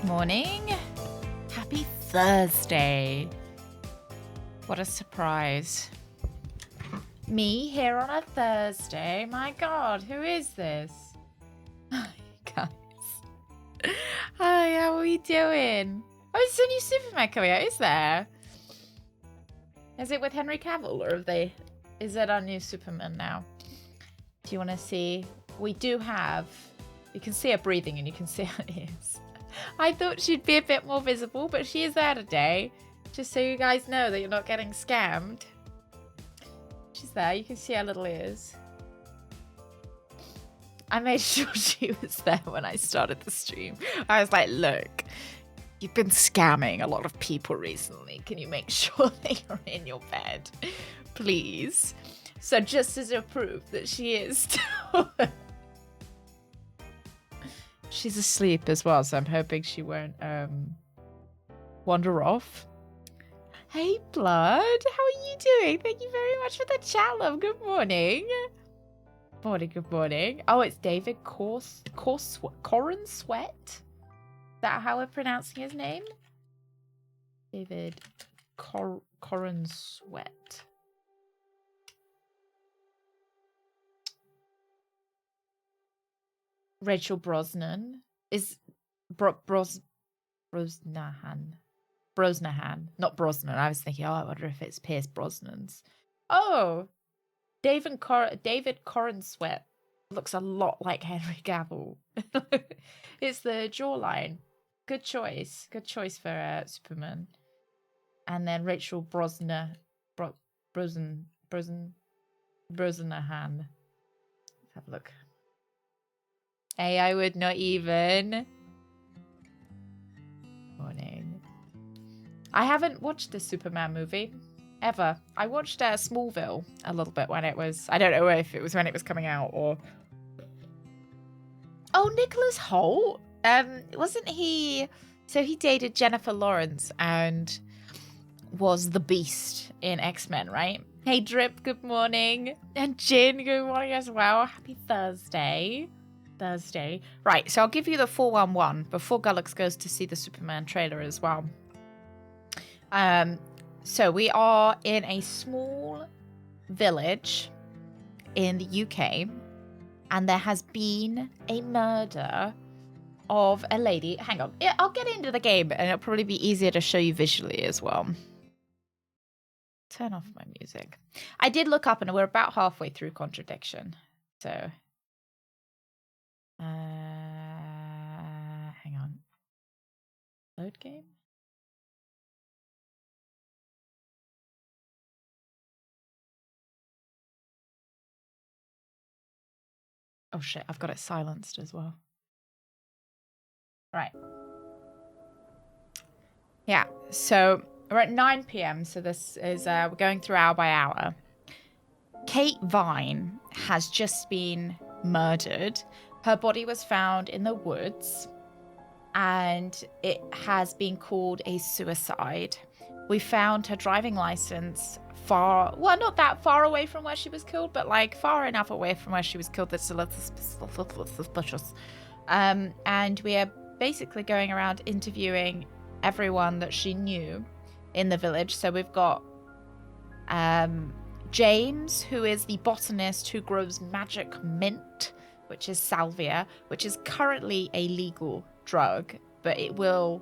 morning. Happy Thursday. What a surprise. Me here on a Thursday. My God, who is this? Hi, guys. Hi, how are we doing? Oh, it's a new Superman coming out, is there? Is it with Henry Cavill, or is it our new Superman now? Do you want to see? We do have, you can see her breathing and you can see her ears. I thought she'd be a bit more visible, but she is there today. Just so you guys know that you're not getting scammed. She's there, you can see her little ears. I made sure she was there when I started the stream. I was like, look, you've been scamming a lot of people recently. Can you make sure that you're in your bed? Please. So just as a proof that she is still... She's asleep as well, so I'm hoping she won't wander off. Hey, Blood. How are you doing? Thank you very much for the chat, love. Good morning. Good morning. Oh, it's David Corran Sweat. Is that how we're pronouncing his name? David Corran Sweat. Rachel Brosnan is Brosnahan, not Brosnan. I was thinking, oh, I wonder if it's Pierce Brosnan's. Oh, David Corran Sweat looks a lot like Henry Cavill. It's the jawline. Good choice for Superman. And then Rachel Brosnahan. Let's have a look. Hey, I would not even. Morning. I haven't watched the Superman movie ever. I watched Smallville a little bit when it was. I don't know if it was when it was coming out or. Oh, Nicholas Hoult. Wasn't he? So he dated Jennifer Lawrence and was the Beast in X-Men, right? Hey, Drip. Good morning, and Jin. Good morning as well. Happy Thursday. Right, so I'll give you the 411 before Gullux goes to see the Superman trailer as well. So we are in a small village in the UK, and there has been a murder of a lady. Hang on, I'll get into the game, and it'll probably be easier to show you visually as well. Turn off my music. I did look up, and we're about halfway through Contradiction, so... hang on. Load game? Oh shit, I've got it silenced as well. Right. Yeah, so we're at 9 p.m, so this is, we're going through hour by hour. Kate Vine has just been murdered. Her body was found in the woods, and it has been called a suicide. We found her driving license not that far away from where she was killed, but like far enough away from where she was killed that's a little suspicious. And we are basically going around interviewing everyone that she knew in the village. So we've got James, who is the botanist who grows magic mint, which is salvia, which is currently a legal drug, but it will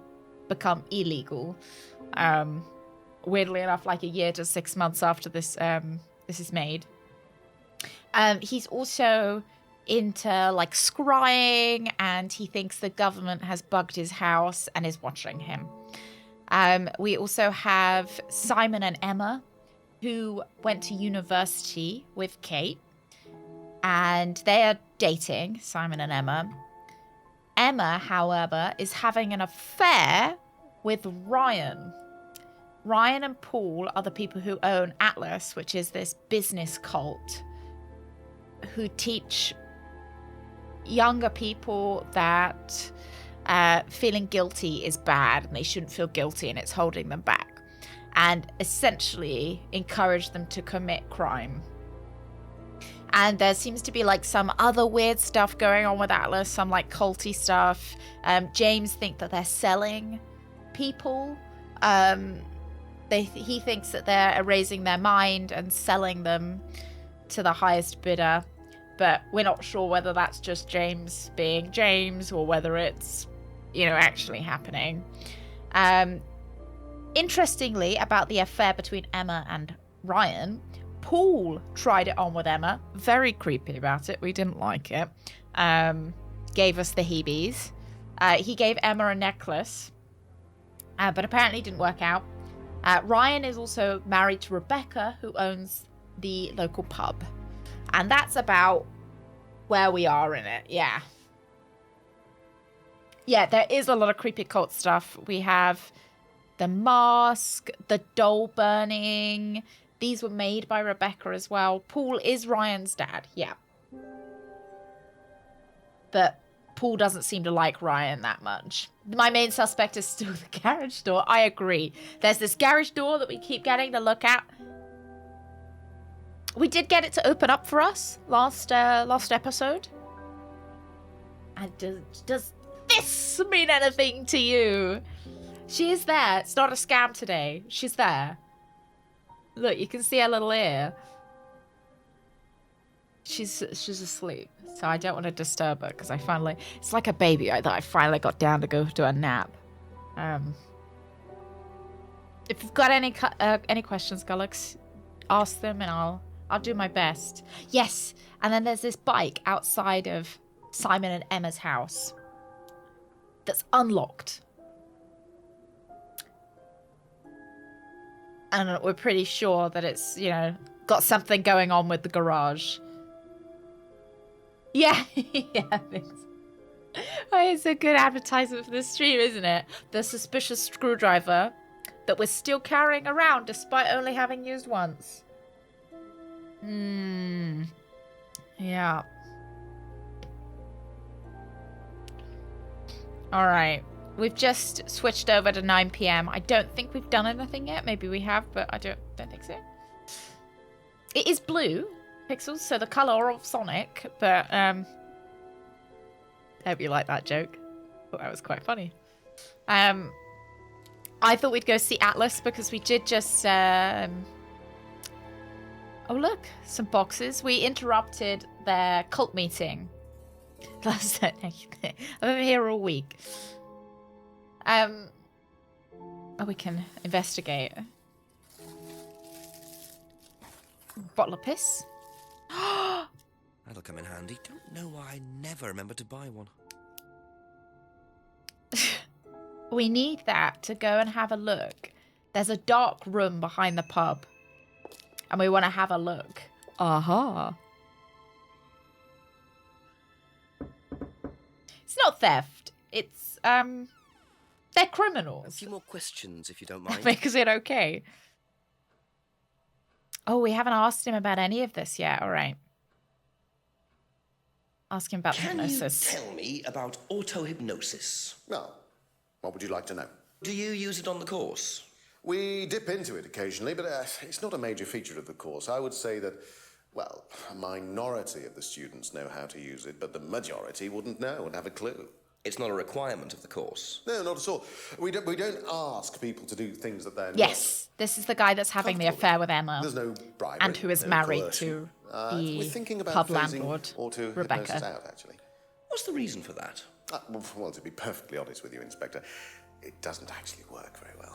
become illegal. Weirdly enough, like a year to 6 months after this is made. He's also into like scrying, and he thinks the government has bugged his house and is watching him. We also have Simon and Emma, who went to university with Kate. And they are dating, Simon and Emma. Emma, however, is having an affair with Ryan. Ryan and Paul are the people who own Atlas, which is this business cult who teach younger people that feeling guilty is bad and they shouldn't feel guilty and it's holding them back. And essentially encourage them to commit crime. And there seems to be like some other weird stuff going on with Atlas, some like culty stuff. James thinks that they're selling people. He thinks that they're erasing their mind and selling them to the highest bidder. But we're not sure whether that's just James being James or whether it's, actually happening. Interestingly, about the affair between Emma and Ryan, Paul tried it on with Emma. Very creepy about it. We didn't like it. Gave us the heebies. He gave Emma a necklace, but apparently didn't work out. Ryan is also married to Rebecca, who owns the local pub. And that's about where we are in it. Yeah. Yeah, there is a lot of creepy cult stuff. We have the mask, the doll burning. These were made by Rebecca as well. Paul is Ryan's dad, yeah. But Paul doesn't seem to like Ryan that much. My main suspect is still the garage door. I agree. There's this garage door that we keep getting to look at. We did get it to open up for us last episode. And does this mean anything to you? She is there. It's not a scam today. She's there. Look, you can see her little ear. She's asleep, so I don't want to disturb her because it's like a baby that I finally got down to go to a nap. If you've got any questions, Gullux, ask them and I'll do my best. Yes, and then there's this bike outside of Simon and Emma's house that's unlocked. And we're pretty sure that it's, got something going on with the garage. Yeah, yeah, thanks. Oh, it's a good advertisement for the stream, isn't it? The suspicious screwdriver that we're still carrying around despite only having used once. Yeah. All right. We've just switched over to 9 p.m. I don't think we've done anything yet. Maybe we have, but I don't think so. It is blue pixels, so the color of Sonic, but I hope you like that joke. Thought that was quite funny. I thought we'd go see Atlas because we did just oh look, some boxes. We interrupted their cult meeting last night. I'm over here all week. Oh, we can investigate. Bottle of piss. That'll come in handy. Don't know why I never remember to buy one. We need that to go and have a look. There's a dark room behind the pub. And we want to have a look. Aha. It's not theft. It's, they're criminals. A few more questions, if you don't mind. Makes it okay. Oh, we haven't asked him about any of this yet. All right. Ask him about hypnosis. Can you tell me about auto-hypnosis? Well, what would you like to know? Do you use it on the course? We dip into it occasionally, but it's not a major feature of the course. I would say that, well, a minority of the students know how to use it, but the majority wouldn't know and have a clue. It's not a requirement of the course. No, not at all. We don't ask people to do things that they're Yes, this is the guy that's having the affair with Emma. There's no bribery. And who is no married coercion. to We're thinking the about pub phasing landlord, auto-hypnosis Rebecca. out, actually. What's the reason for that? Well, to be perfectly honest with you, Inspector, it doesn't actually work very well.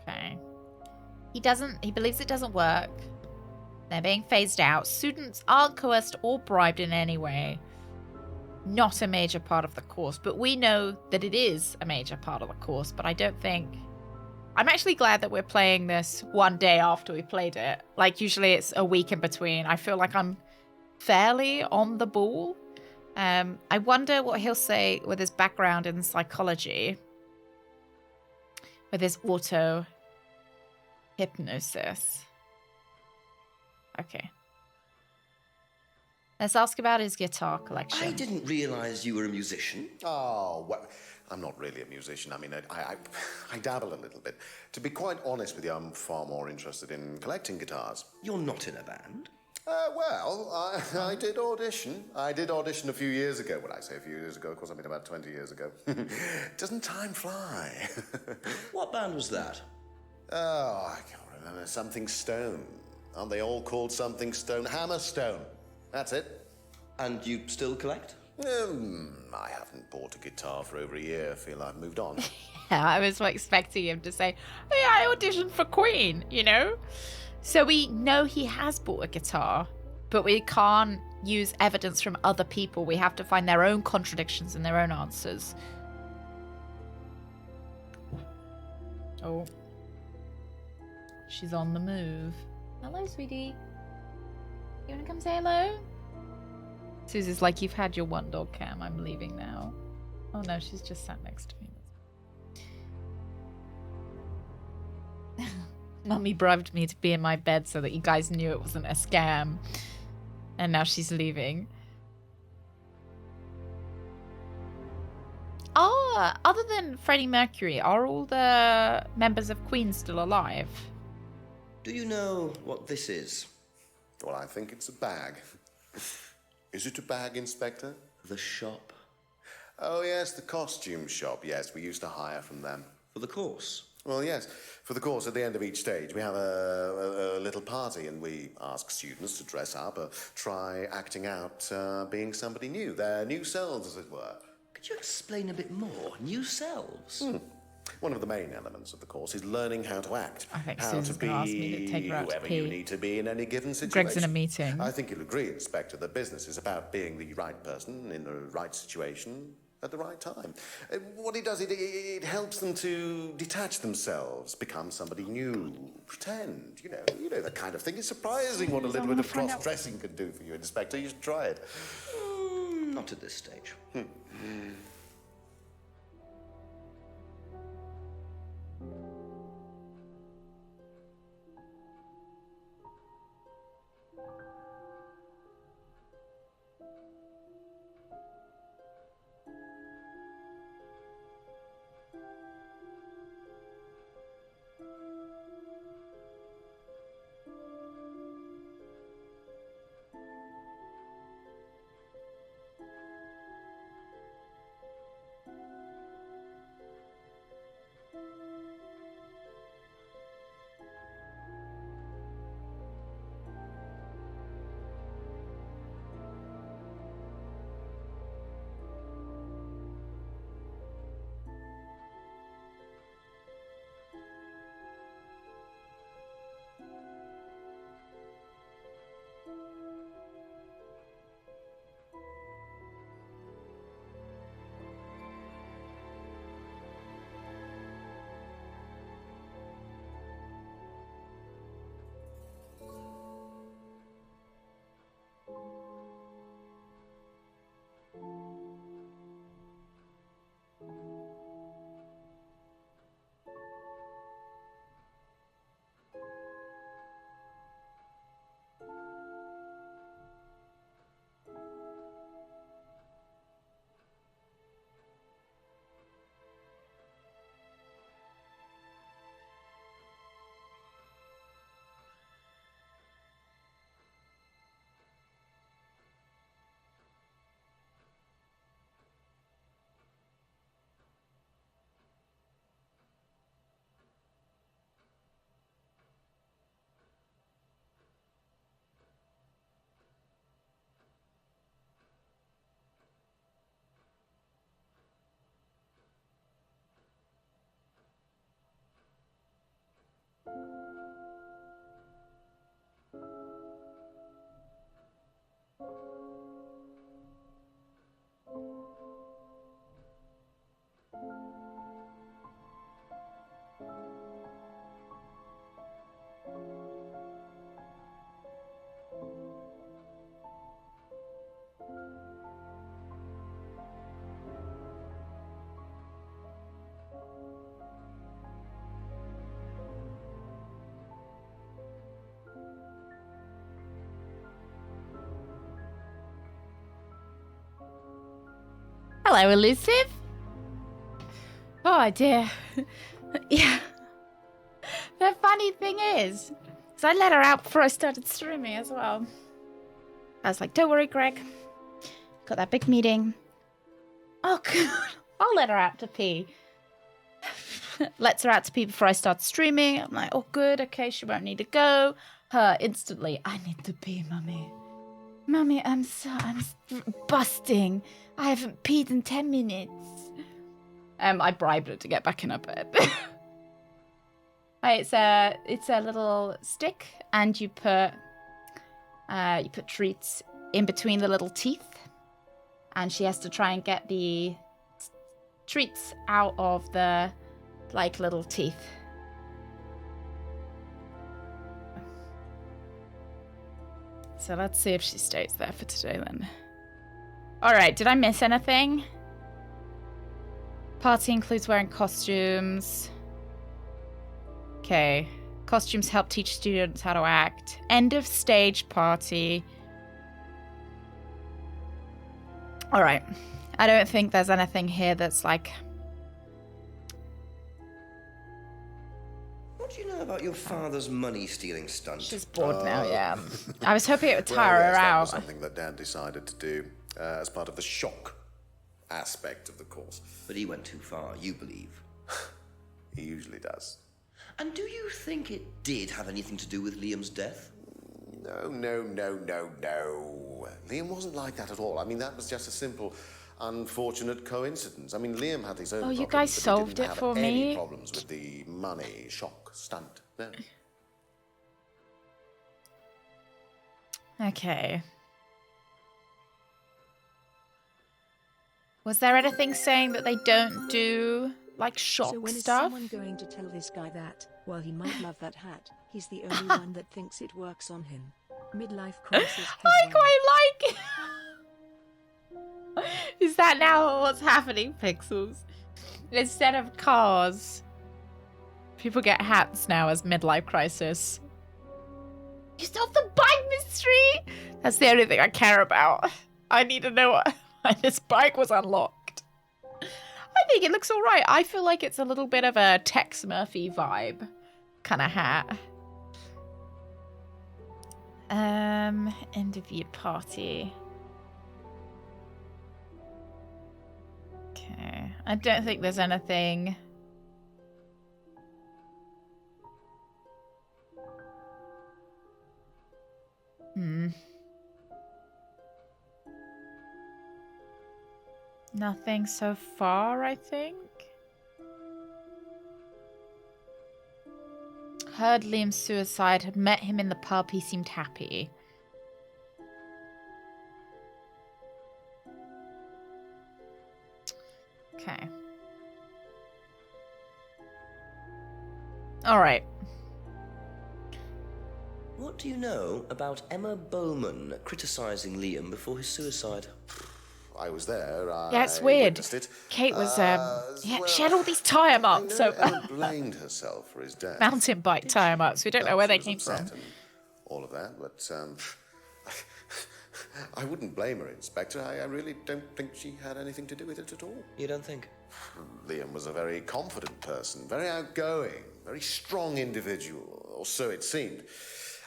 Okay. He believes it doesn't work. They're being phased out. Students aren't coerced or bribed in any way. Not a major part of the course, but we know that it is a major part of the course, but I don't think... I'm actually glad that we're playing this one day after we played it. Like, usually it's a week in between. I feel like I'm fairly on the ball. I wonder what he'll say with his background in psychology. With his auto-hypnosis. Okay. Let's ask about his guitar collection. I didn't realize you were a musician. Oh, well, I'm not really a musician. I mean, I dabble a little bit. To be quite honest with you, I'm far more interested in collecting guitars. You're not in a band? Well, I did audition. I did audition a few years ago. When I say a few years ago, of course, I mean about 20 years ago. Doesn't time fly? What band was that? Oh, I can't remember. Something Stone. Aren't they all called Something Stone? Hammerstone. That's it. And you still collect? I haven't bought a guitar for over a year. I feel I've moved on. Yeah, I was expecting him to say, oh, yeah, I auditioned for Queen, you know? So we know he has bought a guitar, but we can't use evidence from other people. We have to find their own contradictions and their own answers. Oh. She's on the move. Hello, sweetie. You want to come say hello? Susie's like, you've had your one dog cam. I'm leaving now. Oh no, she's just sat next to me. Mummy bribed me to be in my bed so that you guys knew it wasn't a scam. And now she's leaving. Oh, other than Freddie Mercury, are all the members of Queen still alive? Do you know what this is? Well, I think it's a bag. Is it a bag, Inspector? The shop. Oh, yes, the costume shop. Yes, we used to hire from them. For the course? Well, yes. For the course, at the end of each stage, we have a little party, and we ask students to dress up or try acting out being somebody new, their new selves, as it were. Could you explain a bit more? New selves? One of the main elements of the course is learning how to act. I think how Susan's to be gonna ask me to take her out to whoever pee. you need to be in any given situation. Greg's in a meeting. I think you'll agree, Inspector, that business is about being the right person in the right situation at the right time. What it does, it helps them to detach themselves, become somebody new, pretend, you know that kind of thing. It's surprising what a little bit of cross-dressing can do for you, Inspector. You should try it. Not at this stage. Hello, Elusive. Oh dear. Yeah. The funny thing is I let her out before I started streaming as well. I was like, don't worry, Greg. Got that big meeting. Oh, God. I'll let her out to pee. Lets her out to pee before I start streaming. I'm like, oh, good. Okay, she won't need to go. Her instantly, I need to pee, Mummy. Mummy, I'm busting. I haven't peed in 10 minutes. I bribed her to get back in her bed. It's a little stick, and you put treats in between the little teeth, and she has to try and get the treats out of the little teeth. So let's see if she stays there for today then. All right, did I miss anything? Party includes wearing costumes. Okay. Costumes help teach students how to act. End of stage party. All right. I don't think there's anything here that's like... What do you know about your father's money-stealing stunt? She's bored now, yeah. I was hoping it would tire her that out. was something that Dan decided to do as part of the shock aspect of the course. But he went too far, you believe. He usually does. And do you think it did have anything to do with Liam's death? No. Liam wasn't like that at all. I mean, that was just a simple, unfortunate coincidence. I mean, Liam had his own problems. You guys but solved he didn't it have for any me. problems with the money shock stunt. No. Okay. Was there anything saying that they don't do, like, shock So when is stuff? someone going to tell this guy that, while he might love that hat, he's the only one that thinks it works on him? Midlife crisis. I quite like it. Is that now what's happening, Pixels? Instead of cars, people get hats now as midlife crisis. You solved the bike mystery? That's the only thing I care about. I need to know why this bike was unlocked. I think it looks alright. I feel like it's a little bit of a Tex Murphy vibe kind of hat. End of year party. Okay. I don't think there's anything. Nothing so far, I think. Heard Liam's suicide, had met him in the pub, he seemed happy. Okay. Alright. What do you know about Emma Bowman criticizing Liam before his suicide? I was there. Yeah, it's weird. It. Kate was, well, she had all these tire marks. So Emma blamed herself for his death. mountain bike tire marks. We don't know where they came from. And all of that, but I wouldn't blame her, Inspector. I really don't think she had anything to do with it at all. You don't think? Liam was a very confident person, very outgoing, very strong individual, or so it seemed.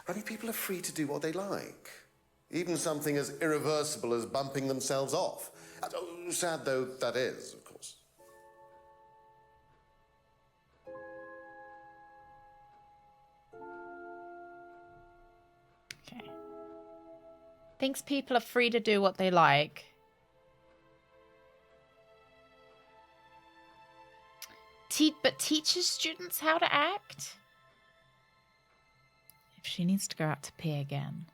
I mean, people are free to do what they like. Even something as irreversible as bumping themselves off. Sad though that is, of course. Okay. Thinks people are free to do what they like. But teaches students how to act? If she needs to go out to pee again.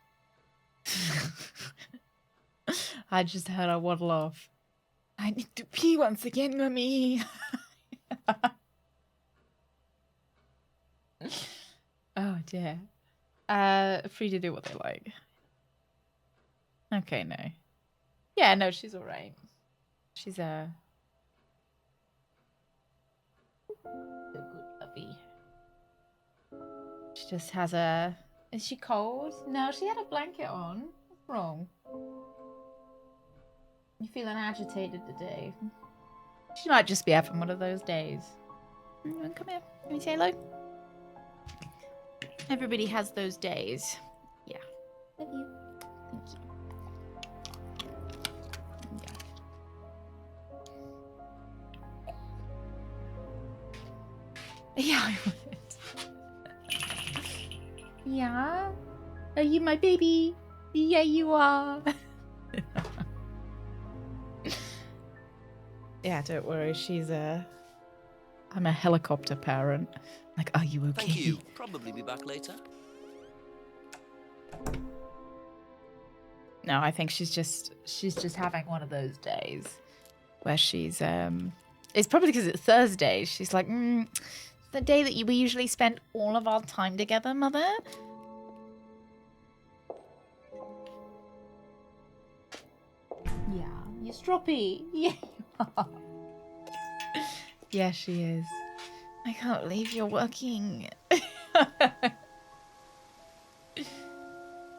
I just heard her waddle off. I need to pee once again, Mummy. Oh dear. Free to do what they like. Okay, no. Yeah, no, she's alright. She's a good puppy. She just has a... Is she cold? No, she had a blanket on. What's wrong? You feeling agitated today? She might just be having one of those days. Come here. Let me say hello. Everybody has those days. Yeah. Love you. Thank you. Yeah, I would. Yeah? Are you my baby? Yeah, you are. Yeah, don't worry. I'm a helicopter parent. Like, are you okay? Thank you. Probably be back later. No, I think she's just having one of those days where she's it's probably because it's Thursday. She's like, the day that we usually spend all of our time together, Mother. Yeah, you're stroppy. Yeah, you are. Yeah, she is. I can't believe you're working.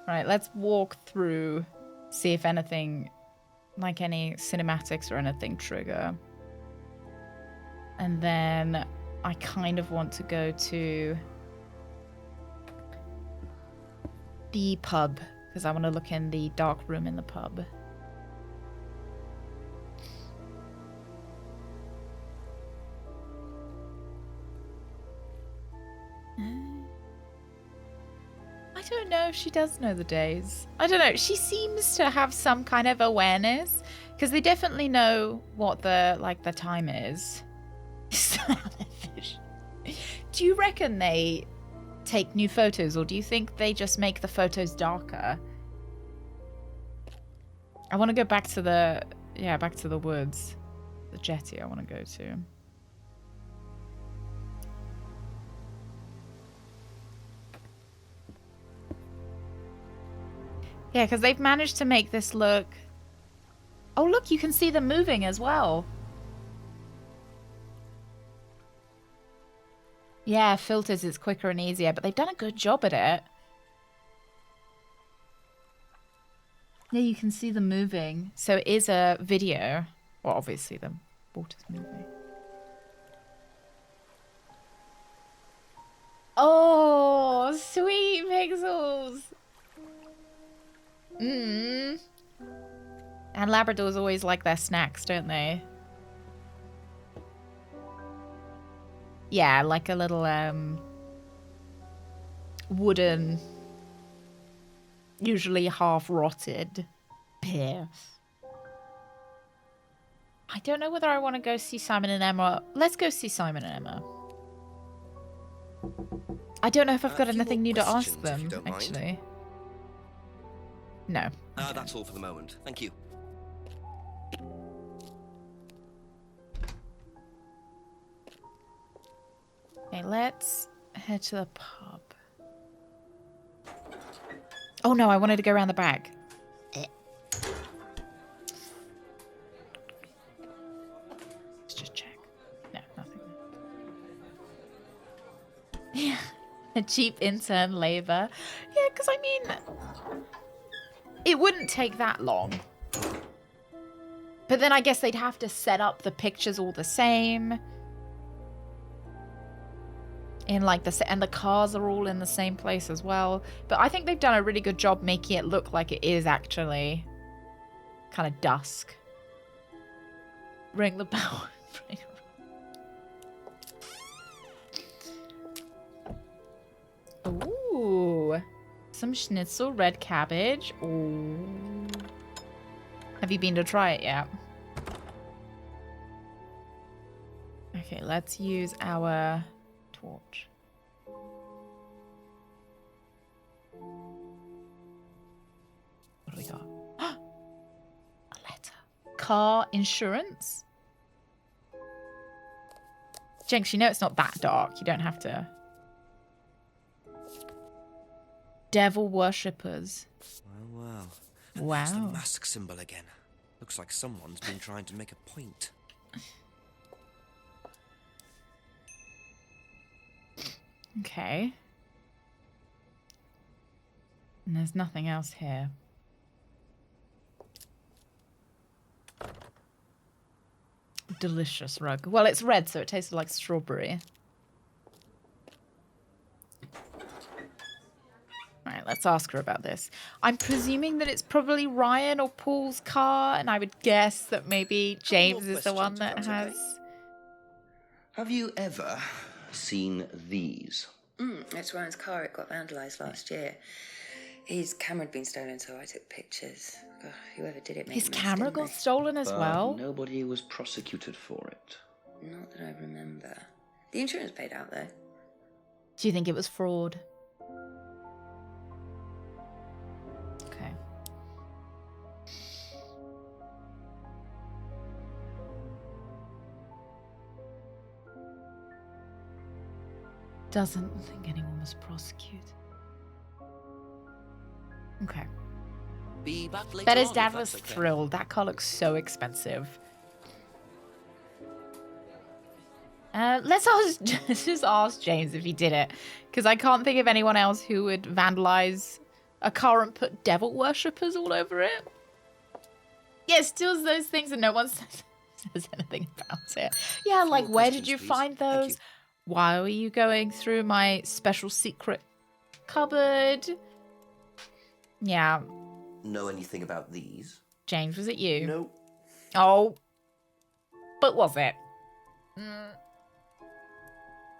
Right, let's walk through, see if anything, like any cinematics or anything trigger. And then I kind of want to go to the pub, because I want to look in the dark room in the pub. I don't know if she does know the days. I don't know. She seems to have some kind of awareness, because they definitely know what the time is. Do you reckon they take new photos, or do you think they just make the photos darker? I want to go back to the woods, the jetty. I want to go to. Yeah, because they've managed to make this look... Oh, look, you can see them moving as well. Yeah, filters, it's quicker and easier, but they've done a good job at it. Yeah, you can see them moving. So it is a video. Well, obviously the water's moving. Oh, sweet pixels. And Labradors always like their snacks, don't they? Yeah, like a little wooden, usually half-rotted pear. I don't know whether I want to go see Simon and Emma. Let's go see Simon and Emma. I don't know if I've got anything new to ask them, actually. No. That's all for the moment. Thank you. Okay, let's head to the pub. Oh no, I wanted to go around the back. Let's just check. No, nothing. Yeah, a cheap intern labor. Yeah, because I mean, it wouldn't take that long. But then I guess they'd have to set up the pictures all the same. In like and the cars are all in the same place as well. But I think they've done a really good job making it look like it is actually kind of dusk. Ring the bell. Ooh, some schnitzel, red cabbage. Ooh. Have you been to try it yet? Okay, let's use our torch. What do we got? A letter. Car insurance? Jenks, you know it's not that dark. You don't have to. Devil worshippers. Well. Wow. That's the mask symbol again. Looks like someone's been trying to make a point. Okay. And there's nothing else here. delicious rug. Well, it's red, so it tasted like strawberry. Alright, let's ask her about this. I'm presuming that it's probably Ryan or Paul's car, and I would guess that maybe James is the one that has... Have you ever seen these? It's Ryan's car. It got vandalised last year. His camera had been stolen, so I took pictures. God, whoever did it made His a mess, camera didn't got they? stolen as well? Nobody was prosecuted for it. Not that I remember. The insurance paid out, though. Do you think it was fraud? Okay. Doesn't think anyone was prosecuted. Okay. Be back later Bet his on, dad if was that's okay. thrilled. That car looks so expensive. Let's just ask James if he did it, because I can't think of anyone else who would vandalize a car and put devil worshippers all over it. Yeah, steals those things and no one says anything about it. Yeah, like More where did questions, you please. find Thank those? you. Why were you going through my special secret cupboard? Yeah, Know anything about these? James, was it you? No. Oh, but was it?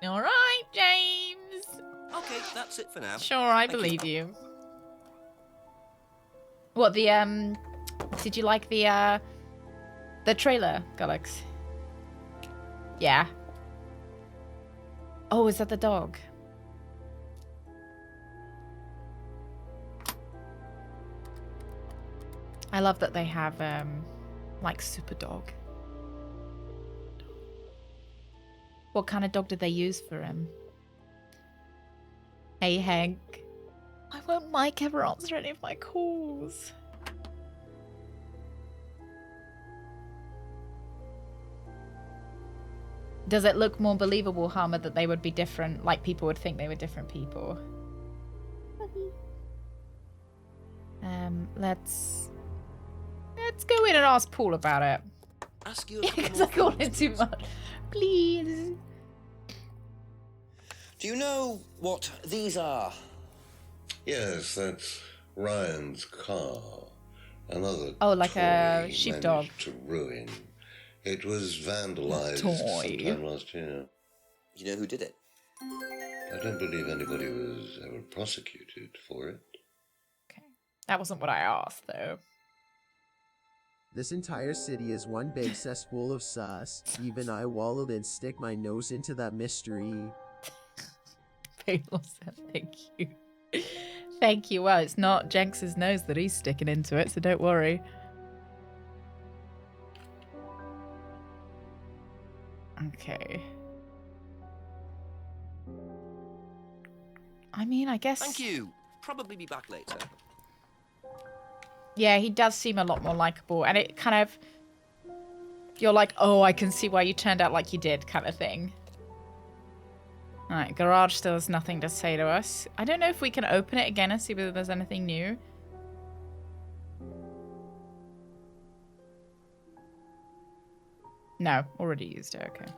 All right, James. Okay, that's it for now. Sure, I Thank you. believe you. What the Did you like the trailer, Galax? Yeah. Oh, is that the dog? I love that they have like super dog. What kind of dog did they use for him? Hey Hank. Why won't Mike ever answer any of my calls? Does it look more believable, Harmer, that they would be different? Like people would think they were different people? Let's go in and ask Paul about it. Ask you a Yeah, couple because more I called things, it too please. much. Please. Do you know what these are? Yes, that's Ryan's car. Another Oh, like a toy sheepdog. managed to ruin. It was vandalized Toy. sometime last year. You know who did it? I don't believe anybody was ever prosecuted for it. Okay. That wasn't what I asked, though. This entire city is one big cesspool of sus. Even I wallowed and stick my nose into that mystery. Very well said. Thank you. Thank you. Well, it's not Jenks's nose that he's sticking into it, so don't worry. Okay. I mean, I guess... Thank you. Probably be back later. Yeah, he does seem a lot more likable, and it kind of... You're like, oh, I can see why you turned out like you did, kind of thing. Alright, garage still has nothing to say to us. I don't know if we can open it again and see whether there's anything new. No, already used it, okay.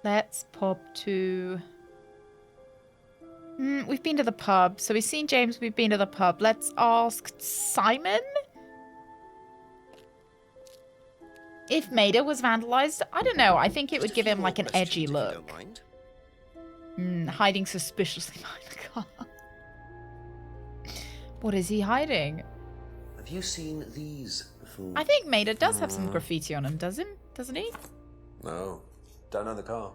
Let's pop to... we've been to the pub. So we've seen James, we've been to the pub. Let's ask Simon? If Maida was vandalized, I don't know. I think it would Just a give few him more like an questions, edgy if you look. don't mind. Hiding suspiciously behind the car. What is he hiding? Have you seen these before? I think Maida does have some graffiti on him, doesn't he? No, don't know the car.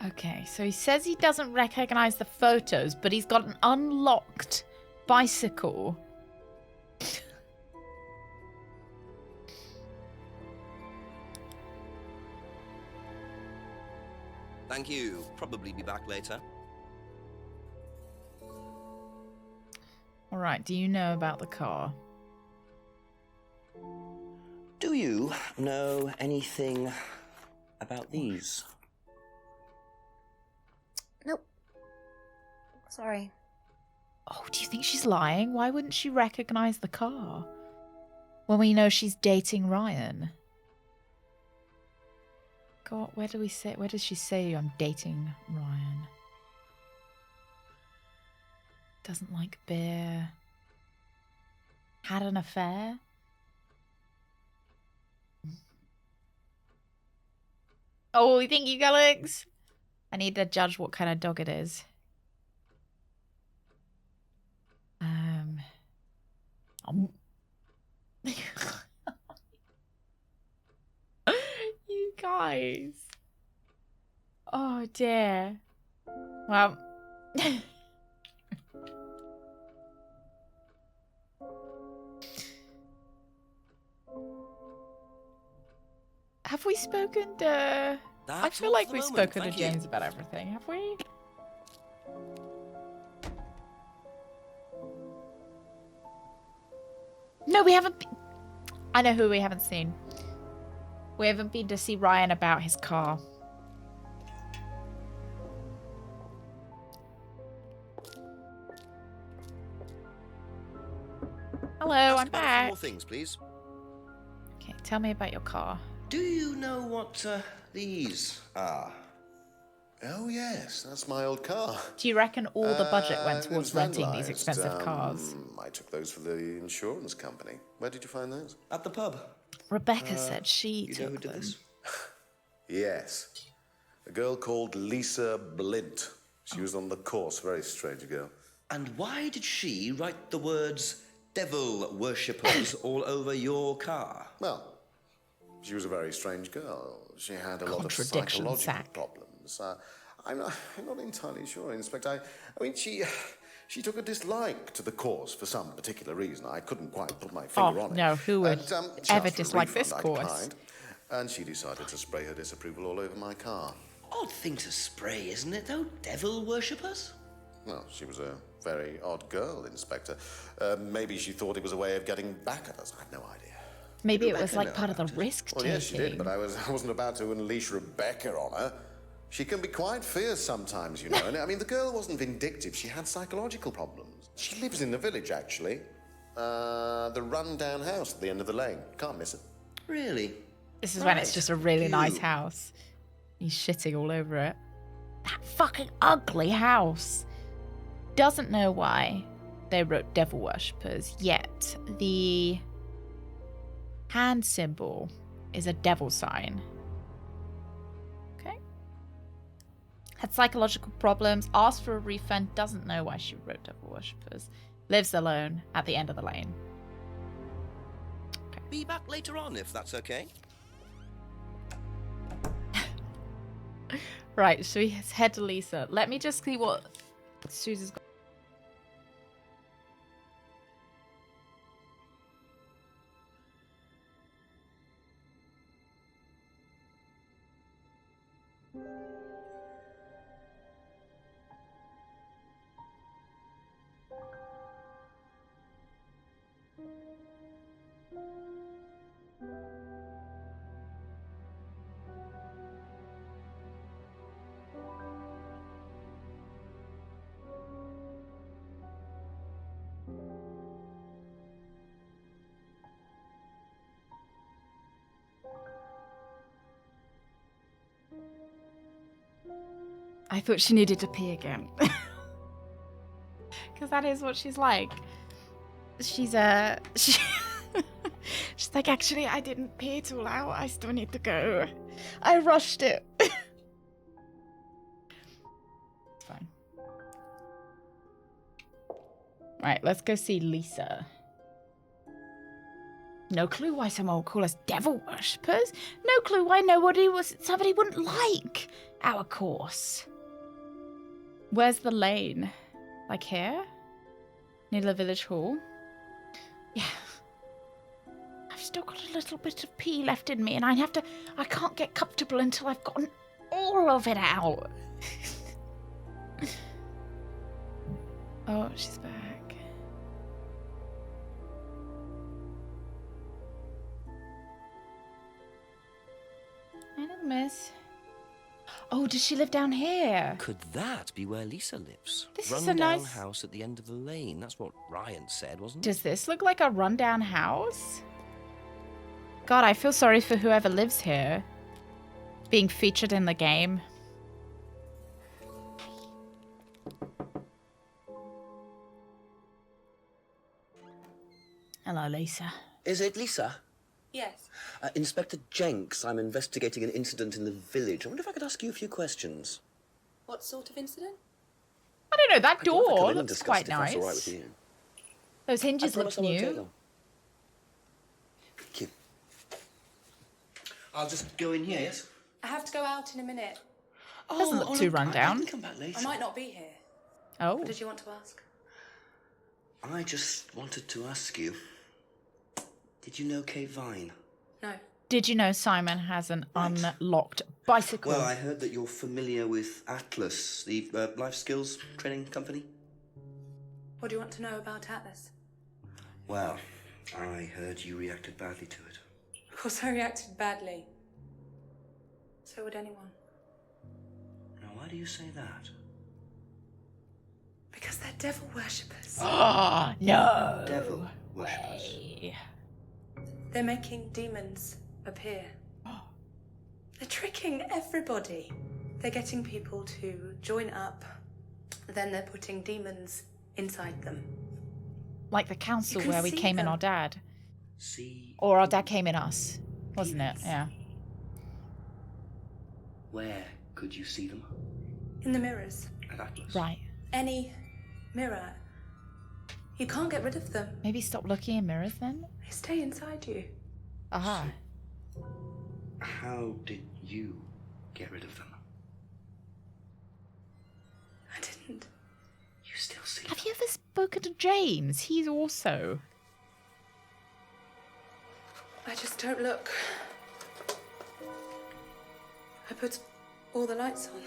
Okay, so he says he doesn't recognize the photos, but he's got an unlocked bicycle. Thank you. Probably be back later. All right, do you know about the car? Do you know anything about these? Nope. Sorry. Oh, do you think she's lying? Why wouldn't she recognize the car when we know she's dating Ryan? God, where does she say I'm dating Ryan? Doesn't like beer. Had an affair. Oh, thank you, Galax. I need to judge what kind of dog it is. You guys. Oh dear. Well. Have we spoken to... I That's feel all like for the we've moment, spoken to thank you. James about everything, have we? No, we haven't. I know who we haven't seen. We haven't been to see Ryan about his car. Hello, Ask I'm about a few back. more things, please. Okay, tell me about your car. Do you know what these are? Oh, yes, that's my old car. Do you reckon all the budget went It towards was renting these vandalised. expensive cars? I took those for the insurance company. Where did you find those? At the pub. Rebecca said she You know who took did them. this? Yes. A girl called Lisa Blint. She was on the course, very strange girl. And why did she write the words devil worshippers all over your car? Well, she was a very strange girl. She had a lot of Contradiction, psychological Zach. problems. I'm not entirely sure, Inspector. I mean, she took a dislike to the course for some particular reason. I couldn't quite put my finger on it. No, who would she ever asked for a dislike this refund. I course? declined, and she decided to spray her disapproval all over my car. Odd thing to spray, isn't it, though? Devil worshippers? Well, she was a very odd girl, Inspector. Maybe she thought it was a way of getting back at us. I have no idea. Maybe it was Rebecca like know part of the about it? risk Well, taking. yes, she did, but I wasn't about to unleash Rebecca on her. She can be quite fierce sometimes, you know. And I mean, the girl wasn't vindictive. She had psychological problems. She lives in the village, actually. The run-down house at the end of the lane. Can't miss it. Really? This is when it's Right. just a really nice You. house. He's shitting all over it. That fucking ugly house. Doesn't know why they wrote devil worshippers, yet the hand symbol is a devil sign. Okay. Had psychological problems, asked for a refund, doesn't know why she wrote devil worshippers. Lives alone at the end of the lane. Be back later on, if that's okay. Right, so we head to Lisa. Let me just see what Susan's got. I thought she needed to pee again. Because that is what she's like. She's she's like, actually, I didn't pee it all out. I still need to go. I rushed it. It's fine. Right, let's go see Lisa. No clue why someone would call us devil worshippers. No clue why somebody wouldn't like our course. Where's the lane? Like here? Near the village hall? Yeah. I've still got a little bit of pee left in me and I can't get comfortable until I've gotten all of it out. Oh, she's back. I know, miss. Oh, does she live down here? Could that be where Lisa lives? This is a Run-down nice house at the end of the lane. That's what Ryan said, wasn't it? Does this look like a rundown house? God, I feel sorry for whoever lives here. Being featured in the game. Hello, Lisa. Is it Lisa? Yes. Inspector Jenks, I'm investigating an incident in the village. I wonder if I could ask you a few questions. What sort of incident? I don't know, that I'd rather come door in and looks discuss quite it if that's nice. all right with you. Those hinges I promise look I'm okay, new. though. Thank you. I'll just go in here, yes? I have to go out in a minute. Doesn't look too run I down. can come back later. I might not be here. Oh. What did you want to ask? I just wanted to ask you, did you know Kate Vine? No. Did you know Simon has an unlocked bicycle? Well, I heard that you're familiar with Atlas, the life skills training company. What do you want to know about Atlas? Well, I heard you reacted badly to it. Of course I reacted badly. So would anyone. Now, why do you say that? Because they're devil worshippers. Oh, no. Devil worshippers. Way. They're making demons appear. They're tricking everybody. They're getting people to join up. Then they're putting demons inside them. Like the council You can where we see came in them. our dad. See, Or our dad came in us. Wasn't it? Demons. Yeah. where could you see them? In the mirrors. At Atlas. Right. Any mirror. You can't get rid of them. Maybe stop looking in mirrors then? They stay inside you. Aha. How did you get rid of them? I didn't. You still see Have them? you ever spoken to James? He's also. I just don't look. I put all the lights on.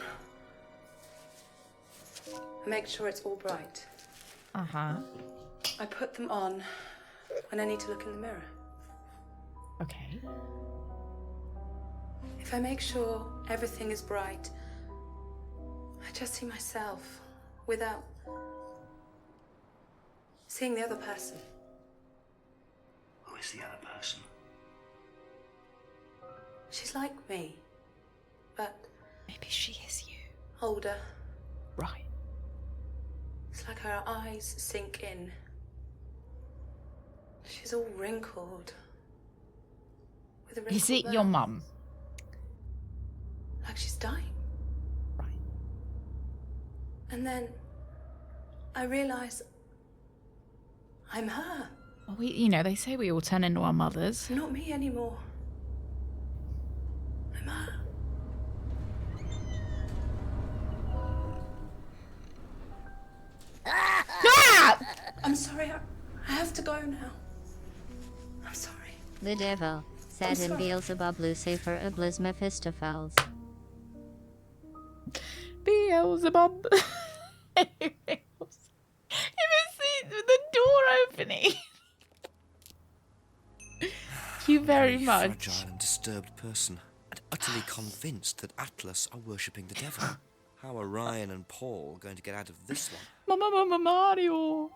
I make sure it's all bright. Uh-huh. I put them on when I need to look in the mirror. Okay. If I make sure everything is bright, I just see myself without seeing the other person. Who is the other person? She's like me, but Maybe she is you. older. Right. It's like her eyes sink in. She's all wrinkled. With a wrinkled Is it your mouth, mum? like she's dying. Right. And then I realise I'm her. Well, they say we all turn into our mothers. I'm not me anymore. I'm her. Ah! I'm sorry, I have to go now. I'm sorry. The devil, Satan sorry. Beelzebub Lucifer Iblis Mephistopheles. Beelzebub. Even see the door opening. Thank you very much. Fragile and disturbed person, and utterly convinced that Atlas are worshipping the devil. How are Ryan and Paul going to get out of this one? Mama Mario.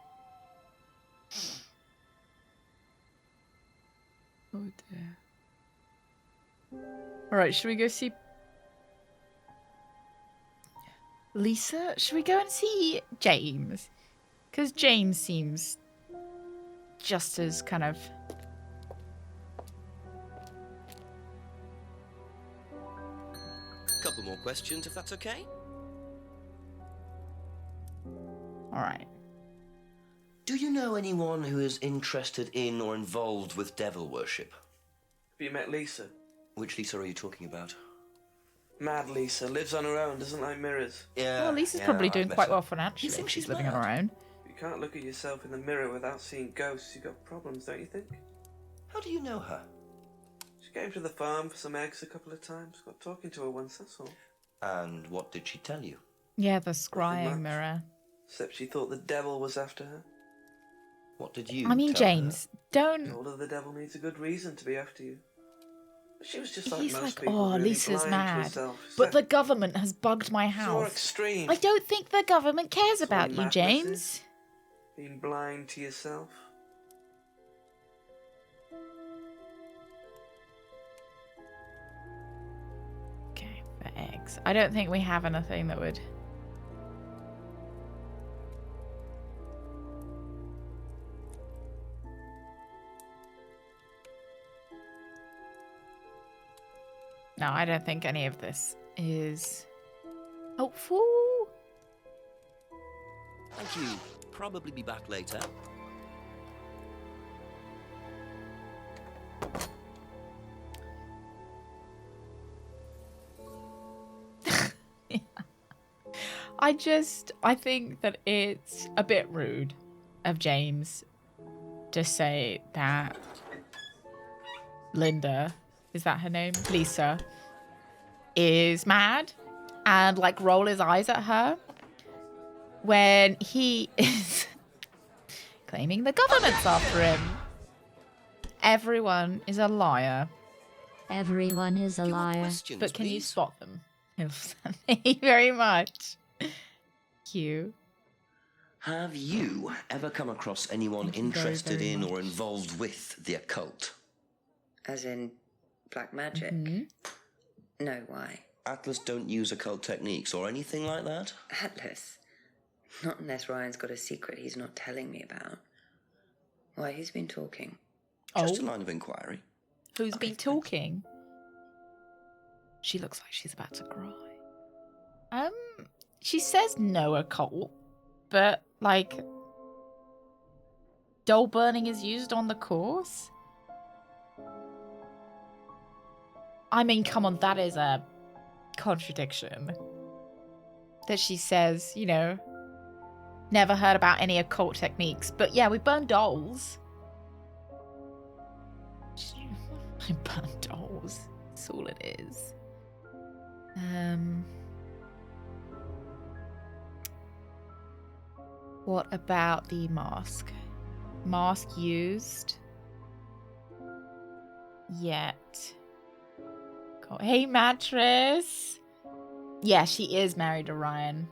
Oh dear. Alright, should we go see Lisa? Should we go and see James? Because James seems just as kind of... Couple more questions, if that's okay. Alright. Do you know anyone who is interested in or involved with devil worship? Have you met Lisa? Which Lisa are you talking about? Mad Lisa, lives on her own, doesn't like mirrors. Yeah. Well, Lisa's yeah, probably I've doing met quite her. well financially. You think She's she's living on mad? her own. You can't look at yourself in the mirror without seeing ghosts. You've got problems, don't you think? How do you know her? She came to the farm for some eggs a couple of times. Got talking to her once, that's all. And what did she tell you? Yeah, the much. scrying mirror. Except she thought the devil was after her. What did you I mean, tell her? James, don't... Told her the devil needs a good reason to be after you. She was just like He's most like, people, oh, really Lisa's blind to mad, herself. Is but that- the government has bugged my It's more house. extreme. I don't think the government cares That's what about you, madness James. is. Being blind to yourself. Okay, for eggs. I don't think we have anything that would... No, I don't think any of this is helpful. Thank you. Probably be back later. I think that it's a bit rude of James to say that Linda, is that her name? Lisa, is mad and like roll his eyes at her when he is claiming the government's after him. Everyone is a liar. Everyone is a liar. But can you spot them? Thank you very much. You. Have you ever come across anyone Thank you very, interested very in much. or involved with the occult? As in black magic? No, why? Atlas don't use occult techniques or anything like that? Atlas? Not unless Ryan's got a secret he's not telling me about. Why, who's been talking? Just a line of inquiry. Who's been talking? She looks like she's about to cry. She says no occult, but like doll burning is used on the course. I mean, come on, that is a contradiction. That she says, you know, never heard about any occult techniques, but yeah, we burn dolls. I burn dolls. That's all it is. What about the mask? Mask used. Yet. Hey, mattress. Yeah, she is married to Ryan.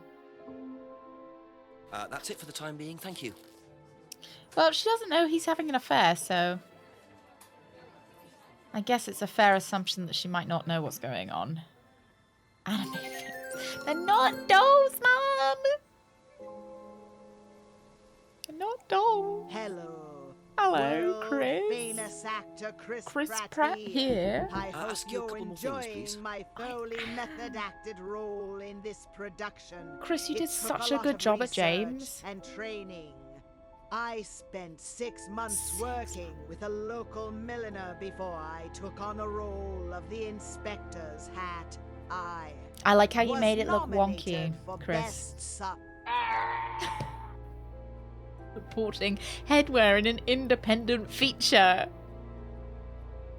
That's it for the time being. Thank you. Well, she doesn't know he's having an affair, so I guess it's a fair assumption that she might not know what's going on. Anime things. They're not dolls, Mom! They're not dolls. Hello. Hello, Chris. Famous actor Chris Pratt here. I hope ask you a you're couple more things, enjoying please. my Foley method-acted role in this production. Chris, you It did took such a lot good of job at research James. and training. I spent 6 months working with a local milliner before I took on the role of the inspector's hat. I like how you was made it look wonky, nominated for Chris. Best Sub- Reporting headwear in an independent feature.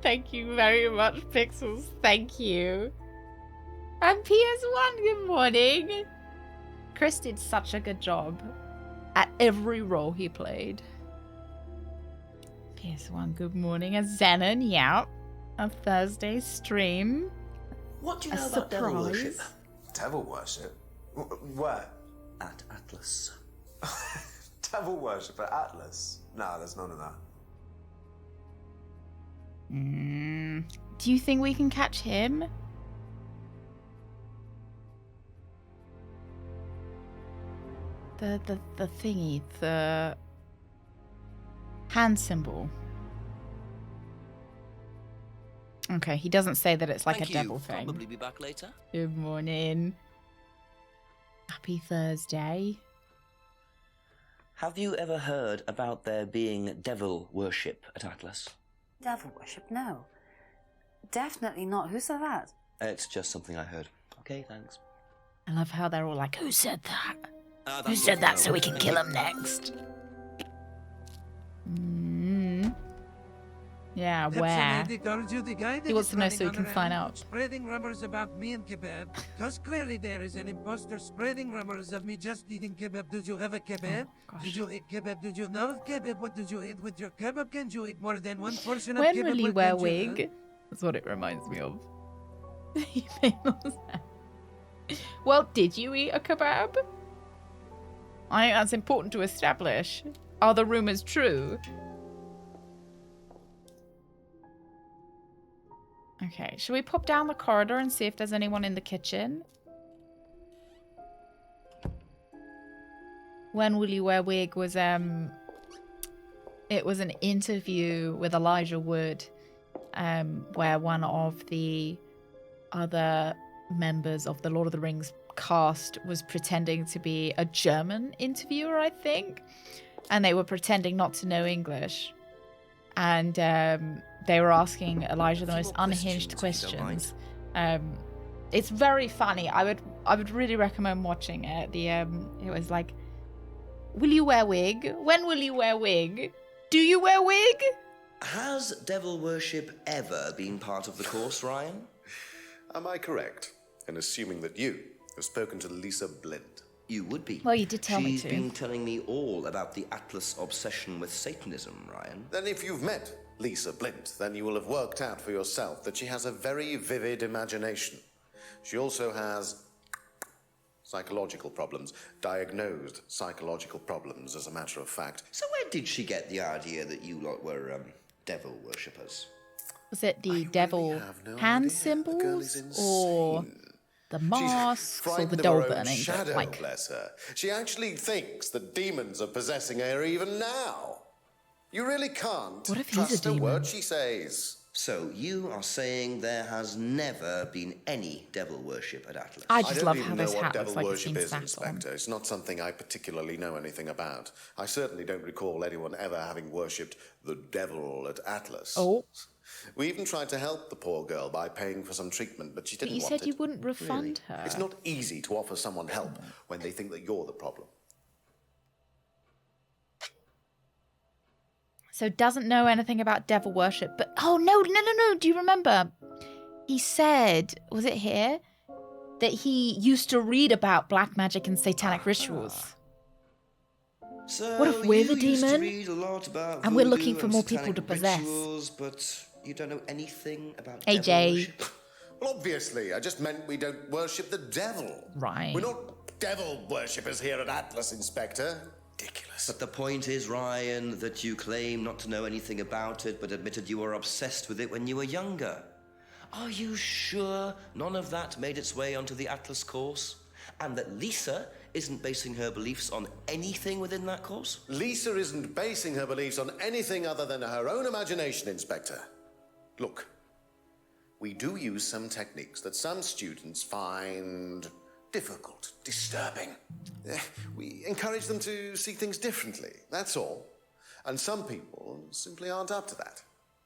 Thank you very much, Pixels. Thank you. And PS1, good morning. Chris did such a good job at every role he played. PS1, good morning. A Xenon, yeah. A Thursday stream. What do you A know about devil surprise. worship? Devil worship? Where? At Atlas. Devil worship at Atlas? No, there's none of that. Do you think we can catch him? The thingy, the hand symbol. Okay, he doesn't say that it's like Thank a you. devil thing. Probably be back later. Good morning. Happy Thursday. Have you ever heard about there being devil worship at Atlas? Devil worship? No. Definitely not. Who said that? It's just something I heard. Okay, thanks. I love how they're all like, who said that? That's Who said all that for so now. we can Thank kill you. him next? Yeah, where? He wants to know so he can sign up. Spreading rumors about me and kebab, because clearly there is an imposter spreading rumors of me just eating kebab. Did you have a kebab? Did you eat kebab? Did you love kebab? What did you eat with your kebab? Can you eat more than one portion of When kebab? will you What wear can you wig? That's what it reminds me of. You made more sense. Well, did you eat a kebab? I think that's important to establish. Are the rumors true? Okay, should we pop down the corridor and see if there's anyone in the kitchen? When Will You Wear Wig was it was an interview with Elijah Wood, where one of the other members of the Lord of the Rings cast was pretending to be a German interviewer, I think, and they were pretending not to know English, and they were asking Elijah the most unhinged questions. It's very funny. I would really recommend watching it. It was like, will you wear wig? When will you wear wig? Do you wear wig? Has devil worship ever been part of the course, Ryan? Am I correct in assuming that you have spoken to Lisa Blint? You would be. Well, you did tell me to. She's been telling me all about the Atlas obsession with Satanism, Ryan. Then if you've met Lisa Blint, then you will have worked out for yourself that she has a very vivid imagination. She also has psychological problems, diagnosed psychological problems, as a matter of fact. So where did she get the idea that you lot were devil worshippers? Was it the devil hand symbols, or the masks, or the doll burning? Shadow, like, bless her. She actually thinks that demons are possessing her even now. You really can't what if he's trust a a demon? word she says. So you are saying there has never been any devil worship at Atlas? I just love how don't this even know hat what looks devil like it's worship been is, sat on. Inspector. It's not something I particularly know anything about. I certainly don't recall anyone ever having worshipped the devil at Atlas. Oh. We even tried to help the poor girl by paying for some treatment, but she But didn't you want it. said you wouldn't refund her. It's not easy to offer someone help when they think that you're the problem. So doesn't know anything about devil worship, but oh no, do you remember? He said, was it here? That he used to read about black magic and satanic rituals. So What if we're the you used to demon? read a lot about And we're voodoo looking for and more people satanic to possess. rituals, but you don't know anything about Hey, devil Jay. worship? Well, obviously, I just meant we don't worship the devil. Right. We're not devil worshippers here at Atlas, Inspector. Ridiculous. But the point is, Ryan, that you claim not to know anything about it, but admitted you were obsessed with it when you were younger. Are you sure none of that made its way onto the Atlas course? And that Lisa isn't basing her beliefs on anything within that course? Lisa isn't basing her beliefs on anything other than her own imagination, Inspector. Look, we do use some techniques that some students find difficult, disturbing. We encourage them to see things differently, that's all. And some people simply aren't up to that.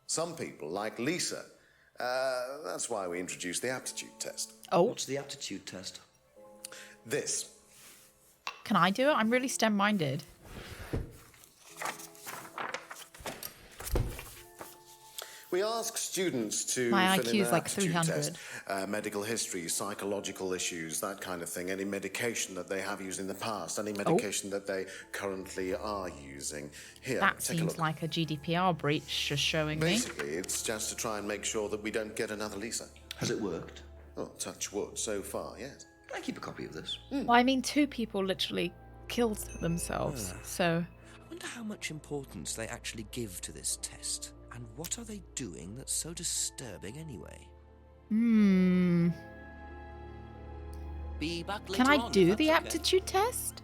Some people, like Lisa, that's why we introduced the aptitude test. Oh. What's the aptitude test? This. Can I do it? I'm really STEM-minded. We ask students to My fill IQ in is an like aptitude 300. test, medical history, psychological issues, that kind of thing, any medication that they have used in the past, any medication that they currently are using. Here, That take a seems look. like a GDPR breach just showing me. Basically, it's just to try and make sure that we don't get another Lisa. Has it worked? Well, touch wood, so far, yes. Can I keep a copy of this? Well, I mean, 2 people literally killed themselves, so... I wonder how much importance they actually give to this test. And what are they doing that's so disturbing anyway? Be back later Can I on, do if the that's okay. aptitude test?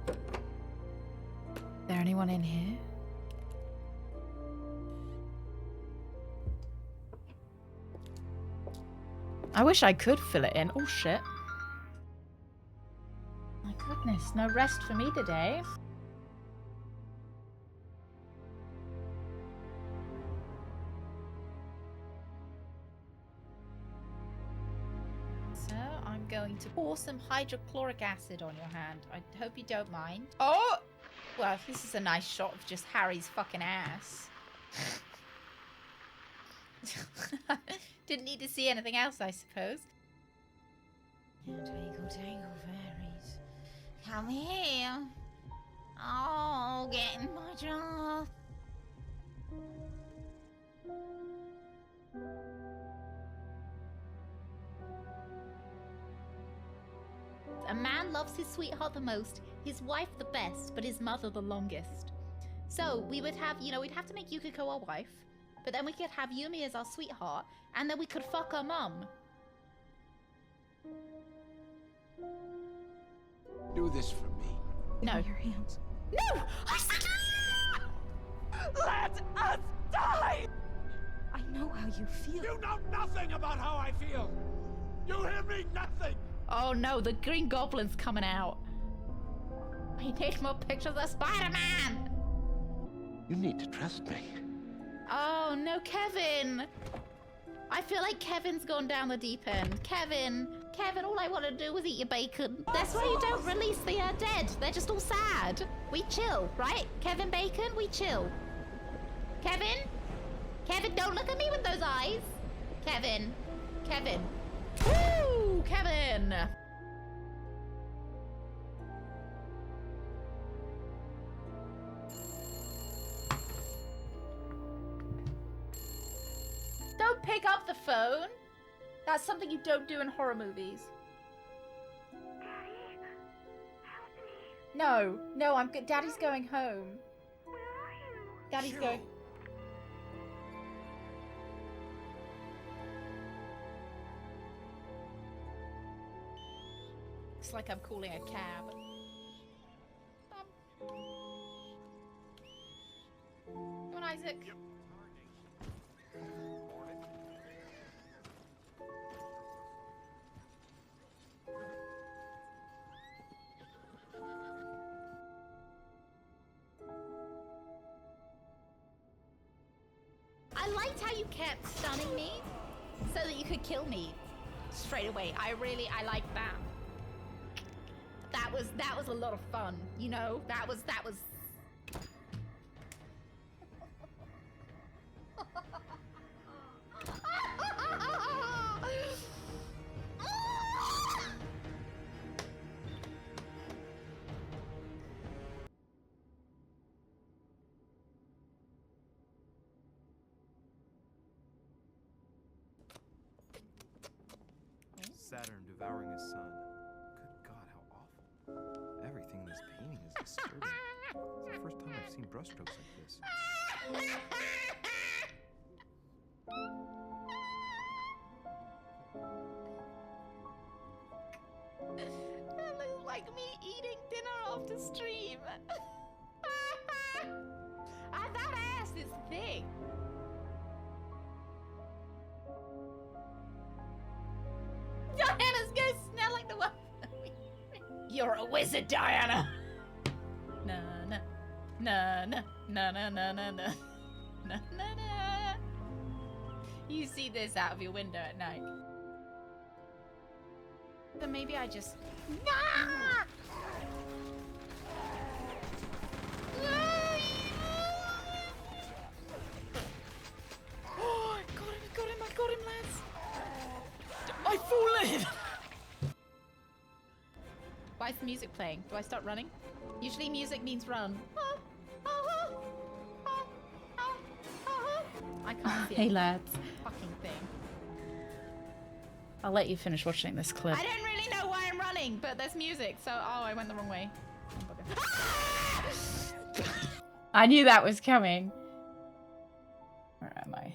Is there anyone in here? I wish I could fill it in. Oh shit. My goodness, no rest for me today. So I'm going to pour some hydrochloric acid on your hand. I hope you don't mind. Oh! Well, this is a nice shot of just Harry's fucking ass. Didn't need to see anything else, I suppose. Twinkle, twinkle, fairies, come here. Oh, getting my job. A man loves his sweetheart the most, his wife the best, but his mother the longest. So we would have, we'd have to make Yukiko our wife, but then we could have Yumi as our sweetheart, and then we could fuck our mum. Do this for me. No. Your hands. No! I said Let us die! I know how you feel. You know nothing about how I feel! You hear me? Nothing! Oh no, the Green Goblin's coming out. I need more pictures of Spider-Man! You need to trust me. Oh no, Kevin! I feel like Kevin's gone down the deep end. Kevin, all I want to do is eat your bacon. That's why you don't release the dead. They're just all sad. We chill, right? Kevin Bacon, we chill. Kevin, don't look at me with those eyes. Kevin. Woo, Kevin! Don't pick up the phone. That's something you don't do in horror movies. No, I'm good. Daddy's going home. Daddy's going. It's like I'm calling a cab. Come on, Isaac. I liked how you kept stunning me so that you could kill me straight away. I liked that. That was a lot of fun, you know? That was Saturn devouring his son. Good God, how awful. Everything in this painting is disturbing. It's the first time I've seen brushstrokes like this. That looks like me eating dinner after stream. That ass is thick. Diana's gonna smell like the one. You're a wizard, Diana. Na na na na na na na na na na na. You see this out of your window at night. Then maybe I just. Ah! Oh, I got him, lads. I've fallen! Why is the music playing? Do I start running? Usually music means run. I can't see Hey, it. lads. Fucking thing. I'll let you finish watching this clip. I don't really know why I'm running, but there's music, so I went the wrong way. I knew that was coming. Where am I?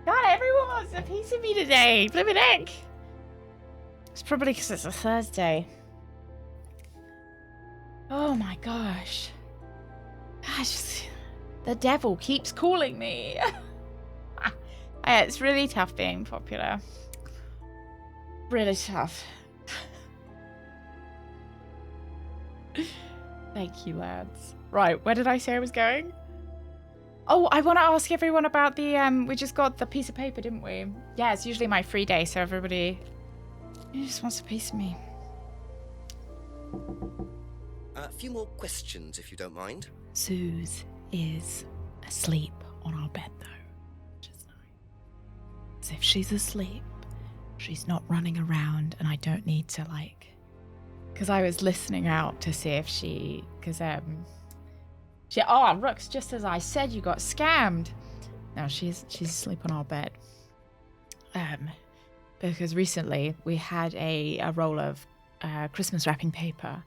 God, everyone wants a piece of me today. Flippin' heck. It's probably because it's a Thursday. Oh my gosh. The devil keeps calling me. It's really tough being popular. Really tough. Thank you, lads. Right, where did I say I was going? Oh, I want to ask everyone about the, we just got the piece of paper, didn't we? Yeah, it's usually my free day, so everybody just wants a piece of me. A few more questions, if you don't mind. Suze is asleep on our bed, though, which is nice. So if she's asleep, she's not running around, and I don't need to, like, because I was listening out to see if she, Rooks, just as I said, you got scammed. No, she's asleep on our bed. Because recently we had a roll of Christmas wrapping paper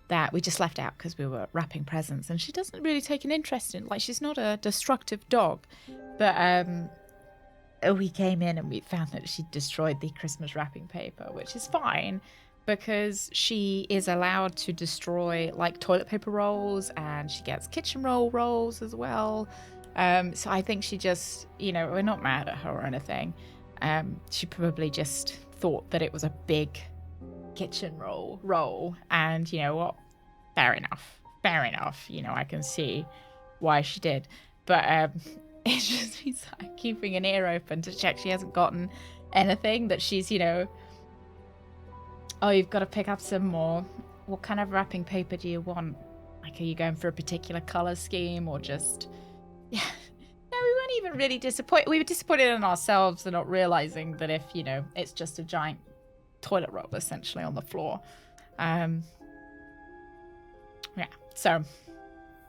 that we just left out because we were wrapping presents, and she doesn't really take an interest in, like, she's not a destructive dog, but we came in and we found that she destroyed the Christmas wrapping paper, which is fine because she is allowed to destroy like toilet paper rolls, and she gets kitchen roll rolls as well. So I think she just, we're not mad at her or anything. She probably just thought that it was a big kitchen roll, and you know what? Fair enough. I can see why she did, but it's just he's like keeping an ear open to check she hasn't gotten anything that she's, oh, you've got to pick up some more. What kind of wrapping paper do you want? Like, are you going for a particular color scheme or just? Yeah. No, we weren't even really disappointed. We were disappointed in ourselves and not realizing that if, it's just a giant toilet roll essentially on the floor. Yeah, so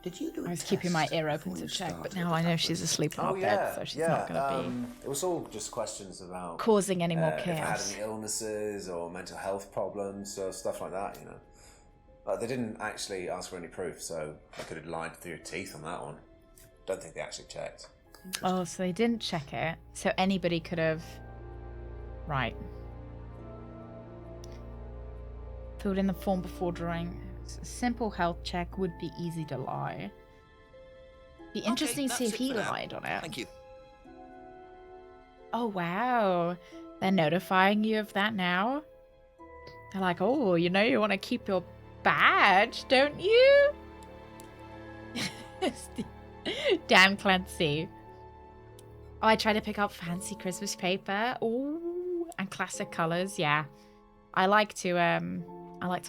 I was keeping my ear open to check, but now I know she's asleep on her bed, so she's not going to be it was all just questions about causing any more if I had chaos. any illnesses or mental health problems or stuff like that, They didn't actually ask for any proof, so I could have lied through your teeth on that one. Don't think they actually checked. Oh, so they didn't check it, so anybody could have... Right. Filled in the form before drawing. A simple health check would be easy to lie. Be interesting to see if he lied on it. Thank you. Oh, wow. They're notifying you of that now? They're like, oh, you want to keep your badge, don't you? Damn Clancy. Oh, I try to pick up fancy Christmas paper. Ooh, and classic colors. Yeah, I like to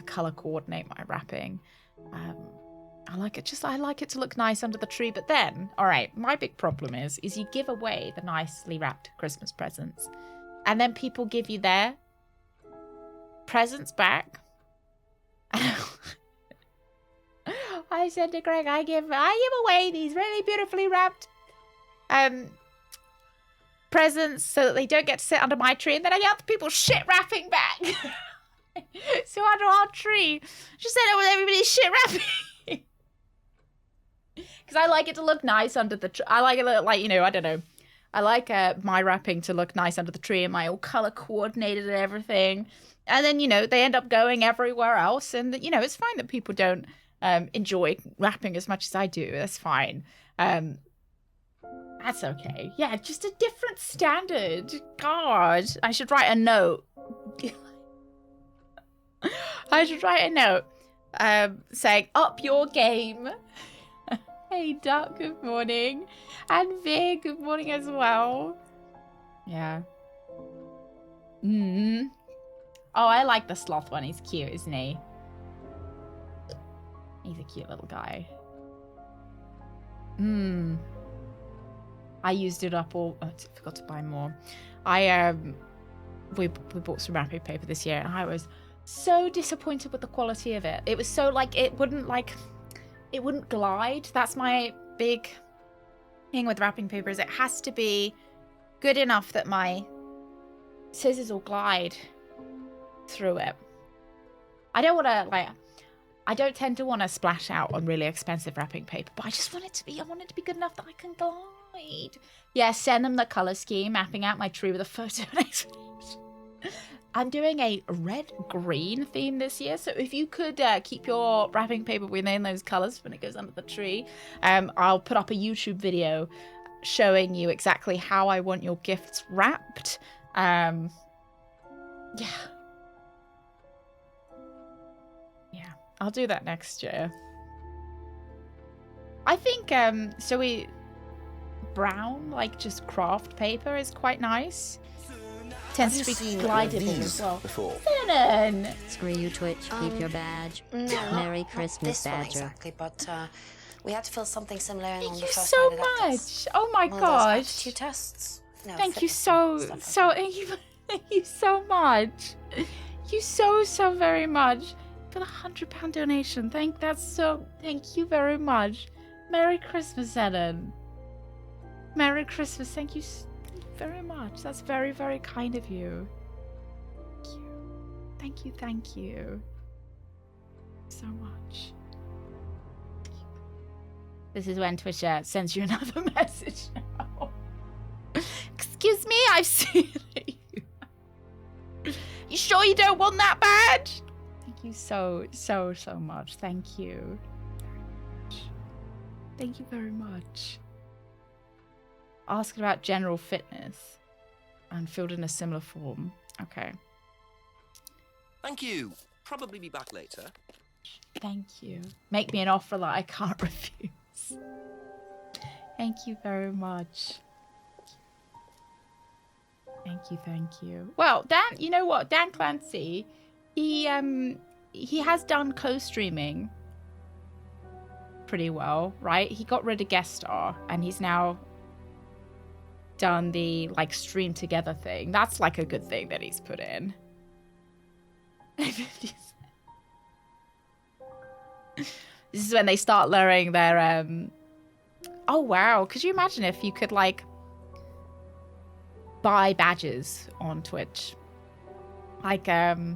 color coordinate my wrapping. I like it to look nice under the tree. But then, all right, my big problem is you give away the nicely wrapped Christmas presents, and then people give you their presents back. I said to Greg, I give away these really beautifully wrapped presents so that they don't get to sit under my tree, and then I get the people shit wrapping back. So under our tree, just end up with everybody's shit wrapping. Because I like it to look nice under the tree. I like it like, I don't know. I like my wrapping to look nice under the tree and my all color coordinated and everything. And then, they end up going everywhere else. And, it's fine that people don't enjoy wrapping as much as I do. That's fine. That's okay. Yeah, just a different standard. God, I should write a note. Saying, up your game. Hey, Duck, good morning. And Vig, good morning as well. Yeah. Oh, I like the sloth one. He's cute, isn't he? He's a cute little guy. I used it up all... I forgot to buy more. We bought some wrapping paper this year, and I was so disappointed with the quality of it. It was so, it wouldn't glide. That's my big thing with wrapping paper, is it has to be good enough that my scissors will glide through it. I don't want to, I don't tend to want to splash out on really expensive wrapping paper, but I just want it to be, good enough that I can glide. Yeah, send them the color scheme, mapping out my tree with a photo and explanation. I'm doing a red-green theme this year, so if you could keep your wrapping paper within those colors when it goes under the tree, I'll put up a YouTube video showing you exactly how I want your gifts wrapped. Yeah. I'll do that next year. I think, brown, just craft paper is quite nice. Tends to be glidable as well. Vernon! Screw you, Twitch. Keep your badge. No, Merry not Christmas, this one Badger. exactly, but we had to fill something similar in on the Thank you first so round of that test. much. Oh my One of those gosh. aptitude tests. No, Thank you fitness so stuff like that. thank you so much. you so very much for the £100 donation. Thank you very much. Merry Christmas, Ellen. Merry Christmas. Thank you very much. That's very, very kind of you. Thank you so much. This is when Twitch sends you another message now. Excuse me, I've seen it. You sure you don't want that badge? Thank you so much. Thank you. Thank you very much. Asking about general fitness and filled in a similar form. Okay. Thank you. Probably be back later. Thank you. Make me an offer that I can't refuse. Thank you very much. Thank you. Well, Dan, you know what? Dan Clancy, he has done co-streaming pretty well, right? He got rid of guest star and he's now done the like stream together thing. That's like a good thing that he's put in. This is when they start lowering their oh wow, could you imagine if you could like buy badges on Twitch? Like I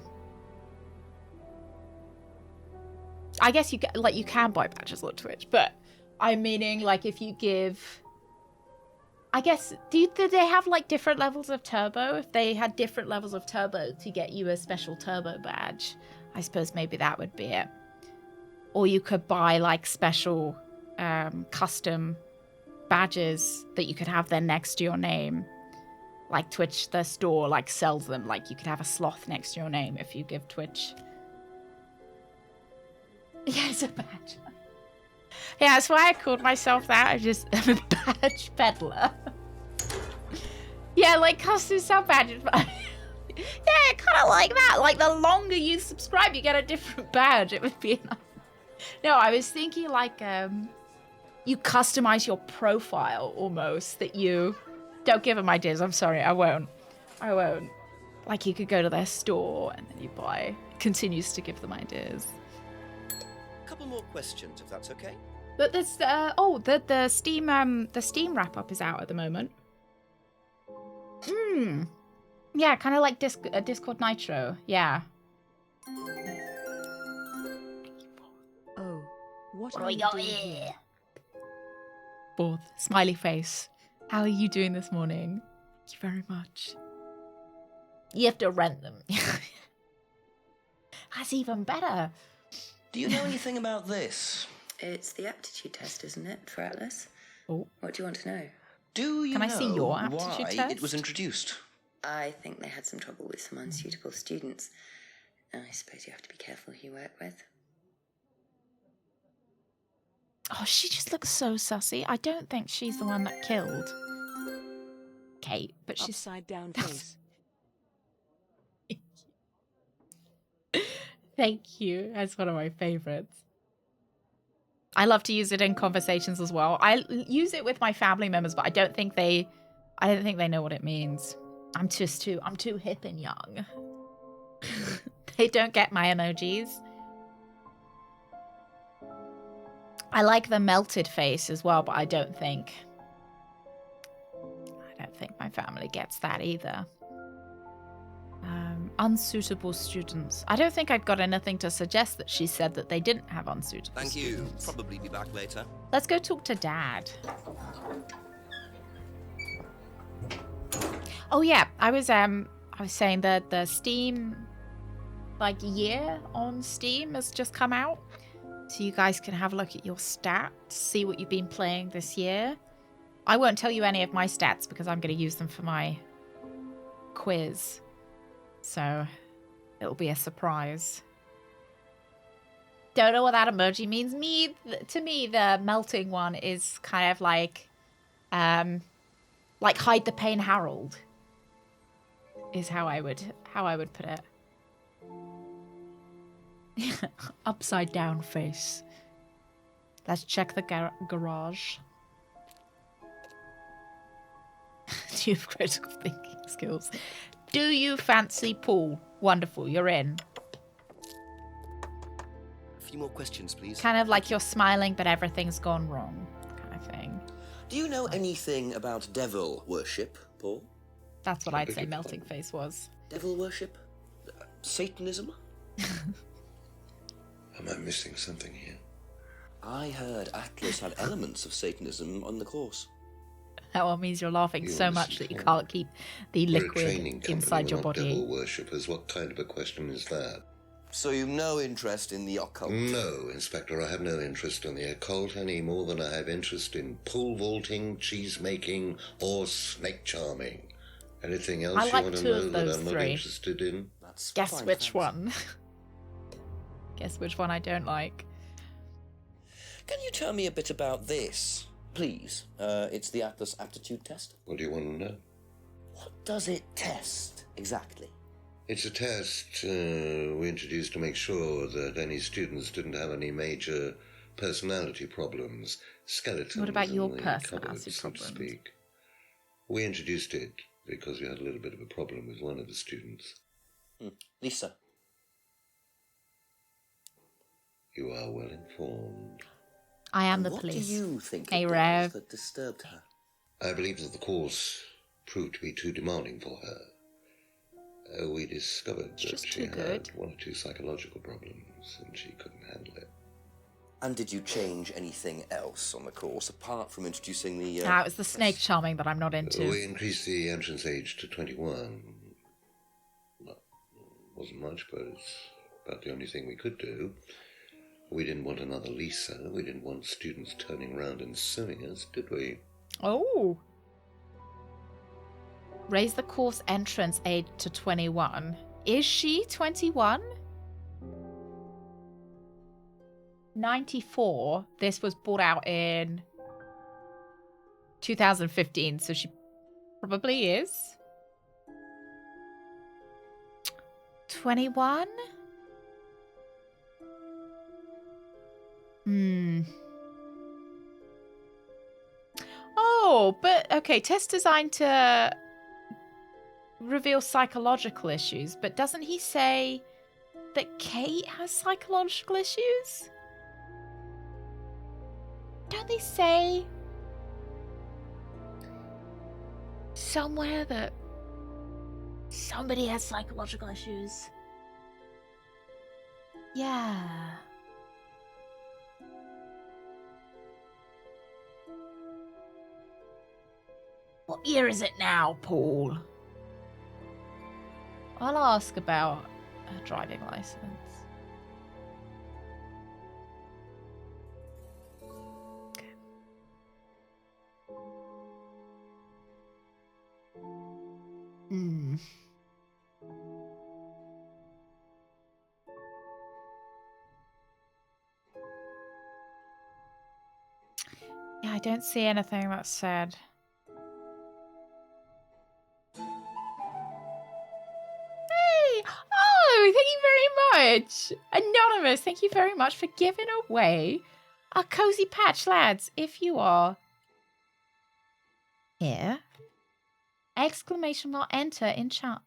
guess you can buy badges on Twitch, but I'm meaning like if you give, I guess, do they have like different levels of turbo? If they had different levels of turbo to get you a special turbo badge, I suppose maybe that would be it. Or you could buy like special custom badges that you could have then next to your name. Like Twitch, the store like sells them. Like you could have a sloth next to your name if you give Twitch. Yeah, it's a badge. Yeah, that's why I called myself that. I'm a badge peddler. Yeah, like custom sub badges. Yeah, kind of like that. Like the longer you subscribe, you get a different badge. It would be enough. No, I was thinking like you customize your profile almost. That you don't give them ideas. I'm sorry, I won't. Like you could go to their store and then you buy. Continues to give them ideas. A couple more questions, if that's okay. But this, the Steam wrap up is out at the moment. Yeah, kind of like Discord Nitro. Yeah. Oh, what What are do we you got doing here? here? Fourth smiley face. How are you doing this morning? Thank you very much. You have to rent them. That's even better. Do you know anything about this? It's the aptitude test, isn't it, for Atlas? Oh. What do you want to know? Do you Can I know see your aptitude why test? it was introduced? I think they had some trouble with some unsuitable students. I suppose you have to be careful who you work with. Oh, she just looks so sussy. I don't think she's the one that killed Kate, but she's Upside down face. Thank you. That's one of my favorites. I love to use it in conversations as well. I use it with my family members, but I don't think they know what it means. I'm too hip and young. They don't get my emojis. I like the melted face as well, but I don't think my family gets that either. Unsuitable students. I don't think I've got anything to suggest that she said that they didn't have unsuitable Thank students. you. Probably be back later. Let's go talk to Dad. Oh yeah, I was saying that the Steam year on Steam has just come out. So you guys can have a look at your stats, see what you've been playing this year. I won't tell you any of my stats because I'm going to use them for my quiz. So it'll be a surprise. Don't know what that emoji means. To me, the melting one is kind of like hide the pain, Harold. Is how I would put it. Upside down face. Let's check the garage. Do you have critical thinking skills? Do you fancy pool? Wonderful, you're in. A few more questions, please. Kind of like you're smiling, but everything's gone wrong, kind of thing. Do you know anything about devil worship, Paul? That's what I'd say Melting Face was. Devil worship? Satanism? Am I missing something here? I heard Atlas had elements of Satanism on the course. That one means you're laughing so much that you can't keep the liquid inside your body. Devil worshippers. What kind of a question is that? So you've no interest in the occult? No, Inspector, I have no interest in the occult any more than I have interest in pole vaulting, cheese making, or snake charming. Anything else you want to know that I'm not interested in? Guess which one. Guess which one I don't like. Can you tell me a bit about this, please? It's the Atlas aptitude test. What do you want to know? What does it test, exactly? It's a test we introduced to make sure that any students didn't have any major personality problems. Skeletons. What about your in the personality cupboard, so to problems? speak. We introduced it because we had a little bit of a problem with one of the students. Lisa. You are well informed. I am the What police. do you think Hey, it Rev. was that disturbed her? I believe that the course proved to be too demanding for her. We discovered that she had one or two psychological problems and she couldn't handle it. And did you change anything else on the course apart from introducing the... It was the snake charming that I'm not into. We increased the entrance age to 21. Well, wasn't much, but it's about the only thing we could do. We didn't want another Lisa. We didn't want students turning around and suing us, did we? Oh. Raise the course entrance age to 21. Is she 21? 94. This was brought out in 2015, so she probably is. 21? Oh, but okay, test designed to reveal psychological issues, but doesn't he say that Kate has psychological issues? Don't they say somewhere that somebody has psychological issues? Yeah. What year is it now, Paul? I'll ask about a driving license. Okay. Yeah, I don't see anything that's said. Oh, thank you very much. Anonymous, thank you very much for giving away a cozy patch, lads. If you are here, exclamation mark, enter in chat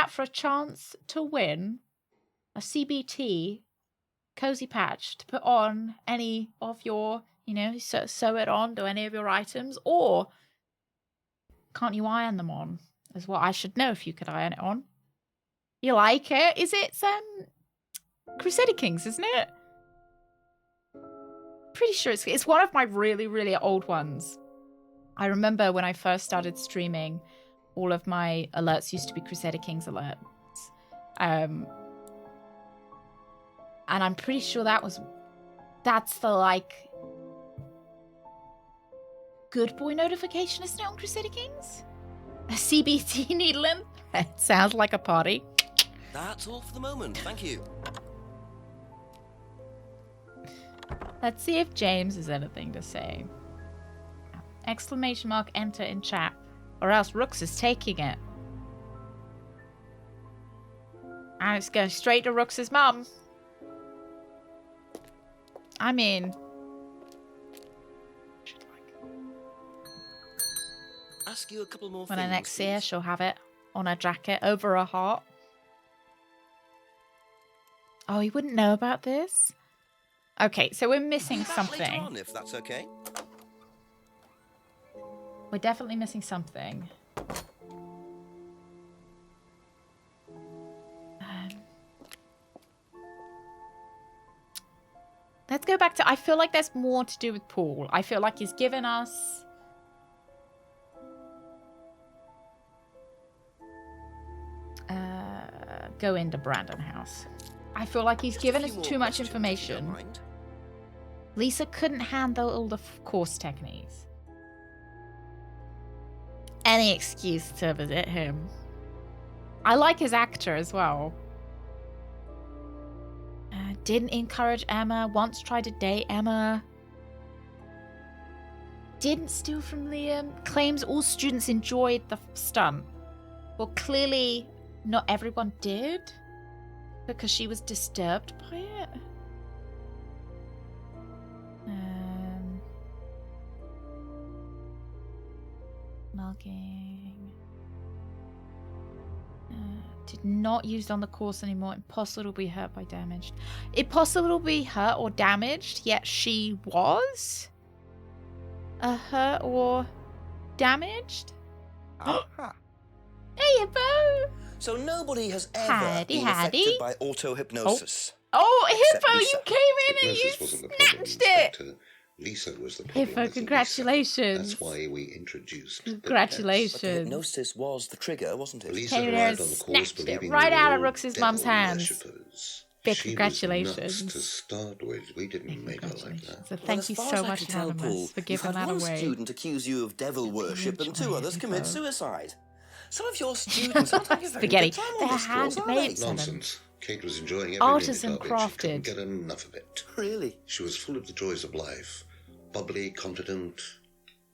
for a chance to win a CBT cozy patch to put on any of your, sew it on to any of your items, or can't you iron them on? Is what I should know if you could iron it on. You like it? Is it Crusader Kings, isn't it? Pretty sure it's one of my really, really old ones. I remember when I first started streaming, all of my alerts used to be Crusader Kings alerts. And I'm pretty sure that's the good boy notification, isn't it, on Crusader Kings? A CBT needling? It sounds like a party. That's all for the moment. Thank you. Let's see if James has anything to say. Exclamation mark, enter in chat. Or else Rooks is taking it. And it's going straight to Rooks' mum. I mean... Ask you a couple more when things, I next see her, she'll have it. on her jacket over her heart. Oh, he wouldn't know about this? Okay, so we're missing Later something. on, if that's okay. We're definitely missing something. Let's go back to... I feel like there's more to do with Paul. I feel like he's given us... go into Brandon House. I feel like he's given us too much information. Lisa couldn't handle all the course techniques. Any excuse to visit him. I like his actor as well. Didn't encourage Emma. Once tried to date Emma. Didn't steal from Liam. Claims all students enjoyed the stunt. Well, clearly not everyone did. Because she was disturbed by it. Mugging. Did not used on the course anymore. Impossible to be hurt by damaged. Impossible to be hurt or damaged, yet she was hurt or damaged. Aha. Hey, Hippo! So nobody has ever Howdy, been howdy. affected by auto-hypnosis. Oh, Except Hippo, Lisa. you came in and you Hypnosis wasn't the problem, snatched it! Inspector. Lisa was the problem. Hippo, with the congratulations. Lisa. That's why we introduced the Congratulations. But the hypnosis was the trigger, wasn't it? Lisa Came in there and arrived on the course snatched it believing right we were out of all Rooks's mum's devil hands. worshippers. Big She congratulations. was nuts to start with. We didn't make her like that. So Well, thank as you far so as I much, can tell, Anonymous, Paul, for you've giving had that one away. student accuse you of devil worship and two enjoy others it, commit Hippo. suicide. Some of your students aren't having a very Spaghetti. good time They're on this course, are they? handmade. Nonsense. Kate was enjoying every Artisan minute of it. She couldn't crafted. get enough of it. Really? She was full of the joys of life. Bubbly, confident,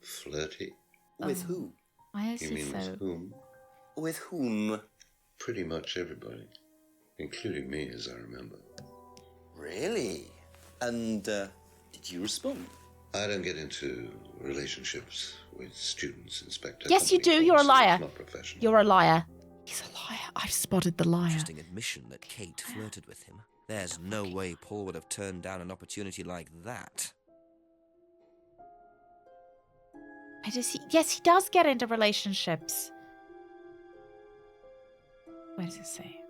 flirty. With who? I You assume mean so. with whom? With whom? Pretty much everybody. Including me, as I remember. Really? And, did you respond? I don't get into relationships with students, Inspector. Yes, you do. Company You're a policy liar. is not professional. You're a liar. He's a liar. I've spotted the liar. Interesting admission that Kate flirted with him. There's no way Paul would have turned down an opportunity like that. Yes, he does get into relationships. Where does it say?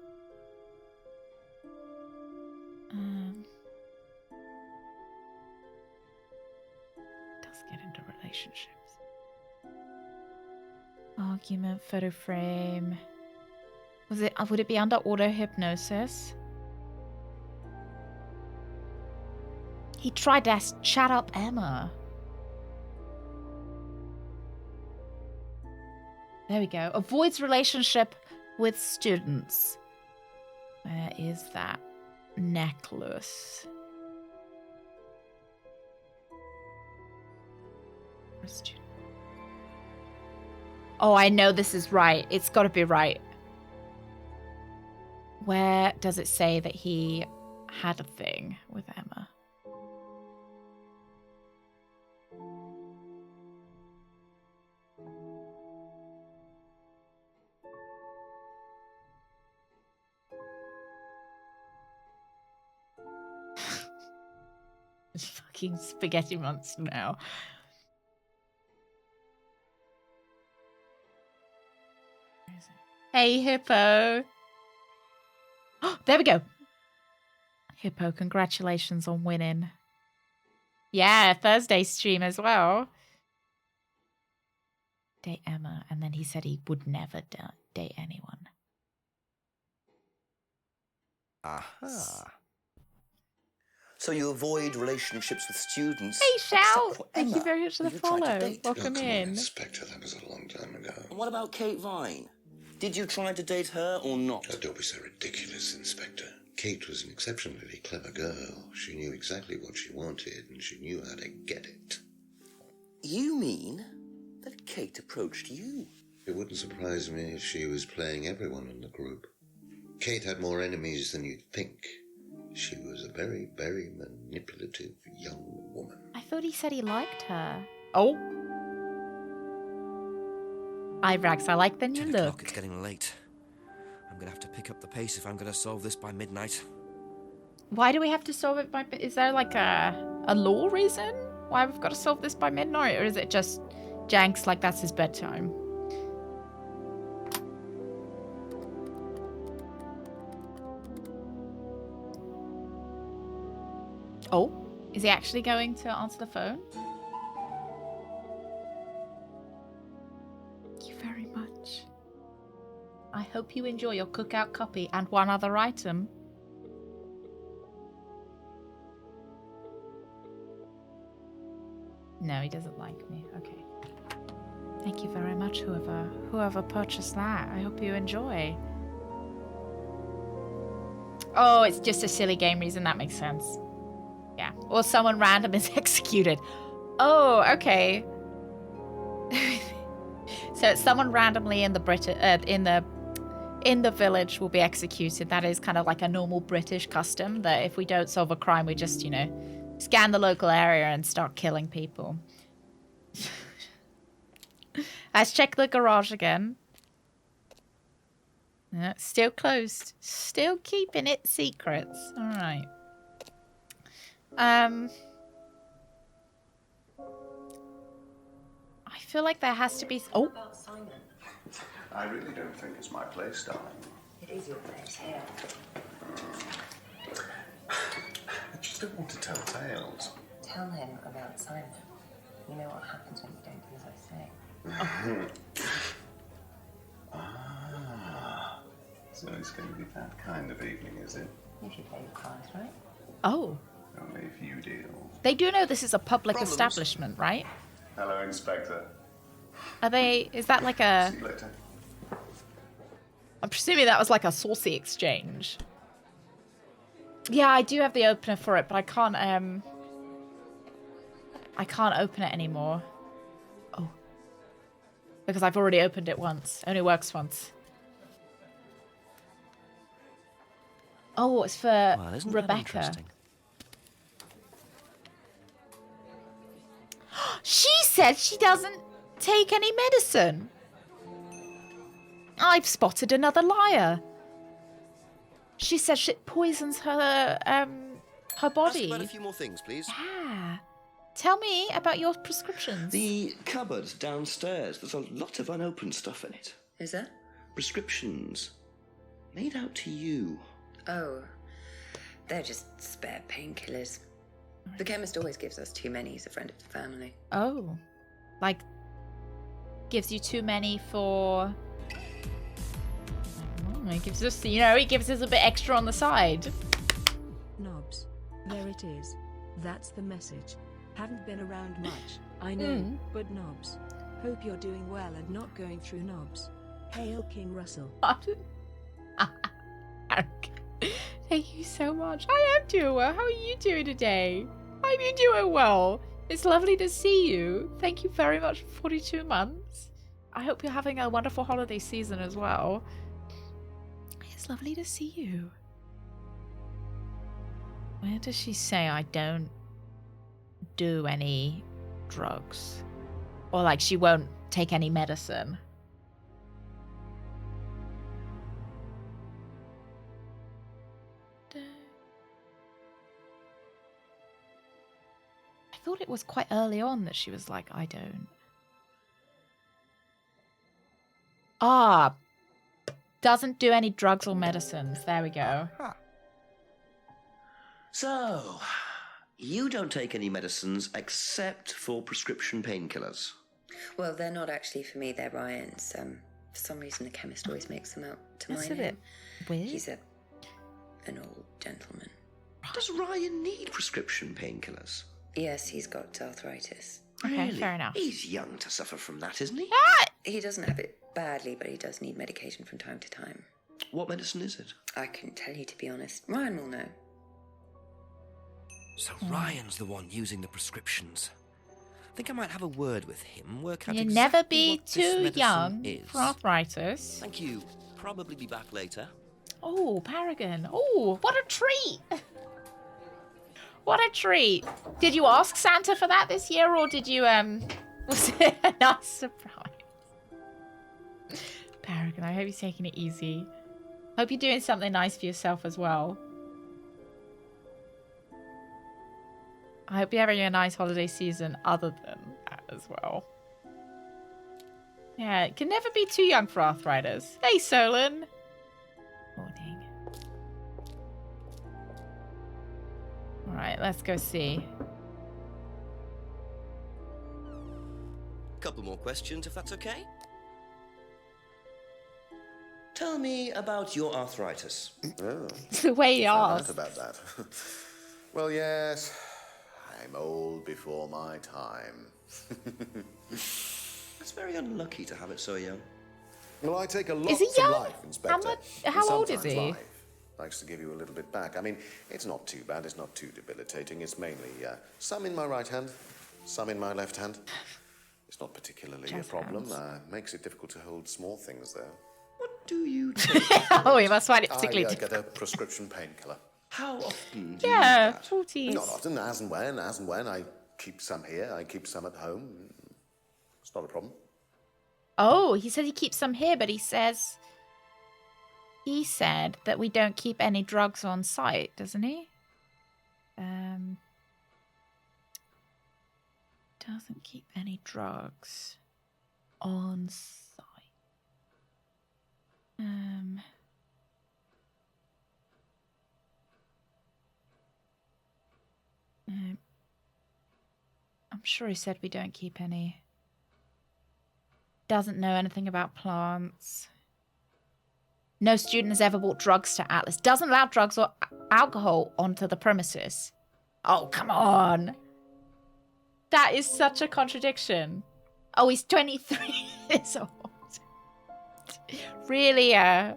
Does get into relationships. Argument, photo frame. Was it? Would it be under auto hypnosis? He tried to chat up Emma. There we go. Avoids relationship with students. Where is that necklace? Oh, I know this is right. It's got to be right. Where does it say that he had a thing with Emma? It's fucking spaghetti monster now. Hey, Hippo. Oh, there we go. Hippo, congratulations on winning. Yeah, Thursday stream as well. Date Emma, and then he said he would never date anyone. Aha. So you avoid relationships with students? Hey, Shao! except for Thank you Emma, very much for the who you tried to follow. date. Welcome Come on, in. Inspector, that was a long time ago. And what about Kate Vine? Did you try to date her or not? Oh, don't be so ridiculous, Inspector. Kate was an exceptionally clever girl. She knew exactly what she wanted, and she knew how to get it. You mean that Kate approached you? It wouldn't surprise me if she was playing everyone in the group. Kate had more enemies than you'd think. She was a very, very manipulative young woman. I thought he said he liked her. Oh. Ivrax, I like the new 10 look. o'clock, it's getting late. I'm gonna have to pick up the pace if I'm gonna solve this by midnight. Why do we have to solve it by... Is there like a law reason why we've got to solve this by midnight? Or is it just Janks like that's his bedtime? Oh, is he actually going to answer the phone? Thank you very much. I hope you enjoy your cookout copy and one other item. No, he doesn't like me. Okay. Thank you very much, whoever purchased that. I hope you enjoy. Oh, it's just a silly game reason. That makes sense. Yeah. Or someone random is executed. Oh, okay. So it's someone randomly in the in the village will be executed. That is kind of like a normal British custom that if we don't solve a crime, we just, you know, scan the local area and start killing people. Let's check the garage again. Still closed. Still keeping it secrets. All right. I feel like there has to be... Oh. I really don't think it's my place, darling. It is your place here. I just don't want to tell tales. Tell him about Simon. You know what happens when you don't do as I say. Ah, so it's going to be that kind of evening, is it? If you play your cards right. Oh. Only if you deal. They do know this is a public establishment, right? Hello, Inspector. Are they... Is that like a... See you later. I'm presuming that was like a saucy exchange. Yeah, I do have the opener for it, but I can't open it anymore. Oh. Because I've already opened it once. It only works once. Oh, it's for Well, isn't that Rebecca. interesting? She said she doesn't take any medicine. I've spotted another liar. She says it poisons her body. Ask about a few more things, please. Yeah. Tell me about your prescriptions. The cupboard downstairs. There's a lot of unopened stuff in it. Is there? Prescriptions. Made out to you. Oh. They're just spare painkillers. The chemist always gives us too many. He's a friend of the family. Oh. Like, gives you too many for... He gives us, you know, he gives us a bit extra on the side. Knobs. There it is. That's the message. Haven't been around much, I know, but Knobs. Hope you're doing well and not going through Knobs. Hail King Russell. Thank you so much. I am doing well. How are you doing today? I'm doing well. It's lovely to see you. Thank you very much for 42 months. I hope you're having a wonderful holiday season as well. It's lovely to see you. Where does she say I don't do any drugs? Or like she won't take any medicine? I thought it was quite early on that she was like, I don't. Ah, doesn't do any drugs or medicines. There we go. So, you don't take any medicines except for prescription painkillers. Well, they're not actually for me. They're Ryan's. For some reason, the chemist always makes them out to That's mine. a bit weird. He's an old gentleman. Does Ryan need prescription painkillers? Yes, he's got arthritis. Okay, fair enough. He's young to suffer from that, isn't he? He doesn't have it badly, but he does need medication from time to time. What medicine is it? I couldn't tell you, to be honest. Ryan will know. So Ryan's the one using the prescriptions. I think I might have a word with him, work out You exactly never be what this too medicine young is. for arthritis. Thank you. Probably be back later. Oh, Paragon. Oh, what a treat. What a treat. Did you ask Santa for that this year, or did you, was it a nice surprise? Paragon, I hope you're taking it easy. Hope you're doing something nice for yourself as well. I hope you're having a nice holiday season other than that as well. Yeah, it can never be too young for arthritis. Hey, Solon. Morning. Alright, let's go see. Couple more questions, if that's okay. Tell me about your arthritis. Oh, It's the way he found asks. out about that. Well, yes, I'm old before my time. It's very unlucky to have it so young. Well, I take a lot Is he from young? life, Inspector. How old is Sometimes he? life likes to give you a little bit back. I mean, it's not too bad. It's not too debilitating. It's mainly some in my right hand, some in my left hand. It's not particularly a problem. Makes it difficult to hold small things, though. What do you take? Oh, he must find it particularly I difficult. get a prescription painkiller. How often do you Yeah, use that? 40s. Not often, as and when. I keep some here, I keep some at home. It's not a problem. Oh, he said he keeps some here, but he said that we don't keep any drugs on site, doesn't he? Doesn't keep any drugs on site. I'm sure he said we don't keep any. Doesn't know anything about plants. No student has ever bought drugs to Atlas. Doesn't allow drugs or alcohol onto the premises. Oh, come on. That is such a contradiction. Oh, he's 23 years old. Really, yes.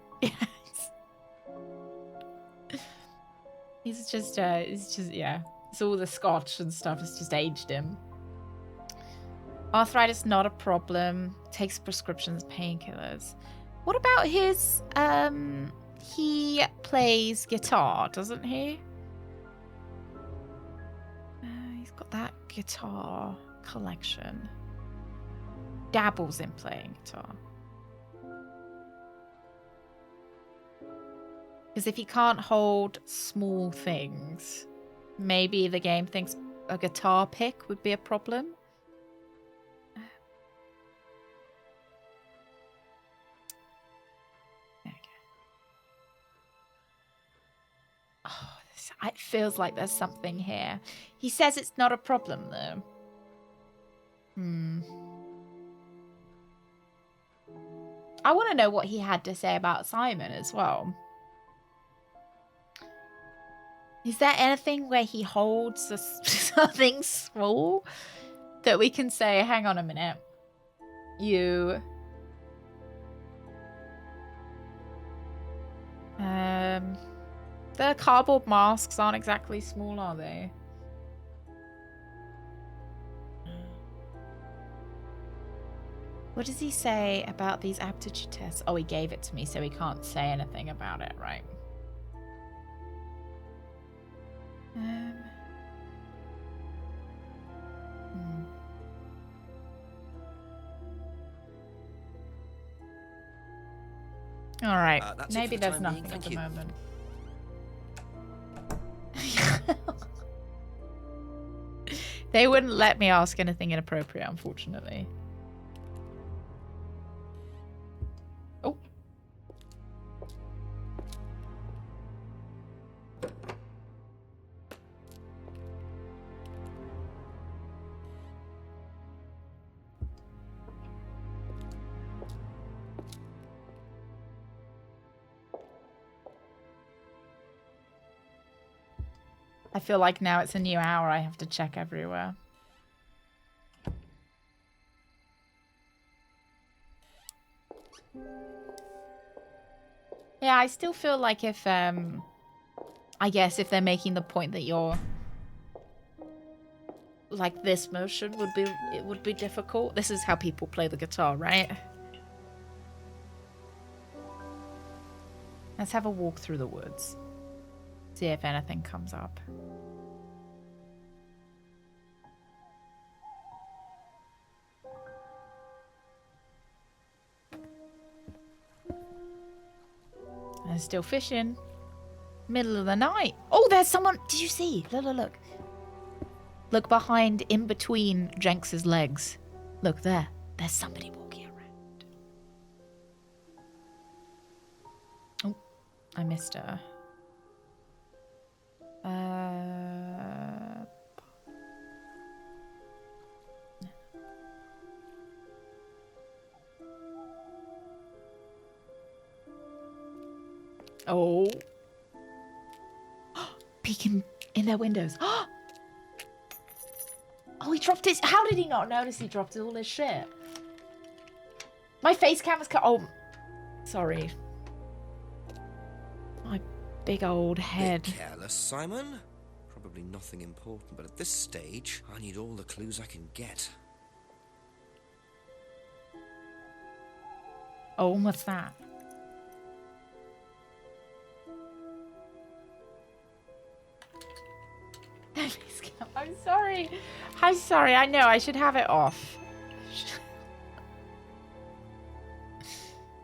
He's just, yeah. It's all the scotch and stuff. It's just aged him. Arthritis, not a problem. Takes prescriptions, painkillers. What about his, he plays guitar, doesn't he? He's got that guitar collection. Dabbles in playing guitar. Because if he can't hold small things, maybe the game thinks a guitar pick would be a problem. Oh, it feels like there's something here. He says it's not a problem, though. I want to know what he had to say about Simon as well. Is there anything where he holds something small that we can say, hang on a minute, you... The cardboard masks aren't exactly small, are they? What does he say about these aptitude tests? Oh, he gave it to me, so he can't say anything about it, right? All right. Maybe there's nothing at the moment. They wouldn't let me ask anything inappropriate, unfortunately. Oh. I feel like now it's a new hour. I have to check everywhere. Yeah, I still feel like if, I guess if they're making the point that you're, like this motion would be difficult. This is how people play the guitar, right? Let's have a walk through the woods. See if anything comes up. They're still fishing. Middle of the night. Oh, there's someone. Did you see? Look, look, look. Look behind, in between Jenks's legs. Look there. There's somebody walking around. Oh, I missed her. Oh. Peeking in their windows. Oh, he dropped his... How did he not notice he dropped all his shit? My face camera's cut. Oh, sorry. My big old head. Bit careless, Simon. Probably nothing important, but at this stage, I need all the clues I can get. Oh, what's that? I'm sorry. I'm sorry. I know. I should have it off.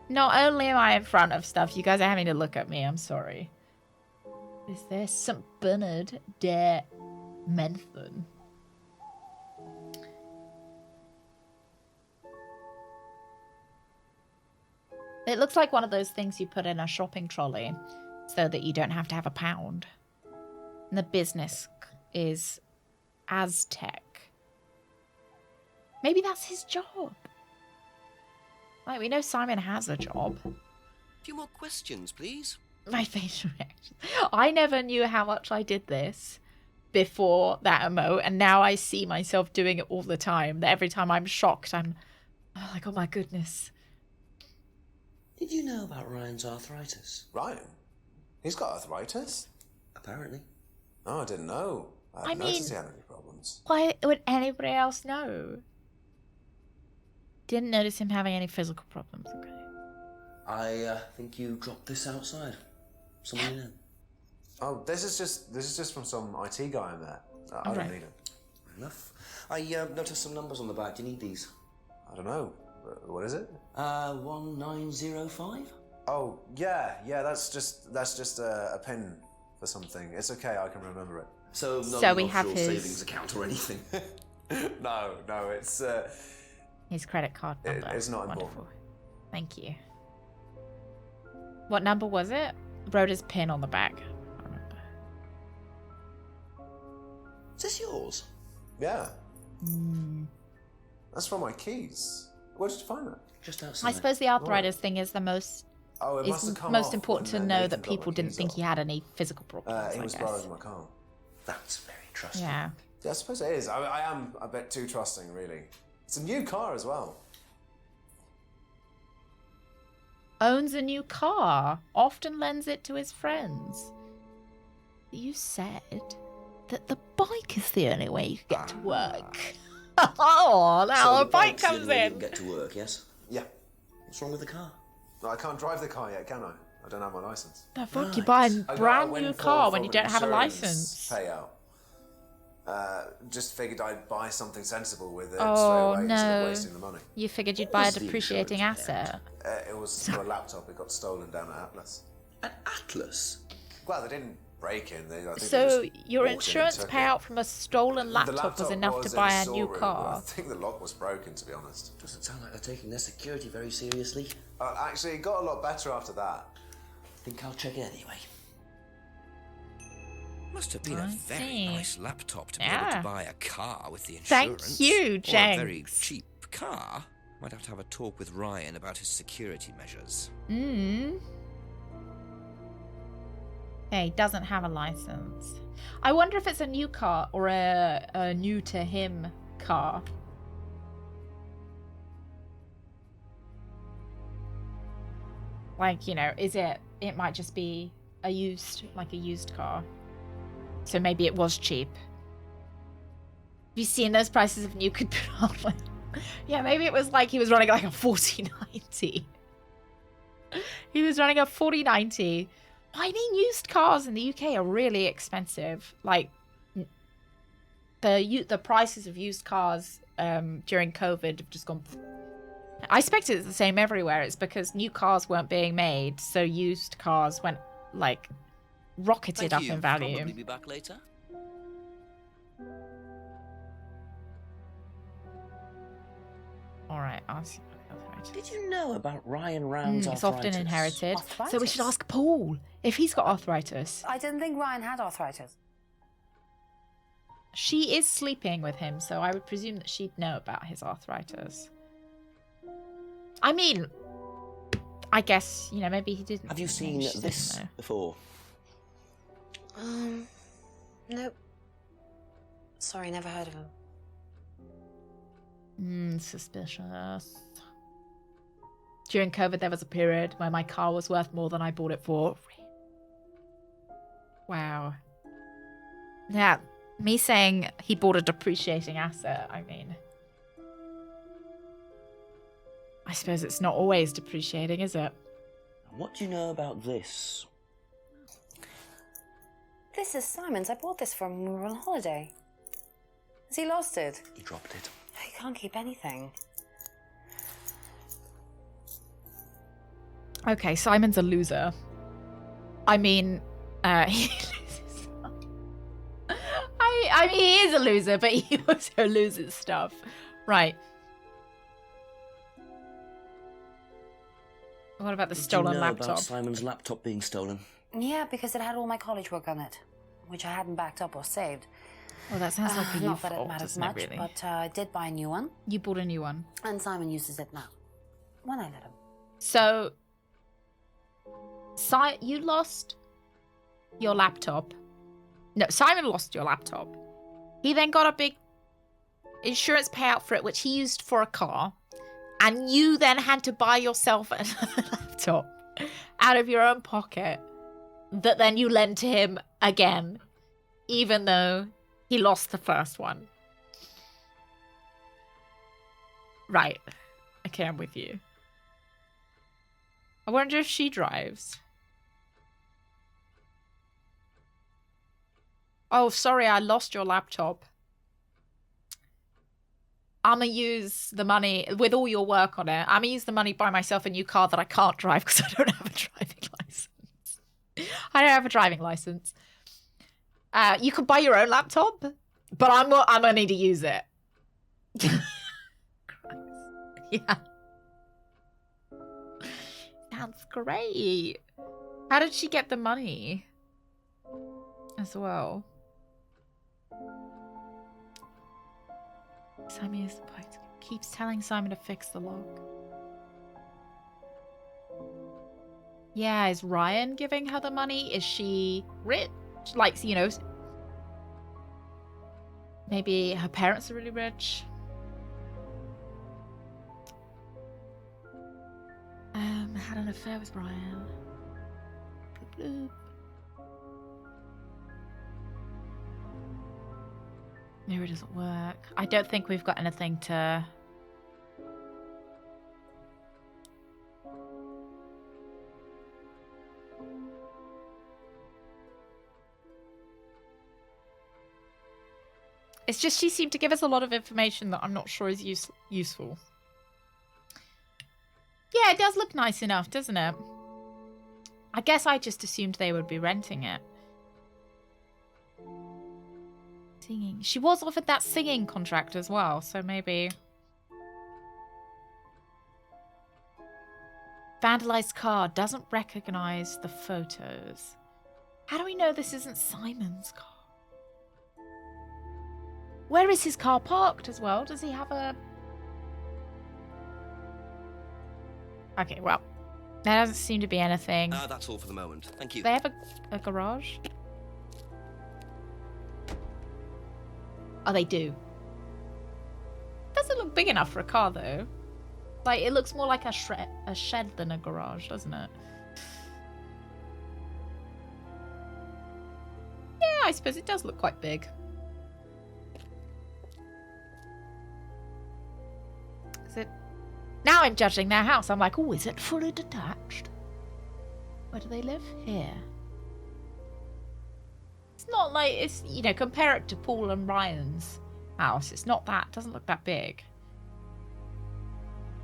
Not only am I in front of stuff, you guys are having to look at me. I'm sorry. Is there St. Bernard de Menthon? It looks like one of those things you put in a shopping trolley so that you don't have to have a pound. And the business is Aztec. Maybe that's his job. Like, we know Simon has a job. A few more questions, please. My facial reaction. I never knew how much I did this before that emote, and now I see myself doing it all the time. That every time I'm shocked, I'm like, oh my goodness. Did you know about Ryan's arthritis? Ryan? He's got arthritis? Apparently. Oh, I didn't know. I hadn't noticed he had any problems. Why would anybody else know? Didn't notice him having any physical problems. Okay. I think you dropped this outside. Somebody in. Oh, this is just from some IT guy in there. I don't need it. Fair enough. I noticed some numbers on the back. Do you need these? I don't know. What is it? 1905. Oh yeah, that's just a pin for something. It's okay, I can remember it. So not So an we have offshore his savings account or anything. No, it's his credit card number. it's not Wonderful. important. Thank you. What number was it? Wrote his pin on the back. I remember. Is this yours? Yeah. That's from my keys. Where did you find that? Just outside. I suppose the arthritis thing is the most. Oh, it must have Is come most off important to when know Nathan that got my people didn't keys think off. he had any physical problems. He I was guess. borrowing my car. That's very trusting. Yeah. Yeah, I suppose it is. I am a bit too trusting, really. It's a new car as well. Owns a new car. Often lends it to his friends. You said that the bike is the only way you can get to work. Oh, now So the the bike bike's the comes only way you in. can get to work, yes? Yeah. What's wrong with the car? No, I can't drive the car yet, can I? I don't have my license. The fuck, you buy a I got a brand new windfall car when from you an don't have a insurance license. Payout. Just figured I'd buy something sensible with it Oh, straight away instead of no. wasting the money. You figured you'd What buy a was the depreciating insurance asset. It was for a laptop. It got stolen down at Atlas. At Atlas? Well, they didn't break in. I think So they just your walked in and insurance took it. payout from a stolen The laptop was enough to in buy a the new storeroom, car. but I think the lock was broken, to be honest. Doesn't sound like they're taking their security very seriously. Actually, it got a lot better after that. I think I'll check it anyway. Must have been I a very see. nice laptop to be able Yeah. to buy a car with the Thank insurance. you, Or a very Jenks. cheap car. Might have to have a talk with Ryan about his security measures. Hey, doesn't have a license. I wonder if it's a new car or a new to him car. Like, you know, it might just be a used car. So maybe it was cheap. Have you seen those prices of new could put on? Yeah, maybe it was like he was running like a 4090. He was running a 4090. I mean, used cars in the UK are really expensive. Like, the prices of used cars during COVID have just gone I expect it's the same everywhere. It's because new cars weren't being made, so used cars went, like, rocketed up in value. Probably be back later. Alright, ask. Did you know about Ryan Round's It's arthritis? often inherited. Arthritis? So we should ask Paul if he's got arthritis. I didn't think Ryan had arthritis. She is sleeping with him, so I would presume that she'd know about his arthritis. I mean, I guess, you know, maybe he didn't. Have you seen this before? Nope. Sorry, never heard of him. Suspicious. During COVID, there was a period where my car was worth more than I bought it for. Wow. Yeah, me saying he bought a depreciating asset, I mean, I suppose it's not always depreciating, is it? What do you know about this? This is Simon's. I bought this from when we were on holiday. Has he lost it? He dropped it. He can't keep anything. Okay, Simon's a loser. I mean, he loses. I mean, he is a loser, but he also loses stuff. Right. What about the stolen Did you know laptop? about Simon's laptop being stolen? Yeah, because it had all my college work on it, which I hadn't backed up or saved. Well, that sounds like a you Not that it fault, matters doesn't it, much, really? but I did buy a new one. You bought a new one. And Simon uses it now. When I let him. So, you lost your laptop. No, Simon lost your laptop. He then got a big insurance payout for it, which he used for a car. And you then had to buy yourself another laptop out of your own pocket that then you lent to him again, even though he lost the first one. Right. Okay, I'm with you. I wonder if she drives. Oh, sorry, I lost your laptop. I'm going to use the money, with all your work on it, I'm going to use the money, buy myself a new car that I can't drive because I don't have a driving license. I don't have a driving license. You could buy your own laptop, but I'm going to need to use it. Yeah. Sounds great. How did she get the money as well? Simon keeps telling Simon to fix the lock. Yeah, is Ryan giving her the money? Is she rich? Like, you know, maybe her parents are really rich. Had an affair with Ryan. Bloop, bloop. Mirror doesn't work. I don't think we've got anything to... It's just she seemed to give us a lot of information that I'm not sure is useful. Yeah, it does look nice enough, doesn't it? I guess I just assumed they would be renting it. Singing. She was offered that singing contract as well, so maybe... Vandalized car doesn't recognize the photos. How do we know this isn't Simon's car? Where is his car parked as well? Does he have a... Okay, well, there doesn't seem to be anything. That's all for the moment. Thank you. Do they have a garage? Oh, they do. Doesn't look big enough for a car, though. Like, it looks more like a shed than a garage, doesn't it? Yeah, I suppose it does look quite big. Is it... Now I'm judging their house. I'm like, oh, is it fully detached? Where do they live? Here. It's not like, it's, you know, compare it to Paul and Ryan's house. It's not that, it doesn't look that big.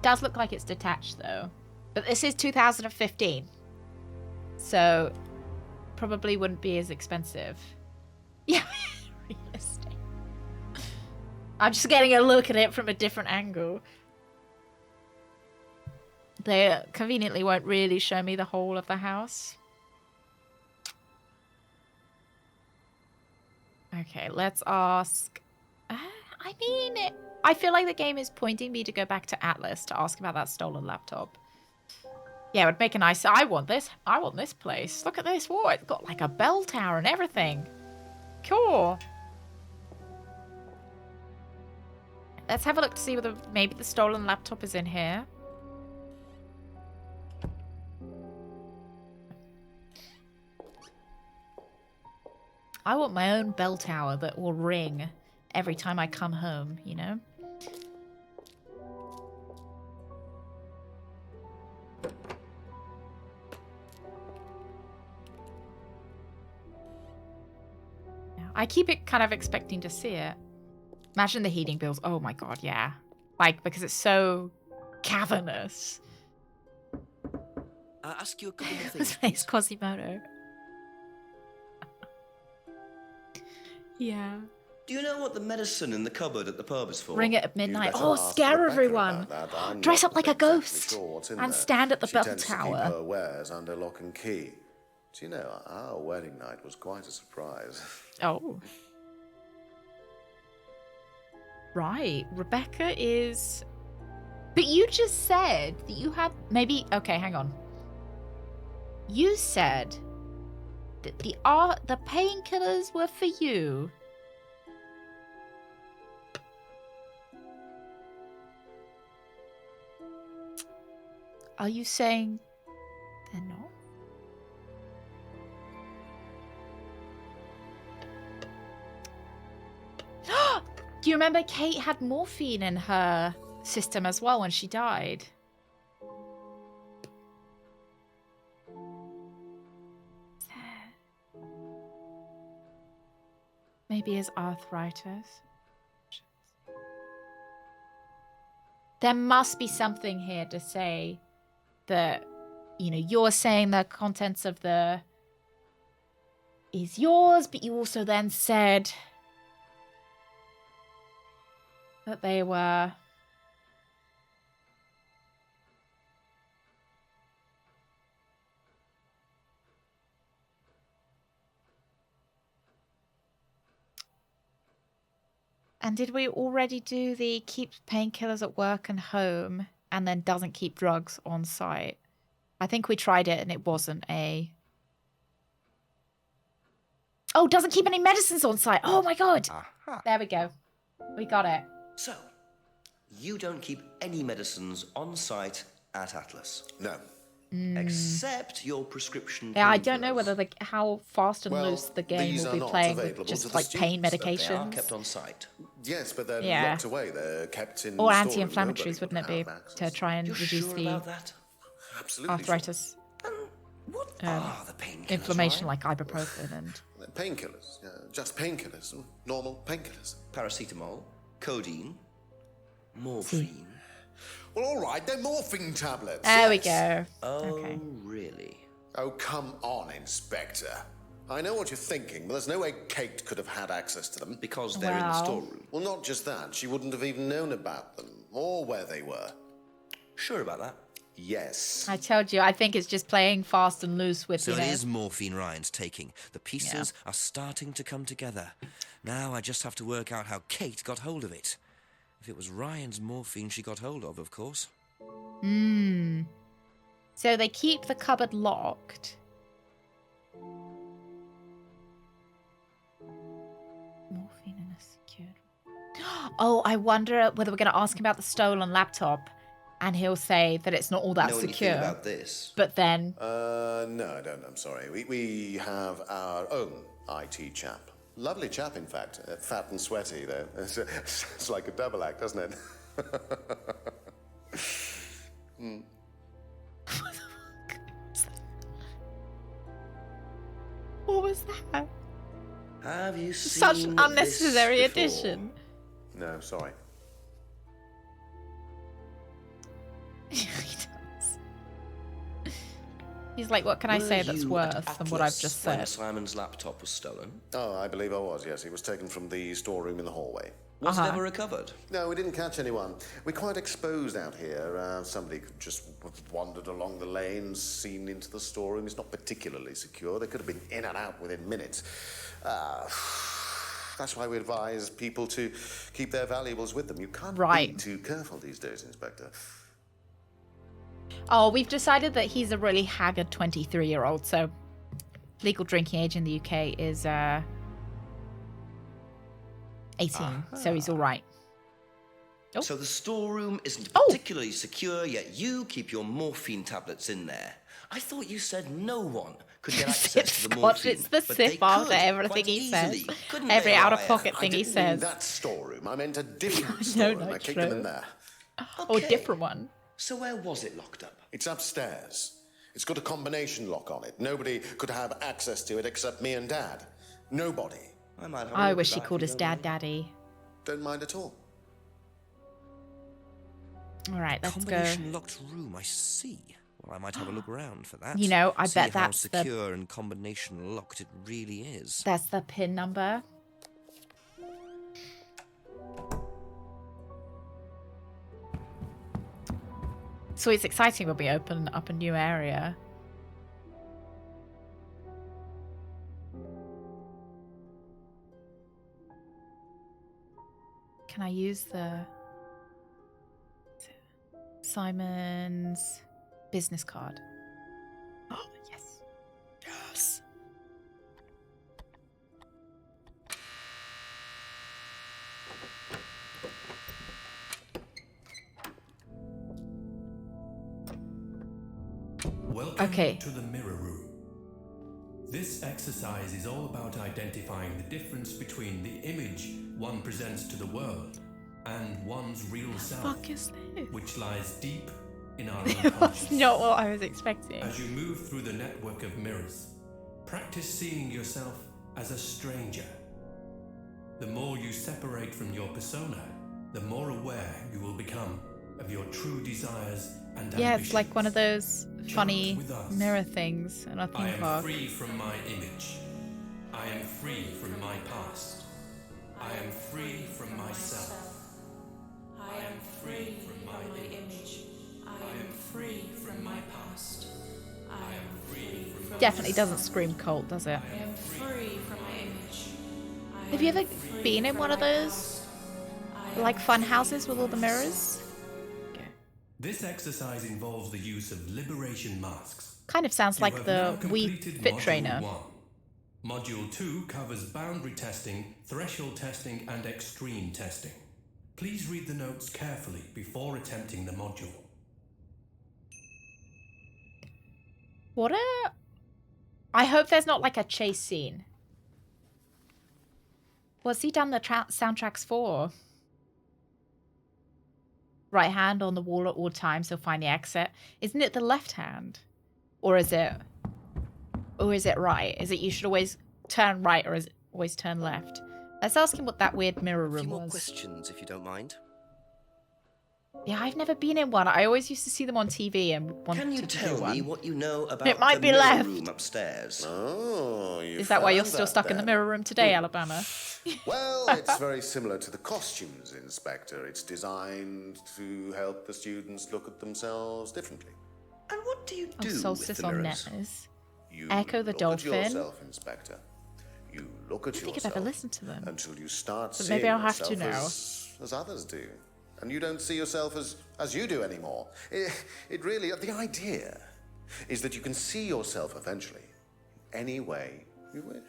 Does look like it's detached though. But this is 2015. So probably wouldn't be as expensive. Yeah, realistic. I'm just getting a look at it from a different angle. They conveniently won't really show me the whole of the house. Okay, let's ask... I mean, I feel like the game is pointing me to go back to Atlas to ask about that stolen laptop. Yeah, it would make a nice... I want this place. Look at this. Whoa, it's got like a bell tower and everything. Cool. Let's have a look to see whether maybe the stolen laptop is in here. I want my own bell tower that will ring every time I come home, you know? I keep it kind of expecting to see it. Imagine the heating bills. Oh my god, yeah. Like, because it's so cavernous. I'll ask you a couple more things. It's Quasimodo. Yeah. Do you know what the medicine in the cupboard at the pub is for? Ring it at midnight. Oh, scare everyone. Dress up like a ghost and stand at the bell Tends to keep tower. her wares under lock and key. Do you know, our wedding night was quite a surprise. Oh. Right. Rebecca is... But you just said that you had... Maybe... Okay, hang on. You said that the painkillers were for you. Are you saying they're not? Do you remember Kate had morphine in her system as well when she died? Maybe his arthritis. There must be something here to say that, you know, you're saying the contents of the is yours, but you also then said that they were... And did we already do the keep painkillers at work and home and then doesn't keep drugs on site? I think we tried it and it wasn't a... Oh, doesn't keep any medicines on site. Oh my god. There we go. We got it. So, you don't keep any medicines on site at Atlas? No. Except your prescription. Yeah, I don't know whether how fast and loose the game these will are be not playing available with to just the like pain students, but medications. They are kept on site. Yes, but they're Yeah. locked away. They're kept in Or the anti-inflammatories, wouldn't it be, to try and You're reduce sure the about that? Absolutely arthritis, What are the painkillers? inflammation like ibuprofen and... Painkillers. Just painkillers. Normal painkillers. Paracetamol, codeine, morphine. Well, all right, they're morphine tablets. There we go. Oh, Okay. really? Oh, come on, Inspector. I know what you're thinking, but there's no way Kate could have had access to them. Because they're in the Well. storeroom. Well, not just that. She wouldn't have even known about them, or where they were. Sure about that? Yes. I told you, I think it's just playing fast and loose with, So you know... it is morphine Ryan's taking. The pieces are starting to come together. Now I just have to work out how Kate got hold of it. If it was Ryan's morphine she got hold of course. So they keep the cupboard locked. Morphine in a secured... Oh, I wonder whether we're going to ask him about the stolen laptop and he'll say that it's not all that know secure. anything about this? But then... No, I don't. I'm sorry. We have our own IT chap. Lovely chap, in fact. Fat and sweaty, though. It's like a double act, doesn't it? What was that? Have you seen Such an unnecessary this before? addition. No, sorry. He's like, what can I Were say that's you at worse than what I've Atlas just when said? Simon's laptop was stolen? Oh, I believe I was, yes. He was taken from the storeroom in the hallway. Was it ever recovered? No, we didn't catch anyone. We're quite exposed out here. Somebody could just have wandered along the lanes, seen into the storeroom. It's not particularly secure. They could have been in and out within minutes. That's why we advise people to keep their valuables with them. You can't be too careful these days, Inspector. Oh, we've decided that he's a really haggard 23-year-old, so legal drinking age in the UK is 18, so he's all right. So the storeroom isn't particularly secure, yet you keep your morphine tablets in there. I thought you said no one could get access to the morphine. It's the but they sip after could everything quite he says. easily, couldn't Every they, out-of-pocket Ryan? thing he I didn't mean says. that storeroom. I meant a different No, storeroom. not I keep them true. in there. Oh, a different one. So where was it locked up? It's upstairs. It's got a combination lock on it. Nobody could have access to it except me and Dad. Nobody. I wish he called his dad Daddy. Don't mind at all. All right, let's go. Combination locked room, I see. Well, I might have a look around for that. You know, I See bet how that's the- secure and combination locked it really is. That's the PIN number. So it's exciting when we open up a new area. Can I use the Simon's business card? Oh, yes. Yes. Welcome Okay. to the mirror room. This exercise is all about identifying the difference between the image one presents to the world and one's real self, Fuck is this? which lies deep in our That's unconscious. not what I was expecting. As you move through the network of mirrors, practice seeing yourself as a stranger. The more you separate from your persona, the more aware you will become of your true desires and Yeah, ambitions. it's like one of those funny with us. mirror things in a I theme am park. free from my image. I am free from my past. I am free from myself. I am free from my image. I am free from my past. I am free from Definitely doesn't scream cult, does it? I am free from my image. Have you ever been in one of those, like, fun houses with all the mirrors? This exercise involves the use of liberation masks. Kind of sounds You like have the now Wii completed Fit Module Trainer. 1. Module 2 covers boundary testing, threshold testing, and extreme testing. Please read the notes carefully before attempting the module. What a... I hope there's not, like, a chase scene. What's he done the soundtracks for? Right hand on the wall at all times, he'll find the exit. Isn't it the left hand? Or is it right? Is it you should always turn right or is it always turn left? Let's ask him what that weird mirror A room few more was. questions, if you don't mind. Yeah, I've never been in one. I always used to see them on TV and wanted Can you to tell do one. me what you know about It might the be mirror left. room upstairs? Oh, you Is that why you're found still that stuck in the then? mirror room today, Alabama? Well, it's very similar to the costumes, Inspector. It's designed to help the students look at themselves differently. And what do you Oh, do with Solstice the on mirrors? Netters. You Echo the look Dolphin. at yourself, Inspector. You look at I don't think I've yourself ever listened to them. until you start But seeing maybe I'll have to yourself as others do. And you don't see yourself as you do anymore. It really, the idea is that you can see yourself eventually any way you wish.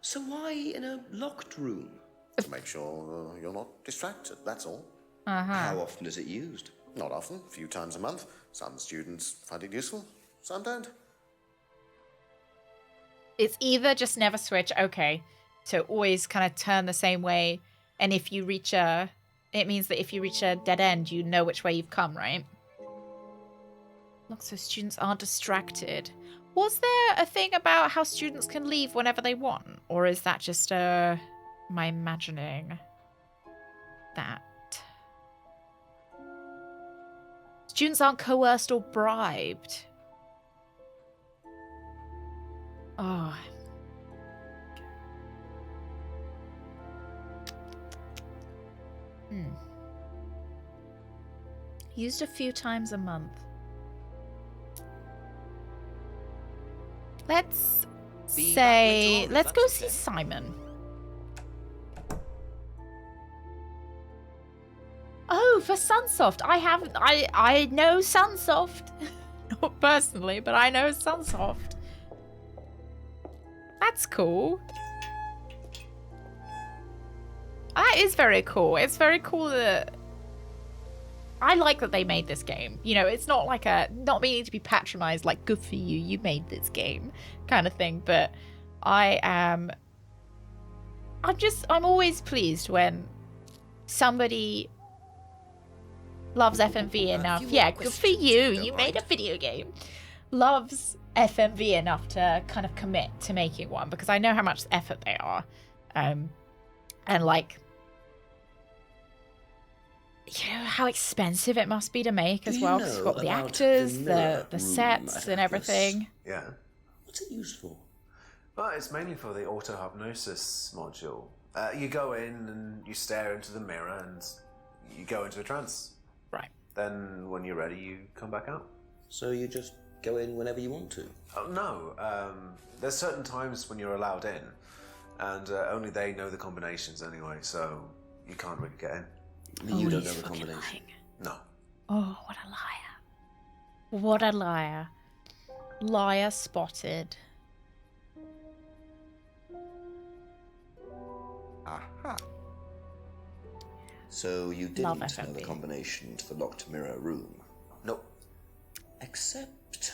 So why in a locked room? To make sure you're not distracted, that's all. How often is it used? Not often, a few times a month. Some students find it useful, some don't. It's either just never switch, okay, so always kind of turn the same way, and if you reach a... It means that if you reach a dead end, you know which way you've come, right? Look, so students aren't distracted. Was there a thing about how students can leave whenever they want? Or is that just my imagining that? Students aren't coerced or bribed. Oh. Used a few times a month. Let's say, let's go see Simon. Oh, for Sunsoft. I know Sunsoft. Not personally, but I know Sunsoft. That's cool. That is very cool. It's very cool that I like that they made this game. You know, it's not like not meaning to be patronized, like, good for you, you made this game kind of thing. But I'm always pleased when somebody loves FMV enough. Yeah, good for you, you made a video game. Loves FMV enough to kind of commit to making one, because I know how much effort they are. And like, you know how expensive it must be to make as well, because you've got the actors, the sets, and everything. Yeah. What's it used for? Well, it's mainly for the auto-hypnosis module. You go in and you stare into the mirror and you go into a trance. Right. Then when you're ready, you come back out. So you just go in whenever you want to? Oh, no. There's certain times when you're allowed in, and only they know the combinations anyway, so you can't really get in. You don't know the combination? No. Oh, what a liar. What a liar. Liar spotted. Aha. So you didn't know the combination to the locked mirror room? Nope. Except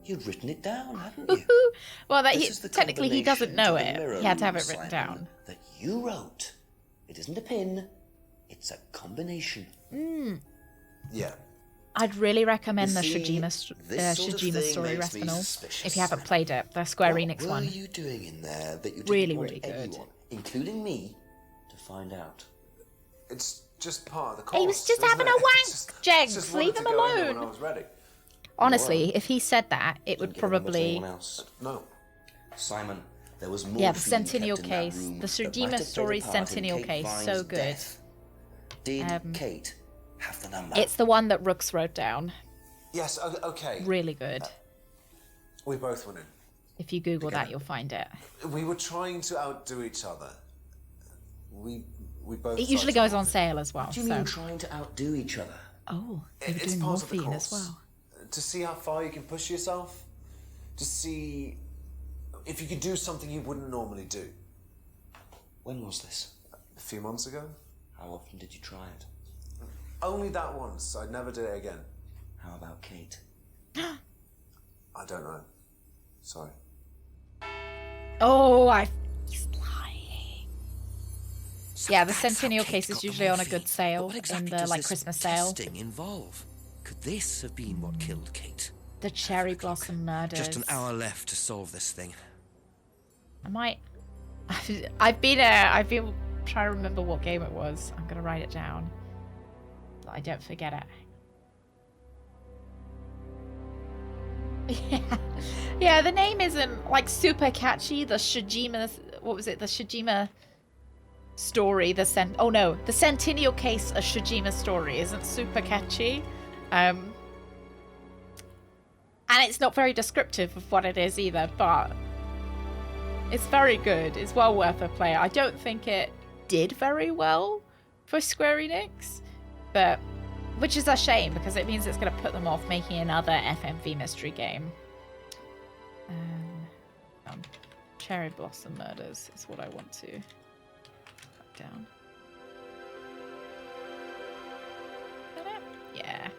you'd written it down, hadn't you? Well, that This is the technically he doesn't know combination to the it. mirror He had to have room, it written Simon, down. That you wrote. It isn't a pin. It's a combination. Yeah. I'd really recommend the You see, Shijima this sort of thing story makes me Retinal suspicious. if you haven't played it. The Square What Enix were one. you doing in there that you didn't Really, want really good. anyone, including me, to find out? It's just part of the course. He was just isn't having it? a wank, Just Jenks. wanted Leave to him go in there when I alone. was ready. Honestly, if he said that, it would Didn't give them to probably... anyone else. No. Simon, there was more Yeah, the Centennial case. The that might Shijima have story played a part in Centennial Kate case. Vine's So good. death. Did Kate have the number? It's the one that Rooks wrote down. Yes, okay. Really good. We both went in. If you Google that, you'll find it. We were trying to outdo each other. We both. It usually goes on sale as well. What do you so. mean trying to outdo each other? Oh, they were It's doing part of the morphine as course. well. To see how far you can push yourself. To see if you could do something you wouldn't normally do. When was this? A few months ago. How often did you try it? Only that once. I'd never do it again. How about Kate? I don't know. Sorry. Oh, he's lying. Yeah, the Centennial case is usually on a good sale in the does like this Christmas sale. testing involve? Could this have been what killed Kate? The cherry blossom murders. Just an hour left to solve this thing. I might. I've been trying to remember what game it was. I'm gonna write it down, so I don't forget it. Yeah, the name isn't like super catchy. The Shijima, what was it? The Shijima story. The Centennial case, a Shijima story, isn't super catchy, and it's not very descriptive of what it is either. But it's very good. It's well worth a play. I don't think it did very well for Square Enix, but. Which is a shame, because it means it's going to put them off making another FMV mystery game. Cherry Blossom Murders is what I want to put down. Yeah.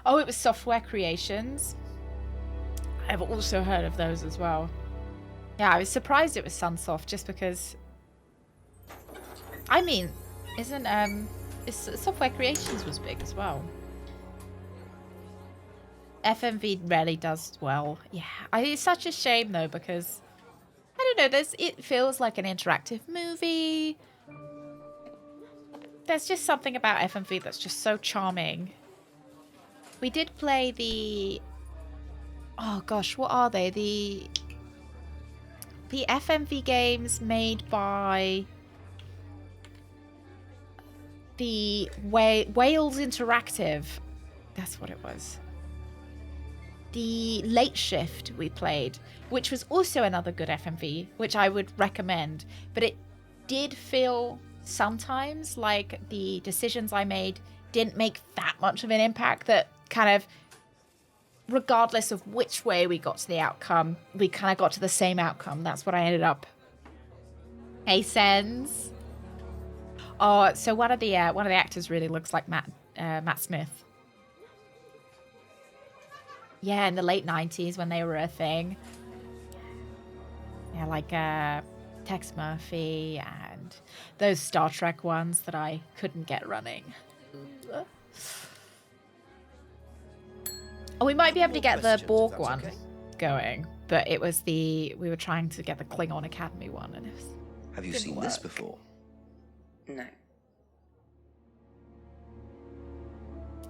Oh, it was Software Creations. I've also heard of those as well. Yeah, I was surprised it was Sunsoft, just because... I mean... Software Creations was big as well. FMV rarely does well. Yeah, it's such a shame though, because I don't know. It feels like an interactive movie. There's just something about FMV that's just so charming. We did play the... Oh gosh, what are they? The FMV games made by the Wales Interactive. That's what it was. The Late Shift we played, which was also another good FMV, which I would recommend. But it did feel sometimes like the decisions I made didn't make that much of an impact, that kind of, regardless of which way we got to the outcome, we kind of got to the same outcome. That's what I ended up. Hey, Sens. Oh, so one of the actors really looks like Matt Smith. Yeah, in the late 90s when they were a thing. Yeah, like Tex Murphy and those Star Trek ones that I couldn't get running. Oh, we might be able to get the Borg one going, but it was we were trying to get the Klingon Academy one, and it was, Have you seen this before? No.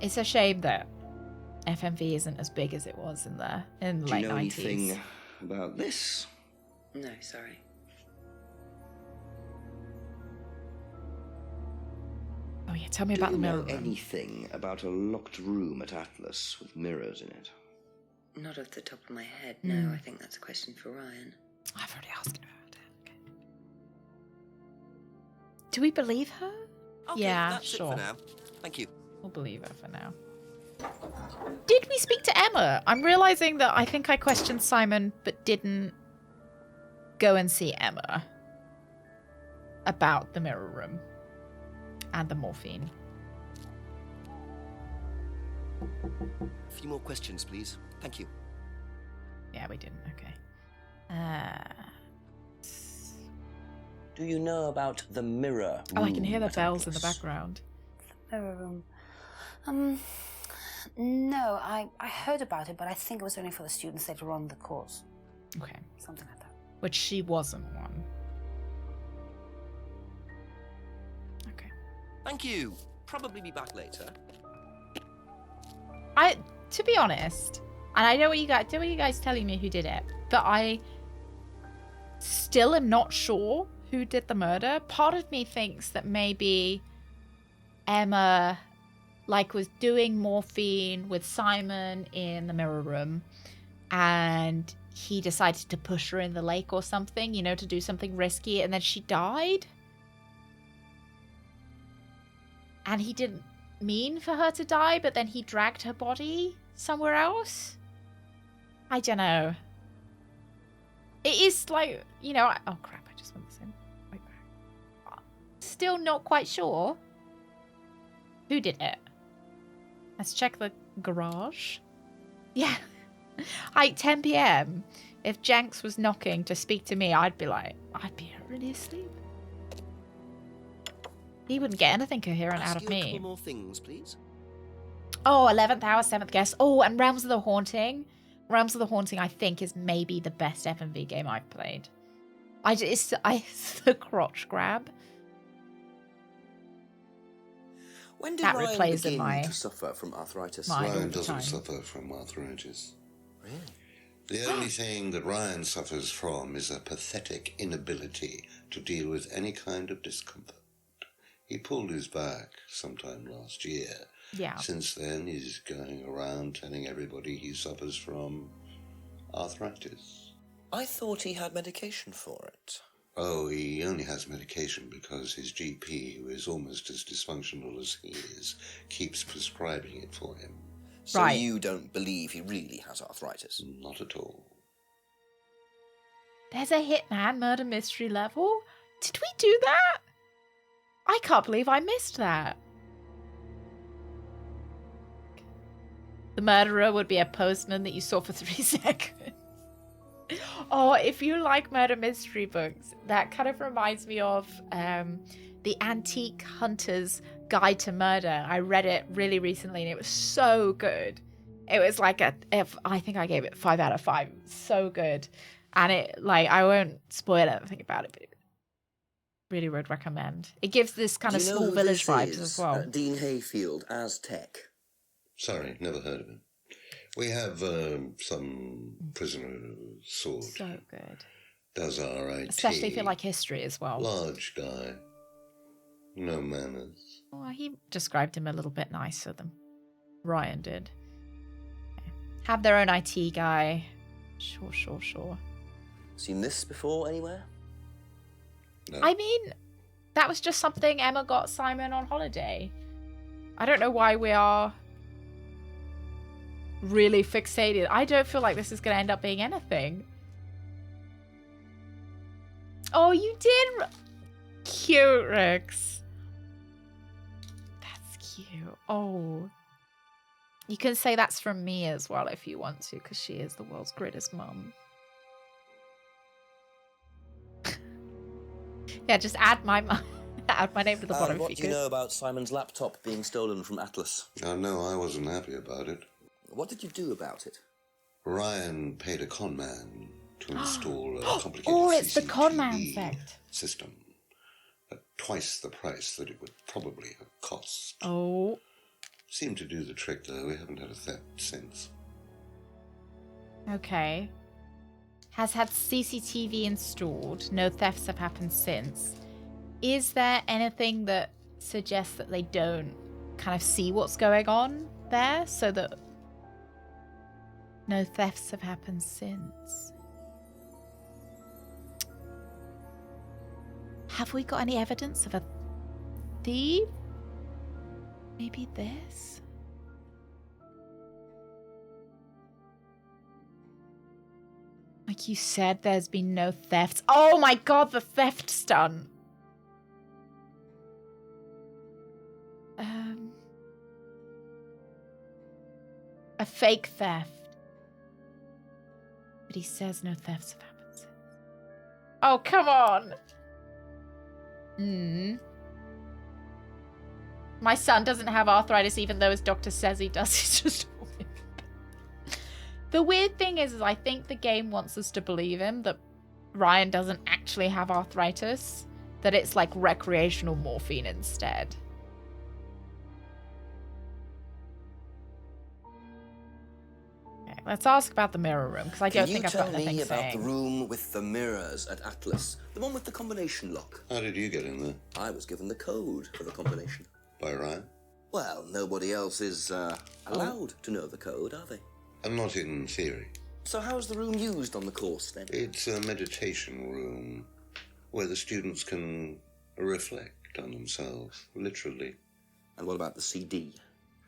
It's a shame that FMV isn't as big as it was in the late 90s. Do you know anything about this? No, sorry. Oh yeah, tell me about the mirror room. Do you know anything about a locked room at Atlas with mirrors in it? Not off the top of my head, no. I think that's a question for Ryan. I've already asked about it. Okay. Do we believe her? Okay, Yeah, that's sure. it for now. Thank you. We'll believe her for now. Did we speak to Emma? I'm realizing that I think I questioned Simon but didn't go and see Emma about the mirror room and the morphine. A few more questions, please. Thank you. Yeah, we didn't. Okay. Do you know about the mirror room? Oh, I can hear the at bells in the Atlas? background. Mirror room. No, I heard about it, but I think it was only for the students that were on the course. Okay. Something like that. Which she wasn't one. Okay. Thank you. Probably be back later. To be honest, and I know what you guys telling me who did it, but I still am not sure who did the murder. Part of me thinks that maybe Emma was doing morphine with Simon in the mirror room, and he decided to push her in the lake or something, to do something risky, and then she died. And he didn't mean for her to die, but then he dragged her body somewhere else. I don't know. It is oh crap, I just went the same way back. Still not quite sure who did it. Let's check the garage. Yeah. 10 p.m. If Jenks was knocking to speak to me, I'd be already asleep. He wouldn't get anything coherent out of Ask you a me. couple more things, please. Oh, 11th hour, 7th guest. Oh, and Realms of the Haunting. Realms of the Haunting, I think, is maybe the best FMV game I've played. It's the crotch grab. When did That Ryan replays in begin my to suffer from arthritis? mind all Ryan the doesn't time. suffer from arthritis. Really? The only thing that Ryan suffers from is a pathetic inability to deal with any kind of discomfort. He pulled his back sometime last year. Yeah. Since then, he's going around telling everybody he suffers from arthritis. I thought he had medication for it. Oh, he only has medication because his GP, who is almost as dysfunctional as he is, keeps prescribing it for him. So Right. you don't believe he really has arthritis? Not at all. There's a Hitman murder mystery level? Did we do that? I can't believe I missed that. The murderer would be a postman that you saw for 3 seconds. Oh, if you like murder mystery books, that kind of reminds me of the Antique Hunter's Guide to Murder. I read it really recently and it was so good. It was I think I gave it 5 out of 5. It was so good. And I won't spoil anything about it, but really would recommend. It gives this kind of Do you know small who village this vibes is? as well. Dean Hayfield as Tech. Sorry, never heard of him. We have some prisoner sword. So good. Does our IT. Especially if you like history as well. Large guy. No manners. Well, he described him a little bit nicer than Ryan did. Have their own IT guy. Sure. Seen this before anywhere? No. I mean, that was just something Emma got Simon on holiday. I don't know why we are really fixated. I don't feel like this is going to end up being anything. Oh, you did. Cute, Rex. That's cute. Oh. You can say that's from me as well if you want to, because she is the world's greatest mum. Yeah, just add my add my name to the bottom if What you do you could. know about Simon's laptop being stolen from Atlas? Oh, no, I wasn't happy about it. What did you do about it? Ryan paid a con man to install a complicated Oh, it's the CCTV con man effect. system at twice the price that it would probably have cost. Oh. Seemed to do the trick, though. We haven't had a theft since. Okay. Has had CCTV installed. No thefts have happened since. Is there anything that suggests that they don't kind of see what's going on there so that no thefts have happened since? Have we got any evidence of a thief? Maybe this? Like you said, there's been no thefts. Oh my god, the theft stunt. A fake theft. But he says no thefts have happened since. Oh, come on. My son doesn't have arthritis even though his doctor says he does. He's just... The weird thing is I think the game wants us to believe him that Ryan doesn't actually have arthritis. That it's like recreational morphine instead. Okay, let's ask about the mirror room, because I don't think I've got anything Can you tell me about saying. the room with the mirrors at Atlas? The one with the combination lock? How did you get in there? I was given the code for the combination. By Ryan? Well, nobody else is allowed to know the code, are they? And not in theory. So how's the room used on the course, then? It's a meditation room where the students can reflect on themselves, literally. And what about the CD?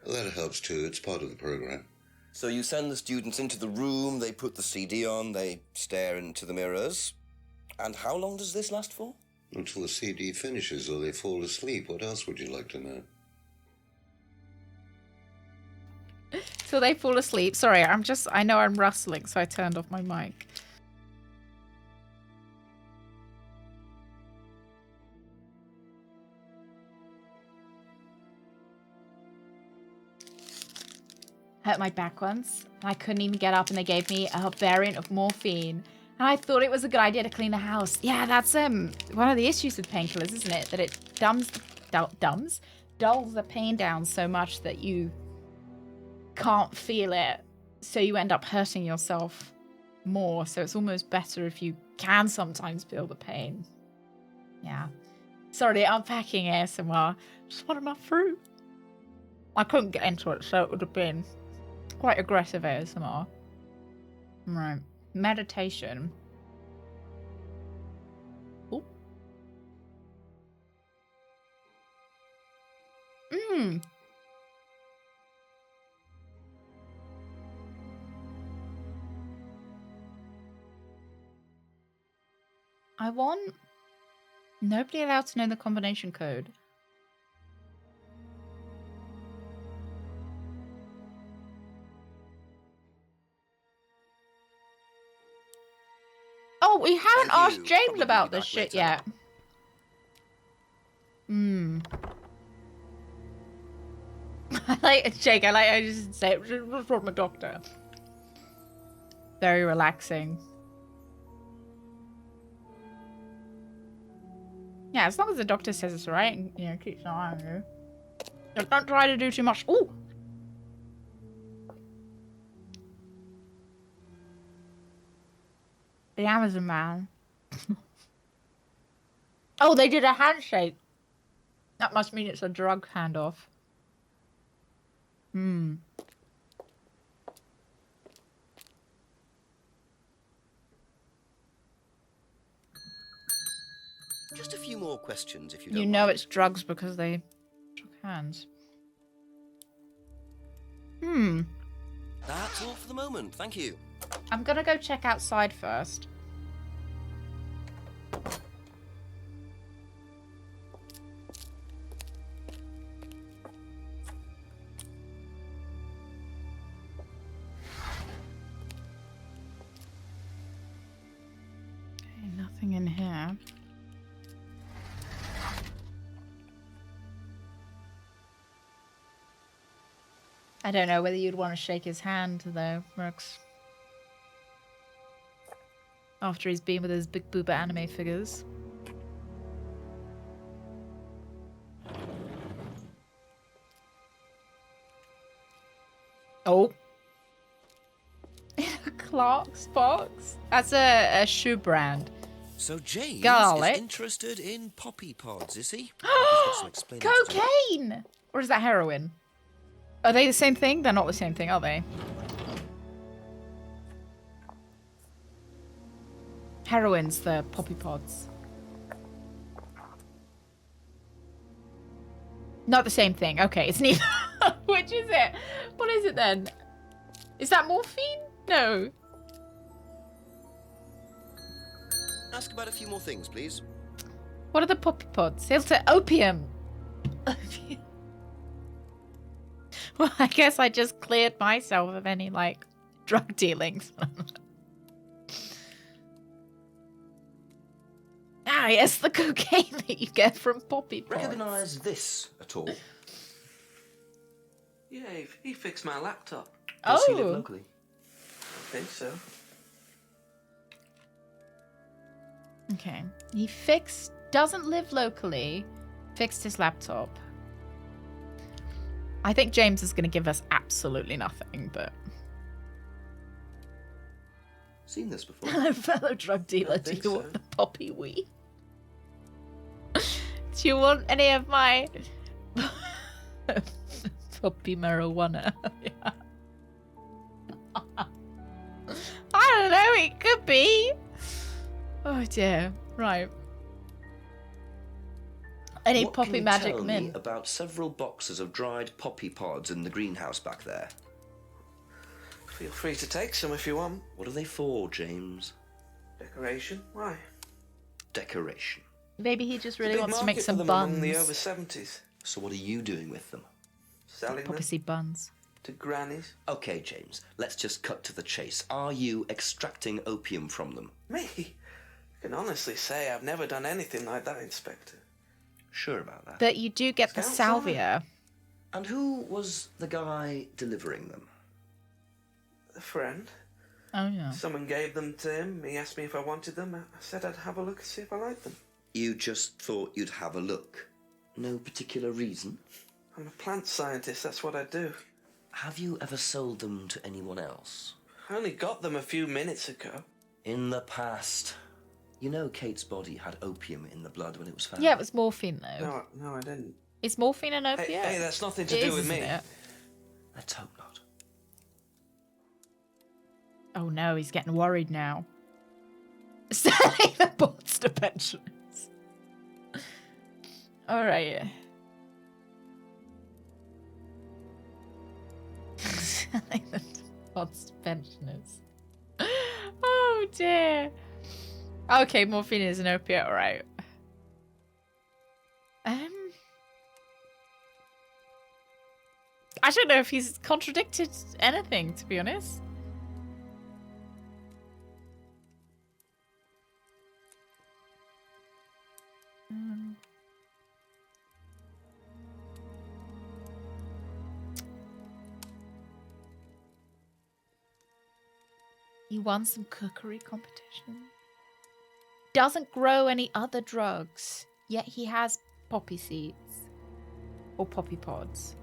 That helps too. It's part of the program. So you send the students into the room, they put the CD on, they stare into the mirrors. And how long does this last for? Until the CD finishes or they fall asleep. What else would you like to know? So they fall asleep. Sorry, I know I'm rustling, so I turned off my mic. Hurt my back once, and I couldn't even get up, and they gave me a variant of morphine. And I thought it was a good idea to clean the house. Yeah, that's one of the issues with painkillers, isn't it? That it dulls the pain down so much that you can't feel it, so you end up hurting yourself more. So it's almost better if you can sometimes feel the pain. Yeah. Sorry, unpacking ASMR. Just wanted my fruit. I couldn't get into it, so it would have been quite aggressive ASMR. Right. Meditation. Oh. I want nobody allowed to know the combination code. Oh, we haven't asked James about this shit yet. I like Jake. I just say it was from a doctor. Very relaxing. Yeah, as long as the doctor says it's alright, and, you know, keeps an eye on you. Just don't try to do too much. Ooh! The Amazon man. Oh, they did a handshake. That must mean it's a drug handoff. Hmm. Just a few more questions, if you You don't know mind. it's drugs because they shook hands. Hmm. That's all for the moment. Thank you. I'm gonna go check outside first. Okay, nothing in here. I don't know whether you'd want to shake his hand, though, Rex. After he's been with his big booba anime figures. Oh. Clark's box? That's a shoe brand. So James Garlic. is interested in poppy pods, is he? He's got some explaining to do. Cocaine! Or is that heroin? Are they the same thing? They're not the same thing, are they? Heroin's the poppy pods. Not the same thing. Okay, it's neither. Which is it? What is it then? Is that morphine? No. Ask about a few more things, please. What are the poppy pods? He'll say opium. Opium. Well, I guess I just cleared myself of any, like, drug dealings. Ah, yes, the cocaine that you get from poppy pods. Recognise this at all? Yeah, he fixed my laptop. Does he live Oh. locally? I think so. Okay. He doesn't live locally, fixed his laptop. I think James is going to give us absolutely nothing, but... Seen this before? Hello, fellow drug dealer. Do you want the poppy weed? Do you want any of my poppy marijuana? Yeah. I don't know. It could be. Oh dear. Right. Any What poppy can you magic tell mint? me about several boxes of dried poppy pods in the greenhouse back there? Feel free to take some if you want. What are they for, James? Decoration? Why? Decoration. Maybe he just really Big wants to make market some for them buns. among the over 70s. So what are you doing with them? Selling Poppy them seed buns. to grannies. Okay, James, let's just cut to the chase. Are you extracting opium from them? Me? I can honestly say I've never done anything like that, Inspector. Sure about that. But you do get the Sounds salvia. And who was the guy delivering them? A friend. Oh, yeah. Someone gave them to him. He asked me if I wanted them. I said I'd have a look and see if I liked them. You just thought you'd have a look? No particular reason? I'm a plant scientist, that's what I do. Have you ever sold them to anyone else? I only got them a few minutes ago. In the past. You know Kate's body had opium in the blood when it was found? Yeah, it was morphine, though. No, I didn't. Is morphine an opiate? Hey, that's nothing to It do is, with me. isn't it? Let's hope not. Oh no, he's getting worried now. Selling the bots to pensioners. Alright. Selling the bots to pensioners. Oh dear. Okay, morphine is an opiate, alright. I don't know if he's contradicted anything, to be honest. He won some cookery competition. Doesn't grow any other drugs, yet he has poppy seeds. Or poppy pods.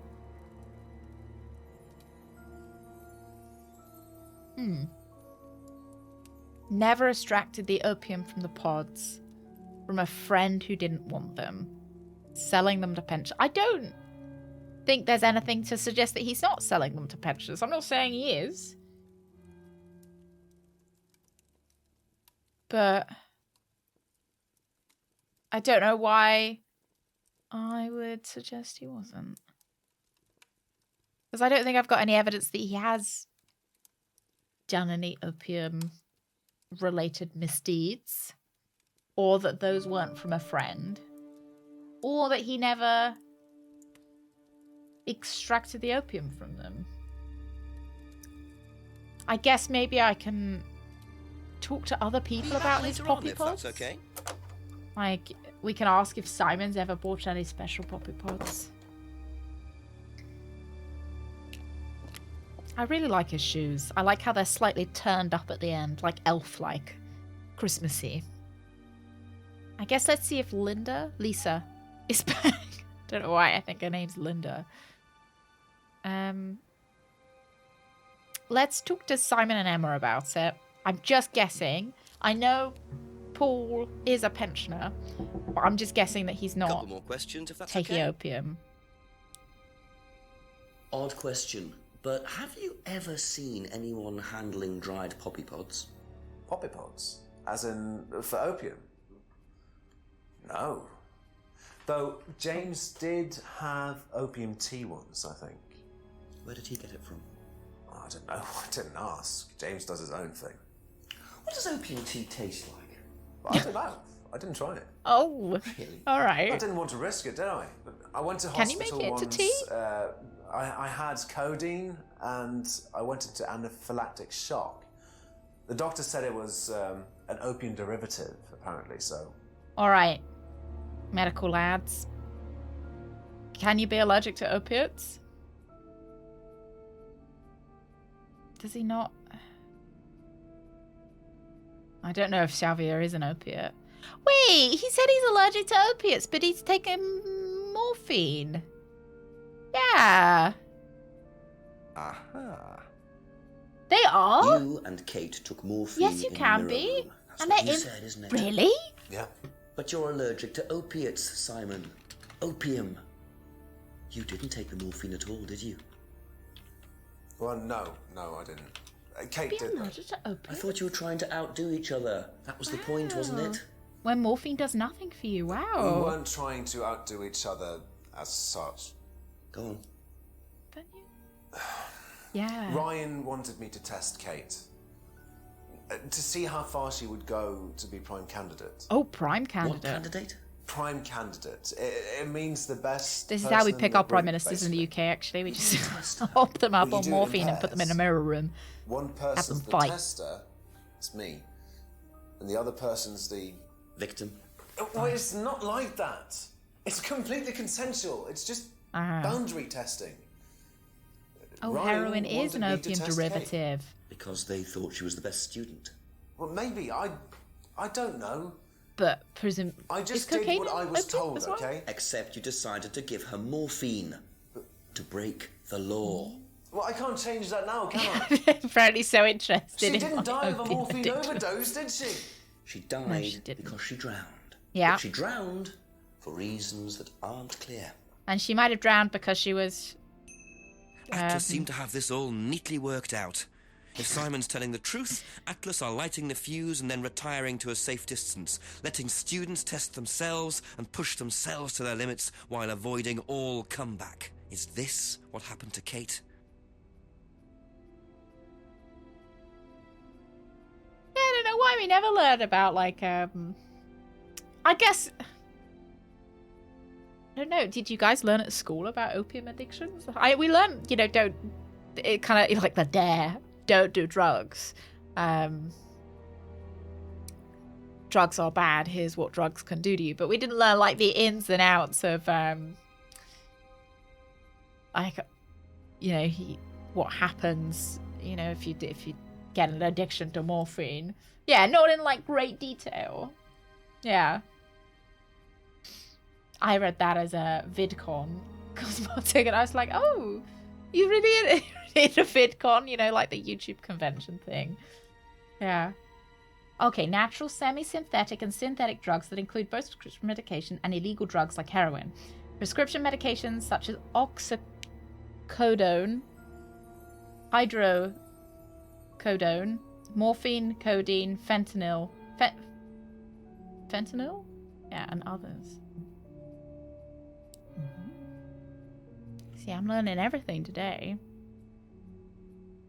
Never extracted the opium from the pods from a friend who didn't want them. Selling them to pensioners. I don't think there's anything to suggest that he's not selling them to pensioners. I'm not saying he is. But I don't know why I would suggest he wasn't. Because I don't think I've got any evidence that he has done any opium-related misdeeds. Or that those weren't from a friend. Or that he never extracted the opium from them. I guess maybe I can talk to other people about his poppy pods. If that's okay. Like, we can ask if Simon's ever bought any special poppy pods. I really like his shoes. I like how they're slightly turned up at the end, like elf-like. Christmassy. I guess let's see if Lisa, is back. Don't know why I think her name's Linda. Let's talk to Simon and Emma about it. I'm just guessing. I know Paul is a pensioner, but I'm just guessing that he's not Couple more questions, if that's taking okay. opium. Odd question, but have you ever seen anyone handling dried poppy pods? Poppy pods? As in, for opium? No. Though James did have opium tea once, I think. Where did he get it from? Oh, I don't know. I didn't ask. James does his own thing. What does opium tea taste like? Well, I don't know. I didn't try it. Oh, all right. I didn't want to risk it, did I? But I went to Can you hospital make it once. into tea? I had codeine and I went into anaphylactic shock. The doctor said it was an opium derivative, apparently, so... All right. Medical lads. Can you be allergic to opiates? Does he not? I don't know if Xavier is an opiate. Wait, he said he's allergic to opiates, but he's taking morphine. Yeah. Aha. They are? You and Kate took morphine. Yes, you in can the be. mirror room. That's And what they're you in- said, isn't it? Really? Yeah. But you're allergic to opiates, Simon. Opium. You didn't take the morphine at all, did you? Well, no, I didn't. Kate did. Allergic to opiates? I thought you were trying to outdo each other. That was the point, wasn't it? When morphine does nothing for you, We wow. weren't trying to outdo each other as such. Go on. Yeah. Ryan wanted me to test Kate. To see how far she would go to be prime candidate. Oh, prime candidate. What candidate? Prime candidate. It means the best. This is how we person pick in the our prime group, ministers in basically. the UK, actually. We just hop them up Well, you on do it in morphine and put them in a pairs. mirror room. One Have person's them the fight. tester, it's me, and the other person's the victim. Well, it's not like that. It's completely consensual. It's just boundary testing. Oh, Ryan heroin is an wanted me to opium test Kate. derivative. Because they thought she was the best student. Well, maybe. I don't know. But is I just cocaine did what I was opium told, as well? okay? Except you decided to give her morphine. To break the law. Well, I can't change that now, can I? Apparently so interested She in didn't my die of a opium morphine addiction. overdose, did she? She died No, she didn't. because she drowned. Yeah. But she drowned for reasons that aren't clear. And she might have drowned because she was... Atlas seemed to have this all neatly worked out. If Simon's telling the truth, Atlas are lighting the fuse and then retiring to a safe distance, letting students test themselves and push themselves to their limits while avoiding all comeback. Is this what happened to Kate? Yeah, I don't know why we never learned about, like, I guess... I don't know, did you guys learn at school about opium addictions? We learned, don't... It kind of, like the dare. Don't do drugs. Drugs are bad. Here's what drugs can do to you. But we didn't learn, like, the ins and outs of, what happens, if you get an addiction to morphine. Yeah, not in, like, great detail. Yeah. I read that as a VidCon cosmetic, and I was like, oh, you really in a VidCon, like the YouTube convention thing. Yeah. Okay, natural, semi-synthetic, and synthetic drugs that include both prescription medication and illegal drugs like heroin. Prescription medications such as oxycodone, hydrocodone, morphine, codeine, fentanyl, fentanyl? Yeah, and others. See, I'm learning everything today.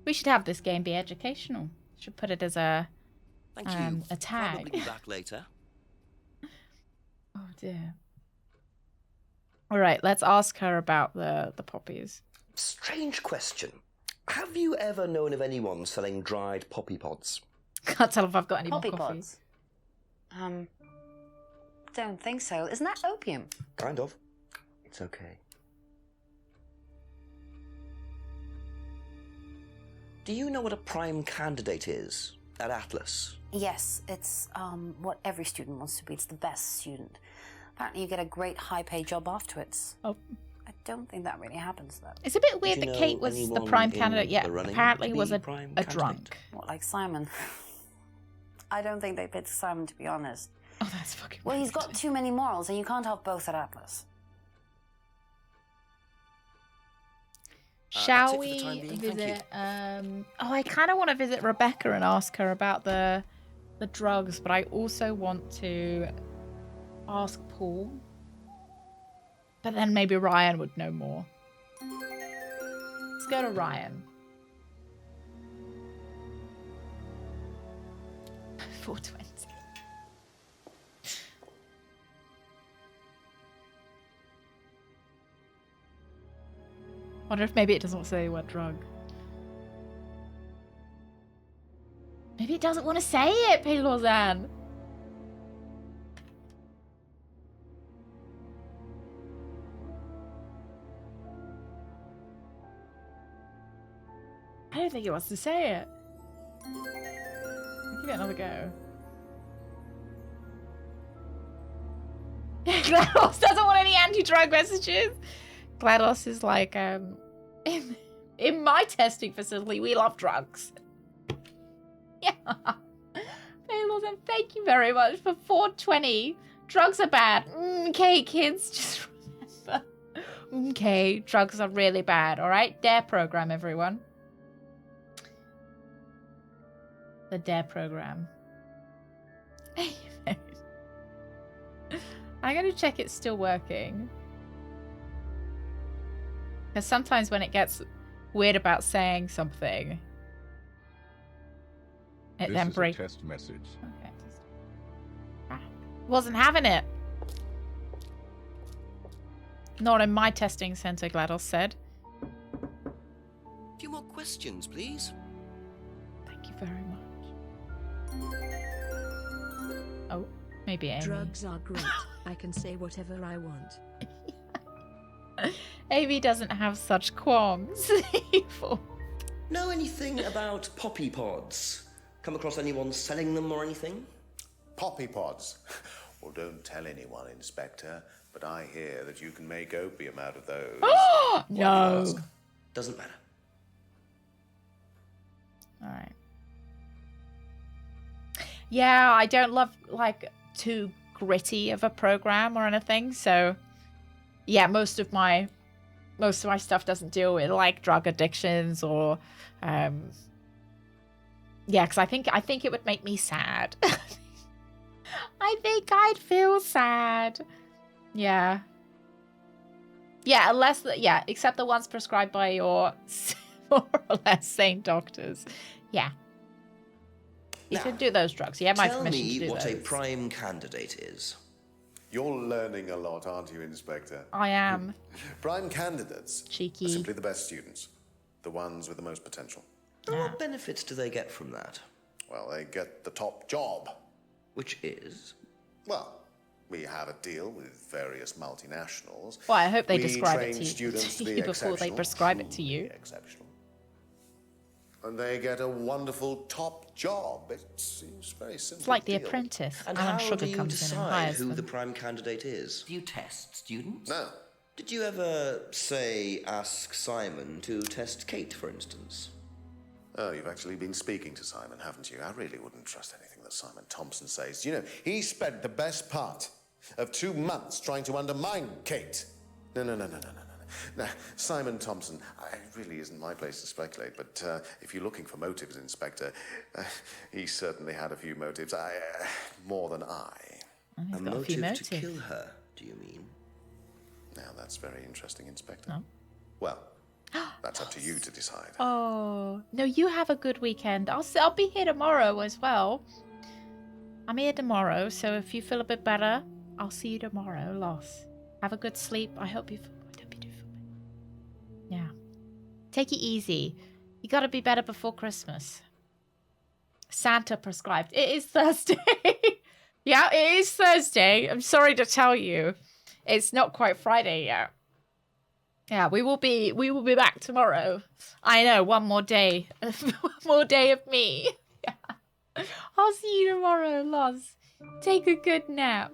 We should have this game be educational. Should put it as a a tag. Probably be back later. Oh dear. All right, let's ask her about the poppies. Strange question. Have you ever known of anyone selling dried poppy pods? Can't tell if I've got any Poppy more coffee. pods? Don't think so. Isn't that opium? Kind of. It's okay. Do you know what a prime candidate is at Atlas? Yes, it's what every student wants to be. It's the best student. Apparently you get a great high-paid job afterwards. Oh. I don't think that really happens, though. It's a bit weird that Kate was the prime candidate, yet apparently was a drunk. What, like Simon? I don't think they picked Simon, to be honest. Oh, that's fucking Well, he's got too many morals, and you can't have both at Atlas. Shall we visit? Oh, I kind of want to visit Rebecca and ask her about the drugs, but I also want to ask Paul. But then maybe Ryan would know more. Let's go to Ryan. 420. Wonder if maybe it doesn't say what drug. Maybe it doesn't want to say it, Pelozan. I don't think it wants to say it. Give it another go. GLaDOS doesn't want any anti-drug messages. GLaDOS is like, in my testing facility, we love drugs. Yeah. Pelozan, thank you very much for 420. Drugs are bad. Okay, kids, just remember. Okay, drugs are really bad, alright? DARE program, everyone. The DARE program. I'm going to check it's still working. Because sometimes when it gets weird about saying something, it then breaks. Test message. Okay. Wasn't having it. Not in my testing center, GLaDOS said. A few more questions, please. Thank you very much. Oh, maybe Amy. Drugs are great. I can say whatever I want. Amy doesn't have such qualms. Know anything about poppy pods? Come across anyone selling them or anything? Poppy pods? Well, don't tell anyone, Inspector, but I hear that you can make opium out of those. Oh, no. Doesn't matter. All right. Yeah, I don't love, like, too gritty of a program or anything, so yeah, most of my stuff doesn't deal with like drug addictions or yeah, because I think it would make me sad. I think I'd feel sad. Yeah, unless except the ones prescribed by your more or less sane doctors. Yeah, you should do those drugs. You have my permission to do Tell me what those. a prime candidate is. You're learning a lot, aren't you, Inspector? I am. Prime candidates Cheeky. are simply the best students, the ones with the most potential. What benefits do they get from that? Well, they get the top job. Which is? Well, we have a deal with various multinationals. Well, I hope they We describe train it to students to you be before they exceptional, prescribe it to you. exceptional. And they get a wonderful top job. It seems very simple. It's like The deal. Apprentice. And Alan how Sugar do you comes in and decide hires who them. the prime candidate is? Do you test students? No. Did you ever, say, ask Simon to test Kate, for instance? Oh, you've actually been speaking to Simon, haven't you? I really wouldn't trust anything that Simon Thompson says. You know, he spent the best part of 2 months trying to undermine Kate. No, Simon Thompson, it really isn't my place to speculate, but if you're looking for motives, Inspector, he certainly had a few motives. More than I. He's got a few motives. To kill her, do you mean? Now, that's very interesting, Inspector. No. Well, that's up to you to decide. Oh, no, you have a good weekend. I'll be here tomorrow as well. I'm here tomorrow, so if you feel a bit better, I'll see you tomorrow, Loss. Have a good sleep. I hope you feel... Don't be too bad. Yeah. Take it easy. You gotta be better before Christmas. Santa prescribed. It is Thursday. Yeah, it is Thursday. I'm sorry to tell you. It's not quite Friday yet. Yeah, we will be back tomorrow. I know, one more day. One more day of me. Yeah. I'll see you tomorrow, Loz. Take a good nap.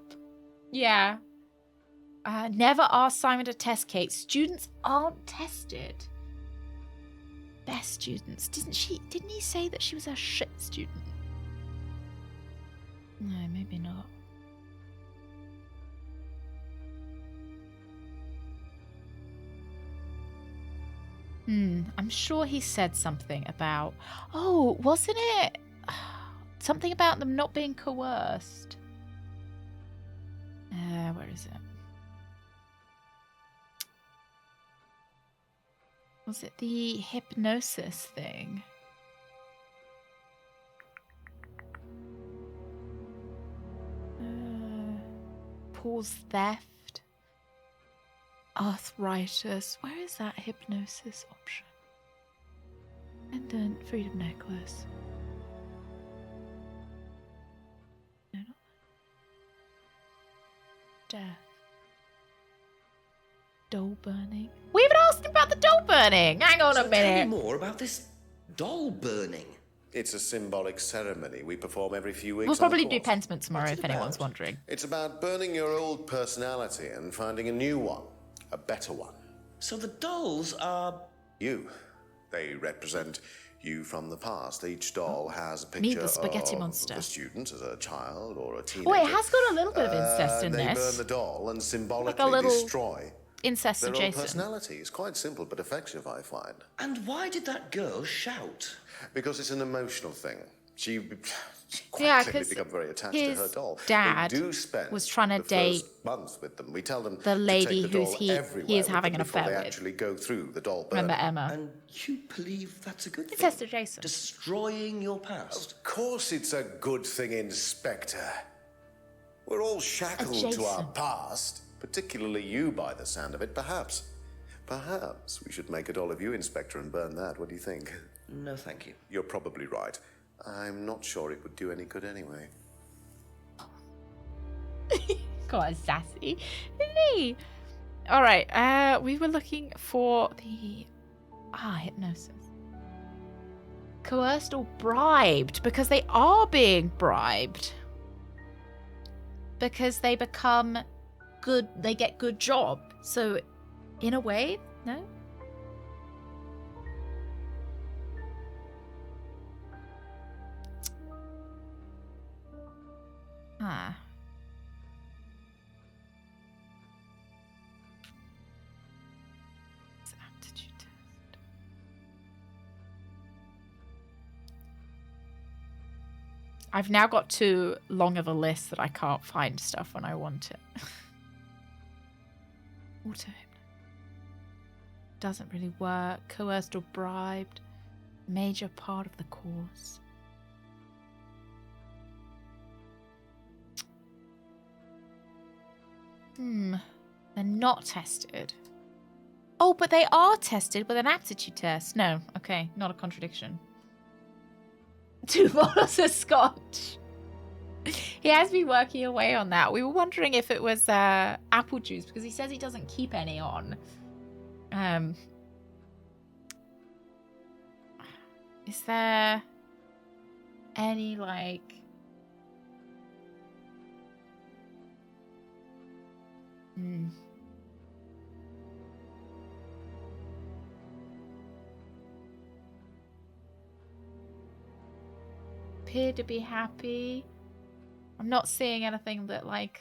Yeah. Never ask Simon to test Kate. Students aren't tested. Best students. Didn't he say that she was a shit student? No, maybe not. I'm sure he said something about... Oh, wasn't it... Something about them not being coerced. Where is it? Was it the hypnosis thing? Paul's theft. Arthritis. Where is that hypnosis option? Pendant, freedom necklace. No, not that. Death. Doll burning. We haven't asked about the doll burning. Hang on a minute. Tell me more about this doll burning. It's a symbolic ceremony we perform every few weeks. We'll probably on do the course. Pentiment tomorrow if anyone's wondering. It's about burning your old personality and finding a new one, a better one. So the dolls are... You. They represent you from the past. Each doll has a Need picture the spaghetti of monster. the student as a child or a teenager. Oh, it has got a little bit of incest in they this. burn the doll and symbolically Like a little destroy incest their own adjacent. personality. It's quite simple but effective, I find. And why did that girl shout? Because it's an emotional thing. She quite Yeah, clearly 'cause become very attached to his her doll. dad They do spend was trying to the date first month with them. We tell them the lady to take the who's doll he everywhere is with having them an before affair they with. actually go through the doll burning. Remember Emma? And you believe that's a good thing? Incest adjacent. Destroying your past? Of course it's a good thing, Inspector. We're all shackled to our past, particularly you by the sound of it. Perhaps we should make a doll of you, Inspector, and burn that. What do you think? No, thank you. You're probably right. I'm not sure it would do any good anyway. God, sassy, isn't he? All right. We were looking for the hypnosis. Coerced or bribed, because they are being bribed. Because they become good. They get good job. So, in a way, no. Ah. It's aptitude test. I've now got too long of a list that I can't find stuff when I want it. Auto doesn't really work. Coerced or bribed. Major part of the course. They're not tested. Oh, but they are tested with an aptitude test. No, okay, not a contradiction. 2 bottles of scotch. He has been working away on that. We were wondering if it was apple juice because he says he doesn't keep any on. Is there any like... appear to be happy. I'm not seeing anything that, like...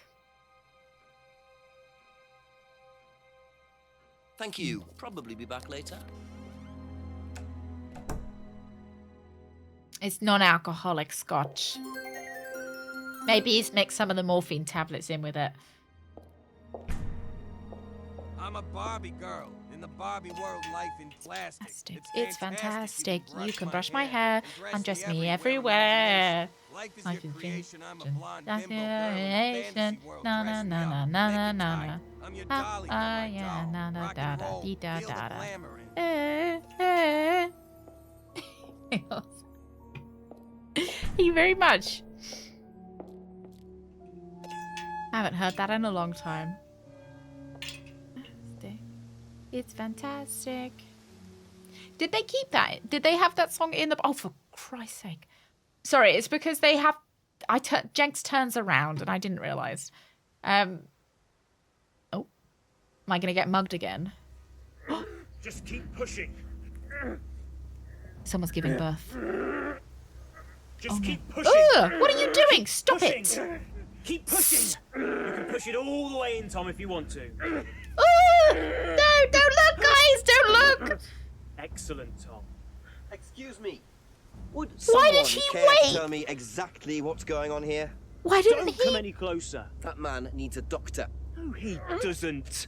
Thank you. Probably be back later. It's non-alcoholic scotch. Maybe he's mixed some of the morphine tablets in with it. I'm a Barbie girl in the Barbie world. Life in plastic. It's fantastic. You can brush my hair and dress me everywhere. Life is Life your is creation. I'm a blonde That's bimbo girl in a fantasy world. Na na Dress me na up, na make na it na tight. na. I'm your dolly, you're my Yeah, doll. na na Rock da and da roll, dee da feel the da da. glamour in. Thank you very much. I haven't heard that in a long time. It's fantastic. Did they keep that? Did they have that song in the... Oh, for Christ's sake. Sorry, it's because they have... Jenks turns around and I didn't realise. Oh. Am I going to get mugged again? Just keep pushing. Someone's giving birth. Just keep pushing. Ugh, what are you doing? Stop pushing. it. Keep pushing. You can push it all the way in, Tom, if you want to. No, don't look, guys. Don't look. Excellent, Tom. Excuse me. Would Why someone did he care wait? to tell me exactly what's going on here? Why didn't Don't come any closer. That man needs a doctor. No, he doesn't.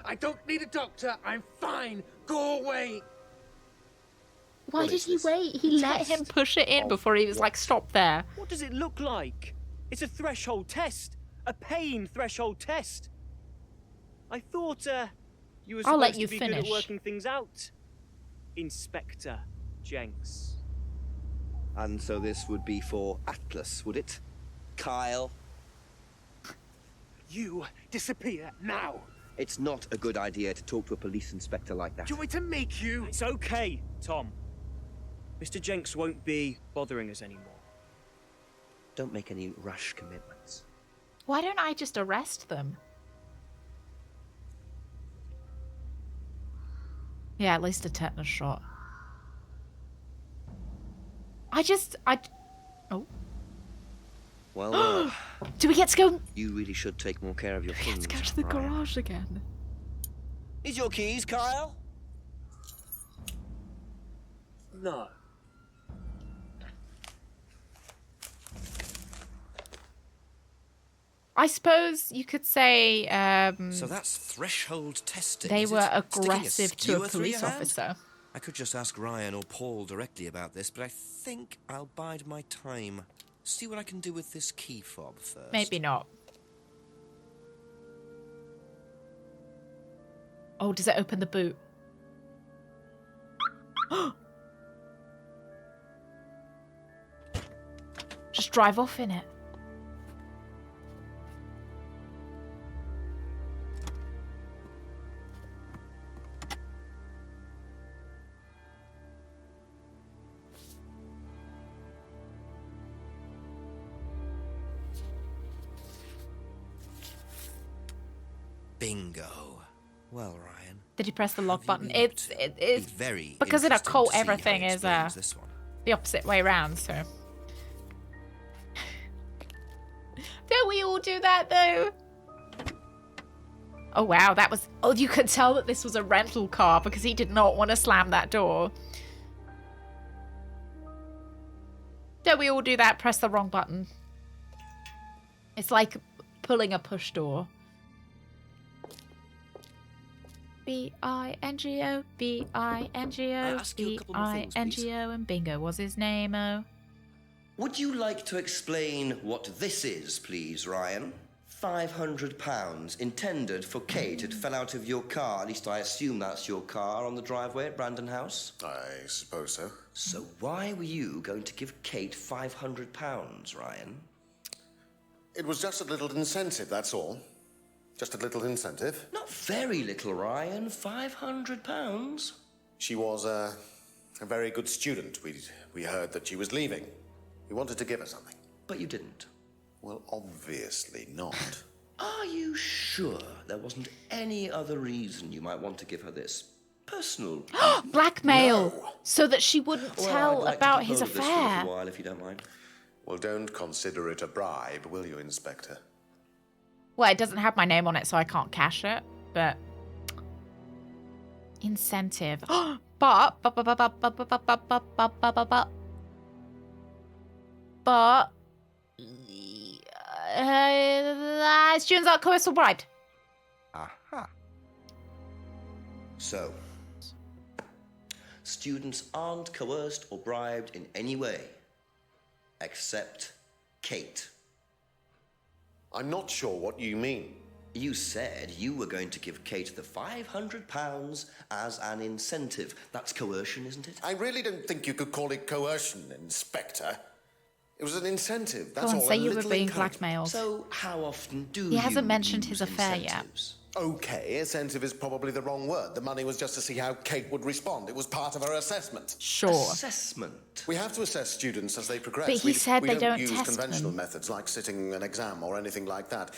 I don't need a doctor. I'm fine. Go away. Why did he wait? He let him push it in before he was like, stop there. What does it look like? It's a threshold test. A pain threshold test. I thought, you were I'll let supposed you to be good finish. at working things out. Inspector Jenks. And so this would be for Atlas, would it? Kyle? You disappear now. It's not a good idea to talk to a police inspector like that. Do you want me to make you? It's okay, Tom. Mr. Jenks won't be bothering us anymore. Don't make any rash commitments. Why don't I just arrest them? Yeah, at least a tetanus shot. Oh. Well, do we get to go? You really should take more care of your things. Let's go to the Ryan. garage again. Is your keys, Kyle? No. I suppose you could say So that's threshold testing. they is were it? Sticking aggressive to skewer a through your police hand? officer. I could just ask Ryan or Paul directly about this, but I think I'll bide my time. See what I can do with this key fob first. Maybe not. Oh, does it open the boot? Just drive off in it. Bingo. Well, Ryan. Did you press the lock button? been It's very because in a interesting cult to see how he everything is explains this one. the opposite way around. So don't we all do that though? Oh wow, that was. Oh, you could tell that this was a rental car because he did not want to slam that door. Don't we all do that? Press the wrong button. It's like pulling a push door. B-I-N-G-O, B-I-N-G-O, B-I-N-G-O, and bingo was his name, oh. Would you like to explain what this is, please, Ryan? £500 intended for Kate. It fell out of your car. At least I assume that's your car on the driveway at Brandon House. I suppose so. So why were you going to give Kate £500, Ryan? It was just a little incentive, that's all. Just a little incentive. Not very little, Ryan. £500. She was a very good student. We heard that she was leaving. We wanted to give her something. But you didn't. Well, obviously not. Are you sure there wasn't any other reason you might want to give her this personal. Blackmail! So that she wouldn't Well, tell I'd like about to keep his hold of this for a affair. little while, if you don't mind. Well, don't consider it a bribe, will you, Inspector? Well, it doesn't have my name on it, so I can't cash it, but... Incentive. But students aren't coerced or bribed. Aha. So, students aren't coerced or bribed in any way, except Kate. I'm not sure what you mean. You said you were going to give Kate the £500 as an incentive. That's coercion, isn't it? I really don't think you could call it coercion, Inspector. It was an incentive. That's Go on, all. say a you were little being encouragement. blackmailed. So how often do He you hasn't mentioned use his affair yet. incentives? Okay, incentive is probably the wrong word. The money was just to see how Kate would respond. It was part of her assessment. Sure. Assessment. We have to assess students as they progress. But he said we they don't use test conventional them. methods like sitting an exam or anything like that.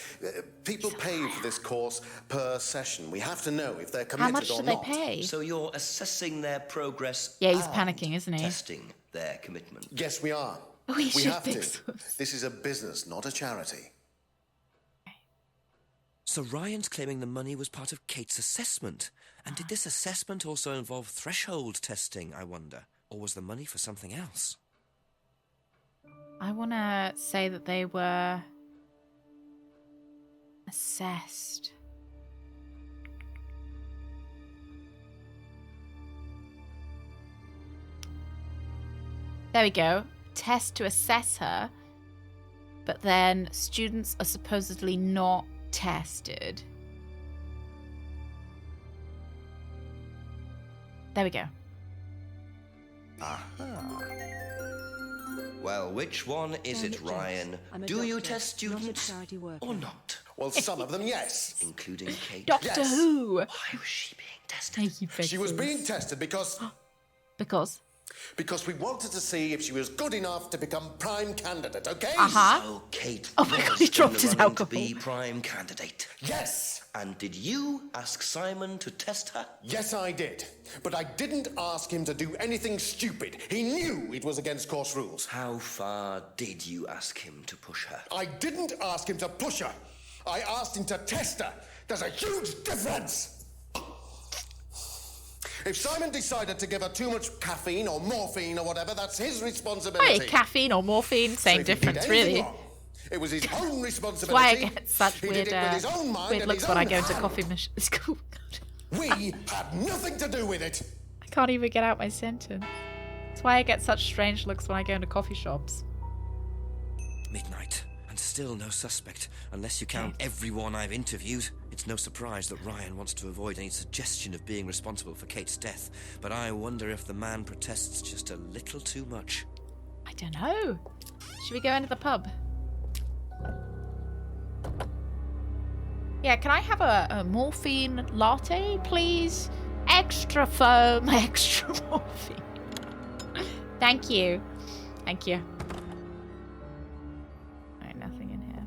People pay for this course per session. We have to know if they're committed How much or do they not. pay? So you're assessing their progress. Yeah, he's and panicking, isn't he? Testing their commitment. Yes, we are. We should have to. fix this. This is a business, not a charity. So Ryan's claiming the money was part of Kate's assessment. And did this assessment also involve threshold testing, I wonder? Or was the money for something else? I want to say that they were assessed. There we go. Test to assess her. But then students are supposedly not tested. There we go. Aha. Well, which one is it, Ryan? Do you test students or not? Well, some of them, yes. Including Kate. Doctor Yes. Who. Why was she being tested? She was being tested because we wanted to see if she was good enough to become prime candidate, okay? So Kate Oh my God, was he in dropped the his running alcohol. to be prime candidate. Yes. And did you ask Simon to test her? Yes, I did. But I didn't ask him to do anything stupid. He knew it was against course rules. How far did you ask him to push her? I didn't ask him to push her. I asked him to test her. There's a huge difference. If Simon decided to give her too much caffeine or morphine or whatever, that's his responsibility. Hey, caffeine or morphine, So same if he did difference, anything really. wrong, it was his own That's responsibility. why I get such He weird, did it with his own mind weird and looks his when I own go into hand. coffee machines. We had nothing to do with it. I can't even get out my sentence. That's why I get such strange looks when I go into coffee shops. Midnight, and still no suspect, unless you count everyone I've interviewed. It's no surprise that Ryan wants to avoid any suggestion of being responsible for Kate's death, but I wonder if the man protests just a little too much. I don't know. Should we go into the pub? Yeah, can I have a morphine latte, please? Extra foam, extra morphine. Thank you. Thank you. Alright, nothing in here.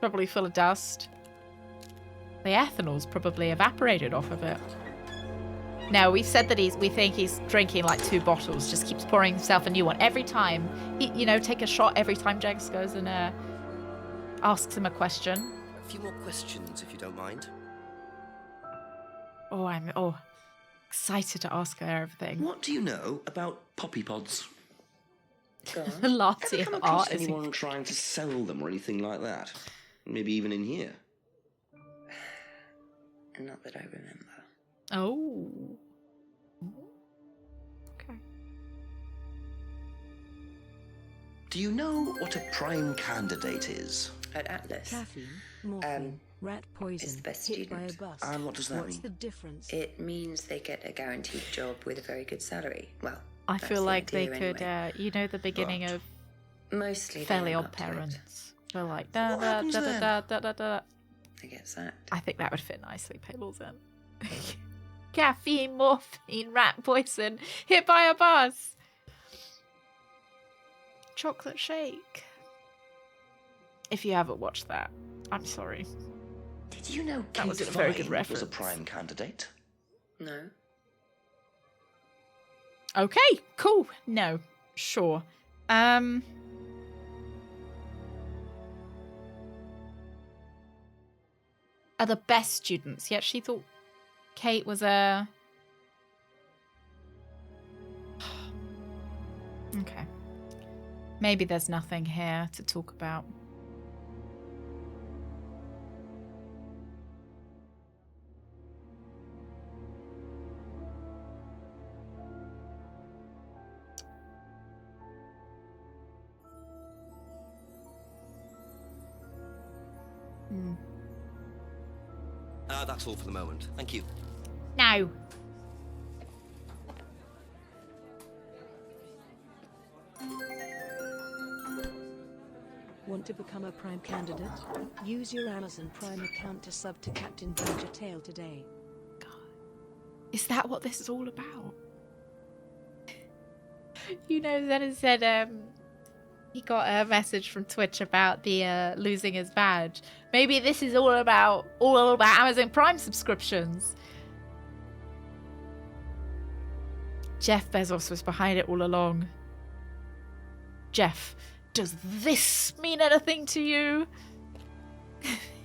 Probably full of dust. The ethanol's probably evaporated off of it. No, we've said that we think he's drinking like 2 bottles. Just keeps pouring himself a new one every time. He, take a shot every time Jags goes and asks him a question. A few more questions, if you don't mind. Oh, I'm excited to ask her everything. What do you know about poppy pods? Latte Ever come art, across is he? anyone trying to sell them or anything like that? Maybe even in here. Not that I remember. Oh. Okay. Do you know what a prime candidate is? At Atlas. Caffeine, morphine, rat poison, It's the best hit by a student. bus. And what does that What's mean? the difference? It means they get a guaranteed job with a very good salary. Well, I that's feel the like they idea could, anyway. the beginning of Mostly Fairly they're Odd up to it. Parents. They're like, What da da happens da then? da da da da. They get sacked. I think that would fit nicely, Paylor's in. Caffeine, morphine, rat poison, hit by a bus. Chocolate shake. If you haven't watched that, I'm sorry. Did Did you know That Kate was a very good Devine was a reference. prime candidate? No. Okay, cool. No, sure. Are the best students. Yet she thought Kate was a... Okay. Maybe there's nothing here to talk about. That's all for the moment. Thank you. No. Want to become a Prime candidate? Use your Amazon Prime account to sub to Captain Badgertail today. Is that what this is all about? You know, Zen said he got a message from Twitch about the losing his badge. Maybe this is all about Amazon Prime subscriptions. Jeff Bezos was behind it all along. Jeff, does this mean anything to you?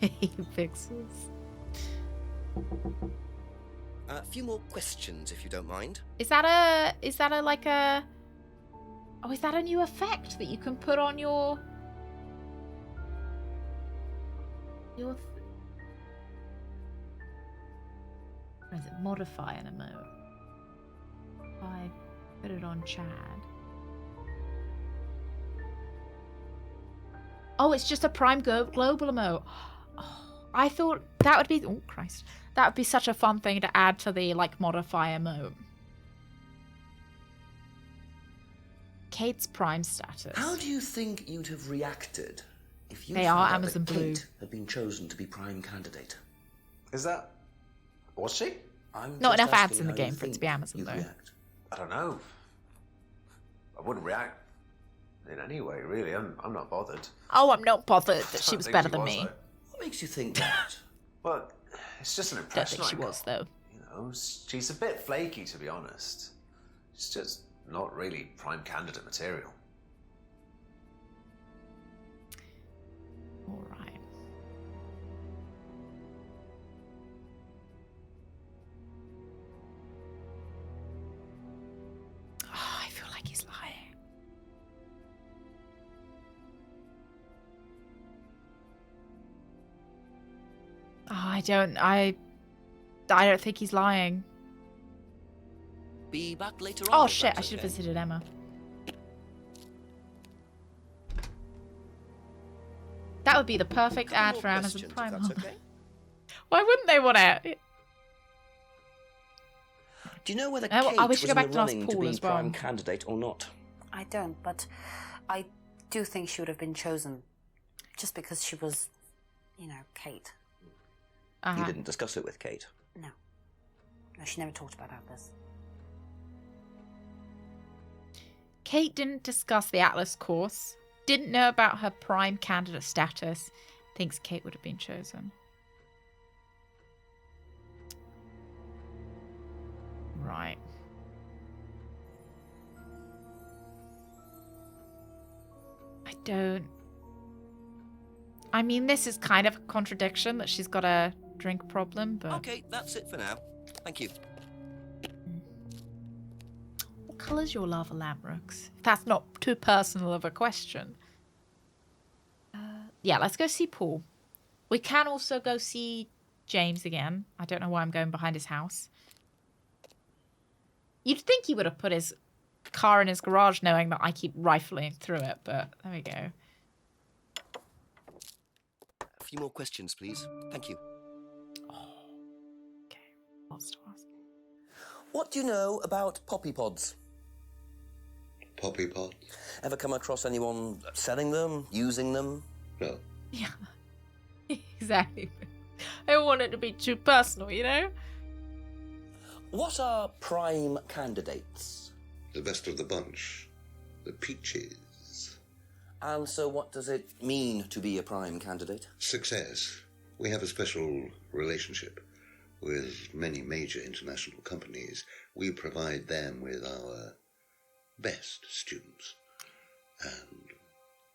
Pixels. A few more questions, if you don't mind. Is that a like a... Oh, is that a new effect that you can put on your... What is it? Modify an emote. If I put it on Chad. Oh, it's just a Prime Global emote. Oh, I thought that would be... Oh, Christ. That would be such a fun thing to add to the, like, modify emote. Kate's Prime status. How do you think you'd have reacted if you They found are out Amazon that Blue. Kate had been chosen to be prime candidate? Is that... Was she? I'm Not just enough ads asking in the how you game for it to think be Amazon, you'd though. react. I don't know. I wouldn't react in any way, really. I'm not bothered. Oh, I'm not bothered that I she don't was think better she than was, me. though. What makes you think that? Well, it's just an Don't impression think she I got. was, though. You know, she's a bit flaky, to be honest. She's just not really prime candidate material. All right. Oh, I feel like he's lying. Oh, I don't think he's lying. Be back later on. Oh if shit, I that's should have okay. visited Emma. That would be the perfect ad more for Amazon questions, if Prime. that's okay. Why wouldn't they want it? Do you know whether Oh, Kate we was should in go the back to ask running to Paul be as well. prime candidate or not? I don't, but I do think she would have been chosen just because she was, you know, Kate. You didn't discuss it with Kate. No. No, she never talked about Atlas. Kate didn't discuss the Atlas course, didn't know about her prime candidate status, thinks Kate would have been chosen. Right. I mean, this is kind of a contradiction that she's got a drink problem, but... Okay, that's it for now. Thank you. What colour's your lava lamp, Rooks? If that's not too personal of a question. Yeah, let's go see Paul. We can also go see James again. I don't know why I'm going behind his house. You'd think he would have put his car in his garage knowing that I keep rifling through it, but there we go. A few more questions, please. Thank you. Okay, lots to ask. What do you know about poppy pods? Poppy pods? Ever come across anyone selling them, using them? No. Yeah, exactly. I don't want it to be too personal, you know? What are prime candidates? The best of the bunch. The peaches. And so what does it mean to be a prime candidate? Success. We have a special relationship with many major international companies. We provide them with our best students, and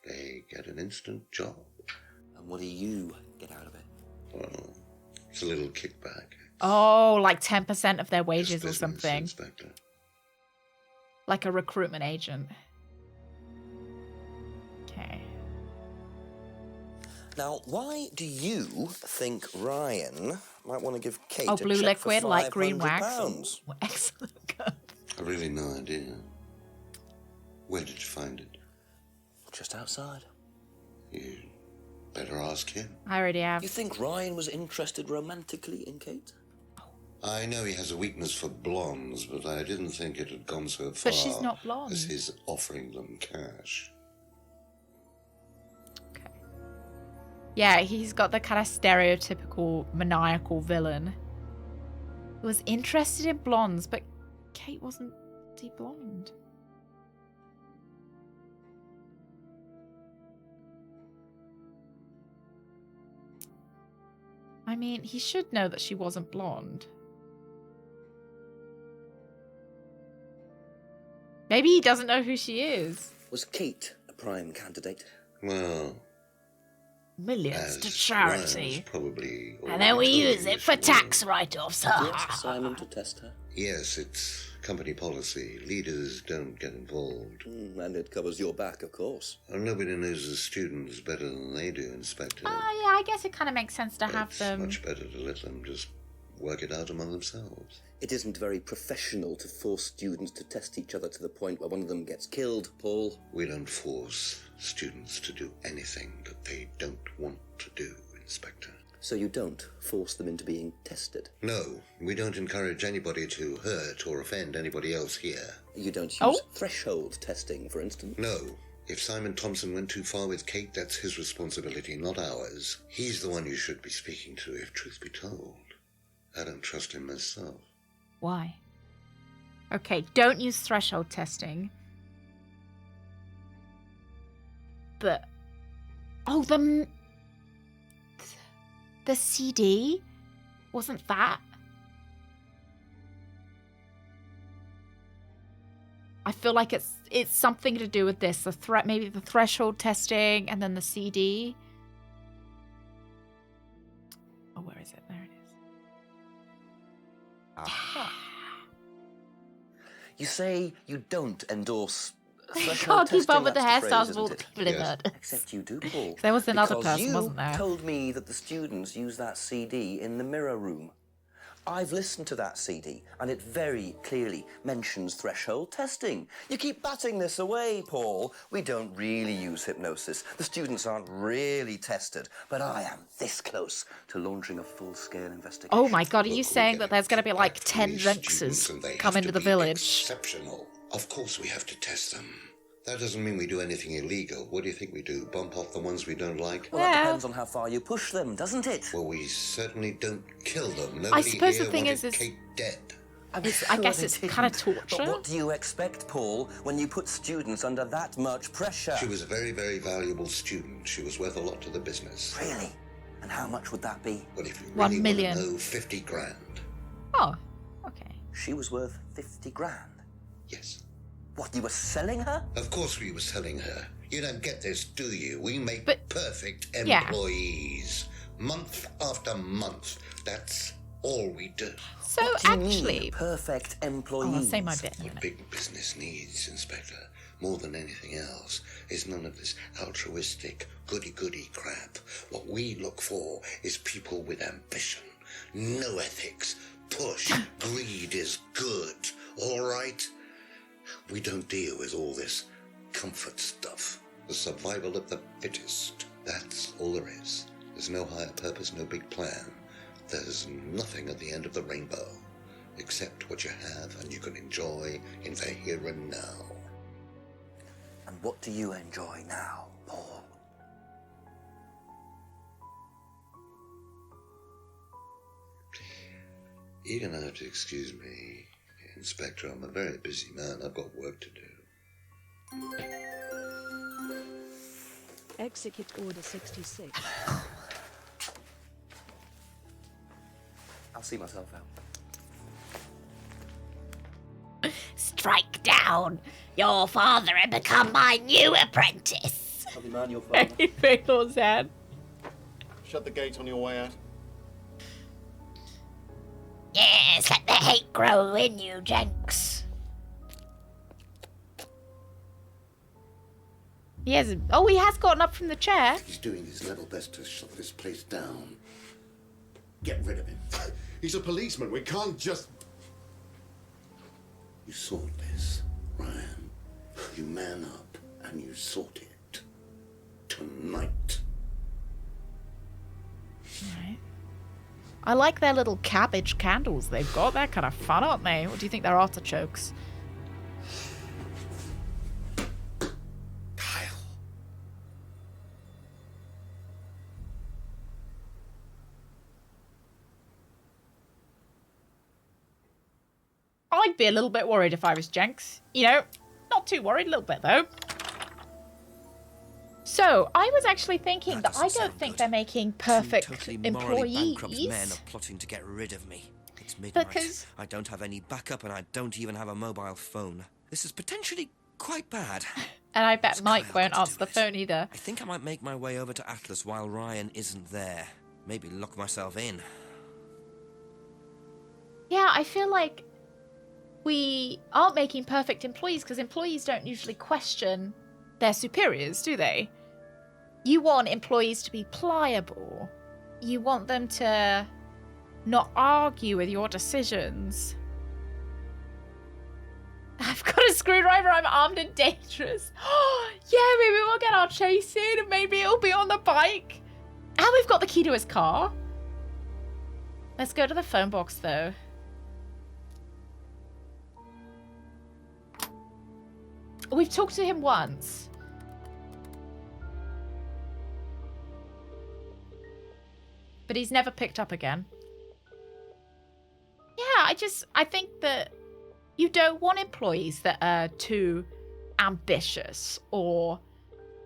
they get an instant job. And what do you get out of it? Well, it's a little kickback. Oh, like 10% of their wages or Business, something. Inspector. Like a recruitment agent. Okay. Now, why do you think Ryan might want to give Kate Oh, a blue check for liquid, light green wax. £500? Oh, excellent. I've really no idea. Where did you find it? Just outside. You better ask him. I already have. You think Ryan was interested romantically in Kate? I know he has a weakness for blondes, but I didn't think it had gone so far But she's not blonde. as his offering them cash. Yeah, he's got the kind of stereotypical maniacal villain who was interested in blondes, but Kate wasn't deep blonde. I mean, he should know that she wasn't blonde. Maybe he doesn't know who she is. Was Kate a prime candidate? Well, Millions to as charity. Ryan's probably And then we already told use you, it for she tax write-offs. Did you ask Simon to test her? Yes, it's company policy. Leaders don't get involved. And it covers your back, of course. Well, nobody knows the students better than they do, Inspector. Oh, yeah, I guess it kind of makes sense to have It's them. much better to let them just work it out among themselves. It isn't very professional to force students to test each other to the point where one of them gets killed, Paul. We don't force students to do anything that they don't want to do, Inspector. So you don't force them into being tested? No, we don't encourage anybody to hurt or offend anybody else here. You don't use threshold testing, for instance? No. If Simon Thompson went too far with Kate, that's his responsibility, not ours. He's the one you should be speaking to, if truth be told. I don't trust him myself. Why? Okay, don't use threshold testing. But... Oh, the CD? Wasn't that? I feel like it's something to do with this. Maybe the threshold testing and then the CD. Oh, where is it? There it is. You say you don't endorse You threshold can't keep up testing, with the that's hairstyles phrase, of all isn't the it? people in murder. Except you do, Paul. There was another Because person, wasn't there? You told me that the students use that CD in the mirror room. I've listened to that CD, and it very clearly mentions threshold testing. You keep batting this away, Paul. We don't really use hypnosis. The students aren't really tested, but I am this close to launching a full-scale investigation. Oh my god, are you saying that there's going to be like 10 Rinxes come into the village? Exceptional. Of course we have to test them. That doesn't mean we do anything illegal. What do you think we do? Bump off the ones we don't like? Well, that depends on how far you push them, doesn't it? Well, we certainly don't kill them. I Nobody suppose the here thing wanted is Kate dead. I guess it's kind of torture. But what do you expect, Paul, when you put students under that much pressure? She was a very, very valuable student. She was worth a lot to the business. Really? And how much would that be? Well, if you really 1 million. want to know, 50 grand. Oh, okay. She was worth 50 grand? Yes. What, you were selling her? Of course we were selling her. You don't get this, do you? We make perfect yeah. employees. Month after month. That's all we do. So What do you actually... mean, perfect employees? I'll say my bit in a What minute. big business needs, Inspector, more than anything else, is none of this altruistic, goody-goody crap. What we look for is people with ambition, no ethics. Push. Greed is good, all right? We don't deal with all this comfort stuff. The survival of the fittest. That's all there is. There's no higher purpose, no big plan. There's nothing at the end of the rainbow, except what you have and you can enjoy in the here and now. And what do you enjoy now, Paul? You're going to have to excuse me, Inspector. I'm a very busy man. I've got work to do. Execute Order 66. I'll see myself out. Strike down! Your father and become my new apprentice! I'll be man your father. Faithful's head. Shut the gate on your way out. Yes, let the hate grow in you, Jenks. He has. Oh, he has gotten up from the chair. He's doing his level best to shut this place down. Get rid of him. He's a policeman. We can't just... You sort this, Ryan. You man up and you sort it. Tonight. Right. I like their little cabbage candles they've got. They're kind of fun, aren't they? Or do you think they're artichokes? I'd be a little bit worried if I was Jenks. You know, not too worried, a little bit though. So, I was actually thinking that I don't think they're making perfect Totally morally bankrupt men employees. are plotting to get rid of me. It's midnight. Because- I don't have any backup and I don't even have a mobile phone. This is potentially quite bad. And I bet Mike won't answer the phone either. I think I might make my way over to Atlas while Ryan isn't there. Maybe lock myself in. Yeah, I feel like we aren't making perfect employees because employees don't usually question their superiors, do they? You want employees to be pliable. You want them to not argue with your decisions. I've got a screwdriver, I'm armed and dangerous. Yeah, maybe we'll get our chase in and maybe it'll be on the bike. And we've got the key to his car. Let's go to the phone box though. We've talked to him once. But he's never picked up again. Yeah, I think that you don't want employees that are too ambitious or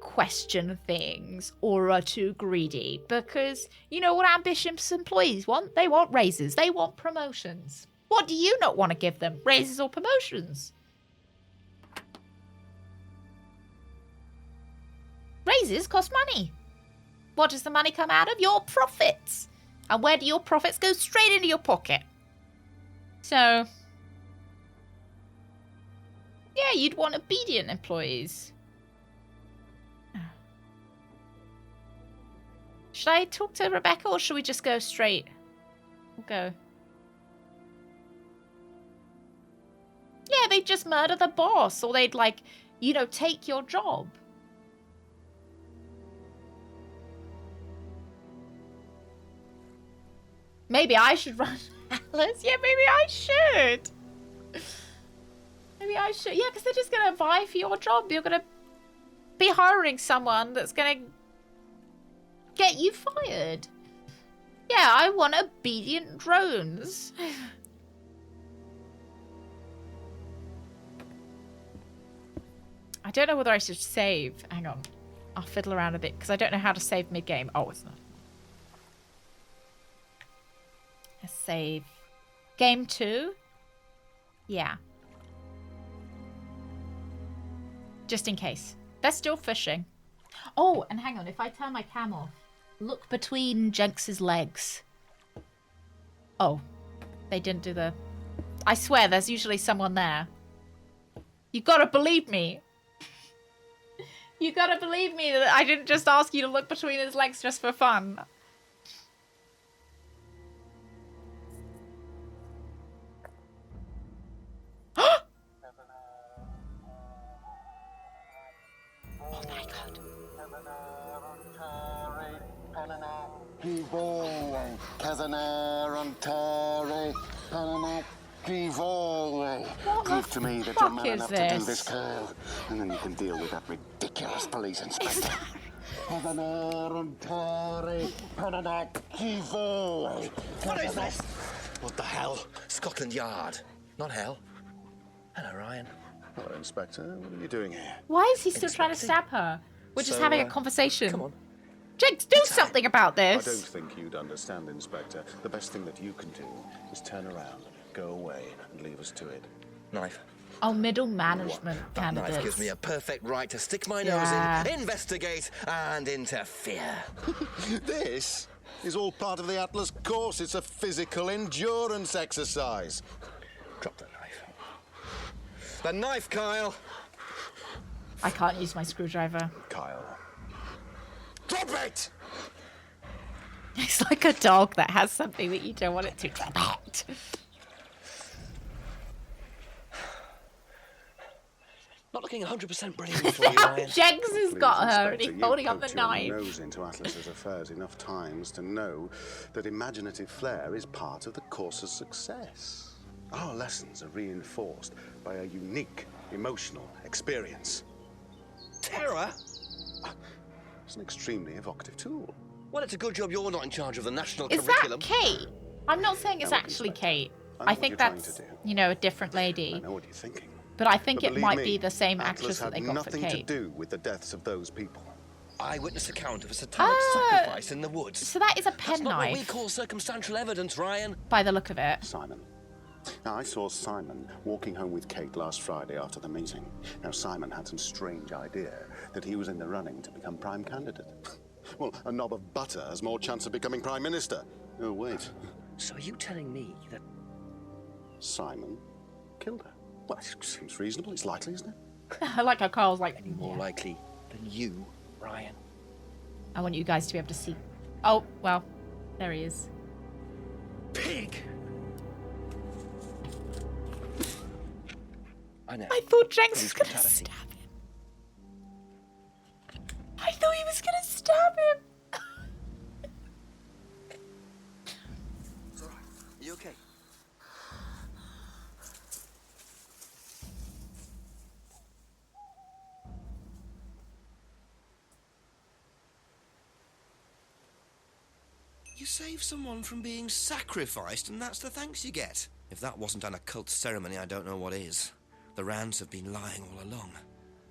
question things or are too greedy, because you know what ambitious employees want? They want raises. They want promotions. What do you not want to give them? Raises or promotions? Raises cost money. What does the money come out of? Your profits. And where do your profits go? Straight into your pocket. So, yeah, you'd want obedient employees. Should I talk to Rebecca or should we just go straight? We'll go. Yeah, they'd just murder the boss or they'd, like, you know, take your job. Maybe I should run Atlas. Yeah, maybe I should. Maybe I should. Yeah, because they're just going to vie for your job. You're going to be hiring someone that's going to get you fired. Yeah, I want obedient drones. I don't know whether I should save. Hang on. I'll fiddle around a bit because I don't know how to save mid-game. Oh, it's not. Save. Game 2? Yeah. Just in case. They're still fishing. Oh, and hang on. If I turn my cam off, look between Jenks's legs. Oh. They didn't do the... I swear, there's usually someone there. You gotta believe me. You gotta believe me that I didn't just ask you to look between his legs just for fun. Oh my god. Prove to me that you're man enough to do this, Kyle, and then you can deal with that ridiculous police inspector. What is this? What the hell? Scotland Yard. Not hell. Hello, Ryan. Hello, Inspector. What are you doing here? Why is he still trying to stab her? We're just having a conversation. Come on. Jenks, do something about I don't this. think you'd understand, Inspector. The best thing that you can do is turn around, go away, and leave us to it. Knife. Oh, middle management That knife candidates. gives me a perfect right to stick my Yeah. nose in, investigate, and interfere. This is all part of the Atlas course. It's a physical endurance exercise. Drop the knife. The knife, Kyle! I can't use my screwdriver. Kyle. Drop it! It's like a dog that has something that you don't want it to. Drop it. Not looking 100% brilliant for you, Ryan. Jenks has got her and he's Inspector, holding you've up the poked your knife. nose into Atlas's affairs enough times to know that imaginative flair is part of the course's success. Our lessons are reinforced by a unique emotional experience. Terror? It's an extremely evocative tool. Well, it's a good job you're not in charge of the national Is curriculum. that Kate? I'm not saying it's actually Kate. I think that's, a different lady. I know what you're thinking. But I think But it believe might me, be the same Atlas actress that had they got for nothing to Kate. do with the deaths of those people. Eyewitness account of a satanic sacrifice in the woods. So that is a That's not what we penknife, call circumstantial evidence, Ryan. by the look of it. Simon. Now, I saw Simon walking home with Kate last Friday after the meeting. Now, Simon had some strange idea that he was in the running to become prime candidate. Well, a knob of butter has more chance of becoming prime minister. Oh, wait. So are you telling me that Simon killed her? Well, it seems reasonable. It's likely, isn't it? I like how Carl's like, any more likely than you, Ryan? I want you guys to be able to see. Oh, well, there he is. Pig! I know. I thought Jenks was Police gonna brutality. stab him. I thought he was gonna stab him. It's all right. You okay? You save someone from being sacrificed, and that's the thanks you get. If that wasn't an occult ceremony, I don't know what is. The Rands have been lying all along.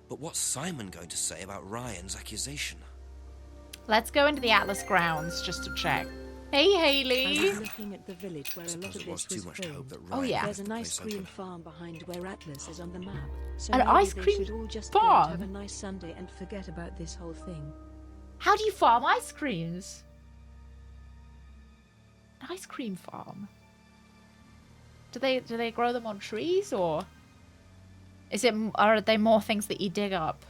But what's Simon going to say about Ryan's accusation? Let's go into the Atlas grounds just to check. Hey, I Haley. was looking at the village where a lot of it was this too was much to hope filmed. that Ryan yeah. There's a left the nice place green open. farm behind where Atlas is on the map. So An maybe ice they cream should all just go and farm? have a nice Sunday and forget about this whole thing. How do you farm ice creams? An ice cream farm. Do they grow them on trees, or are they more things that you dig up?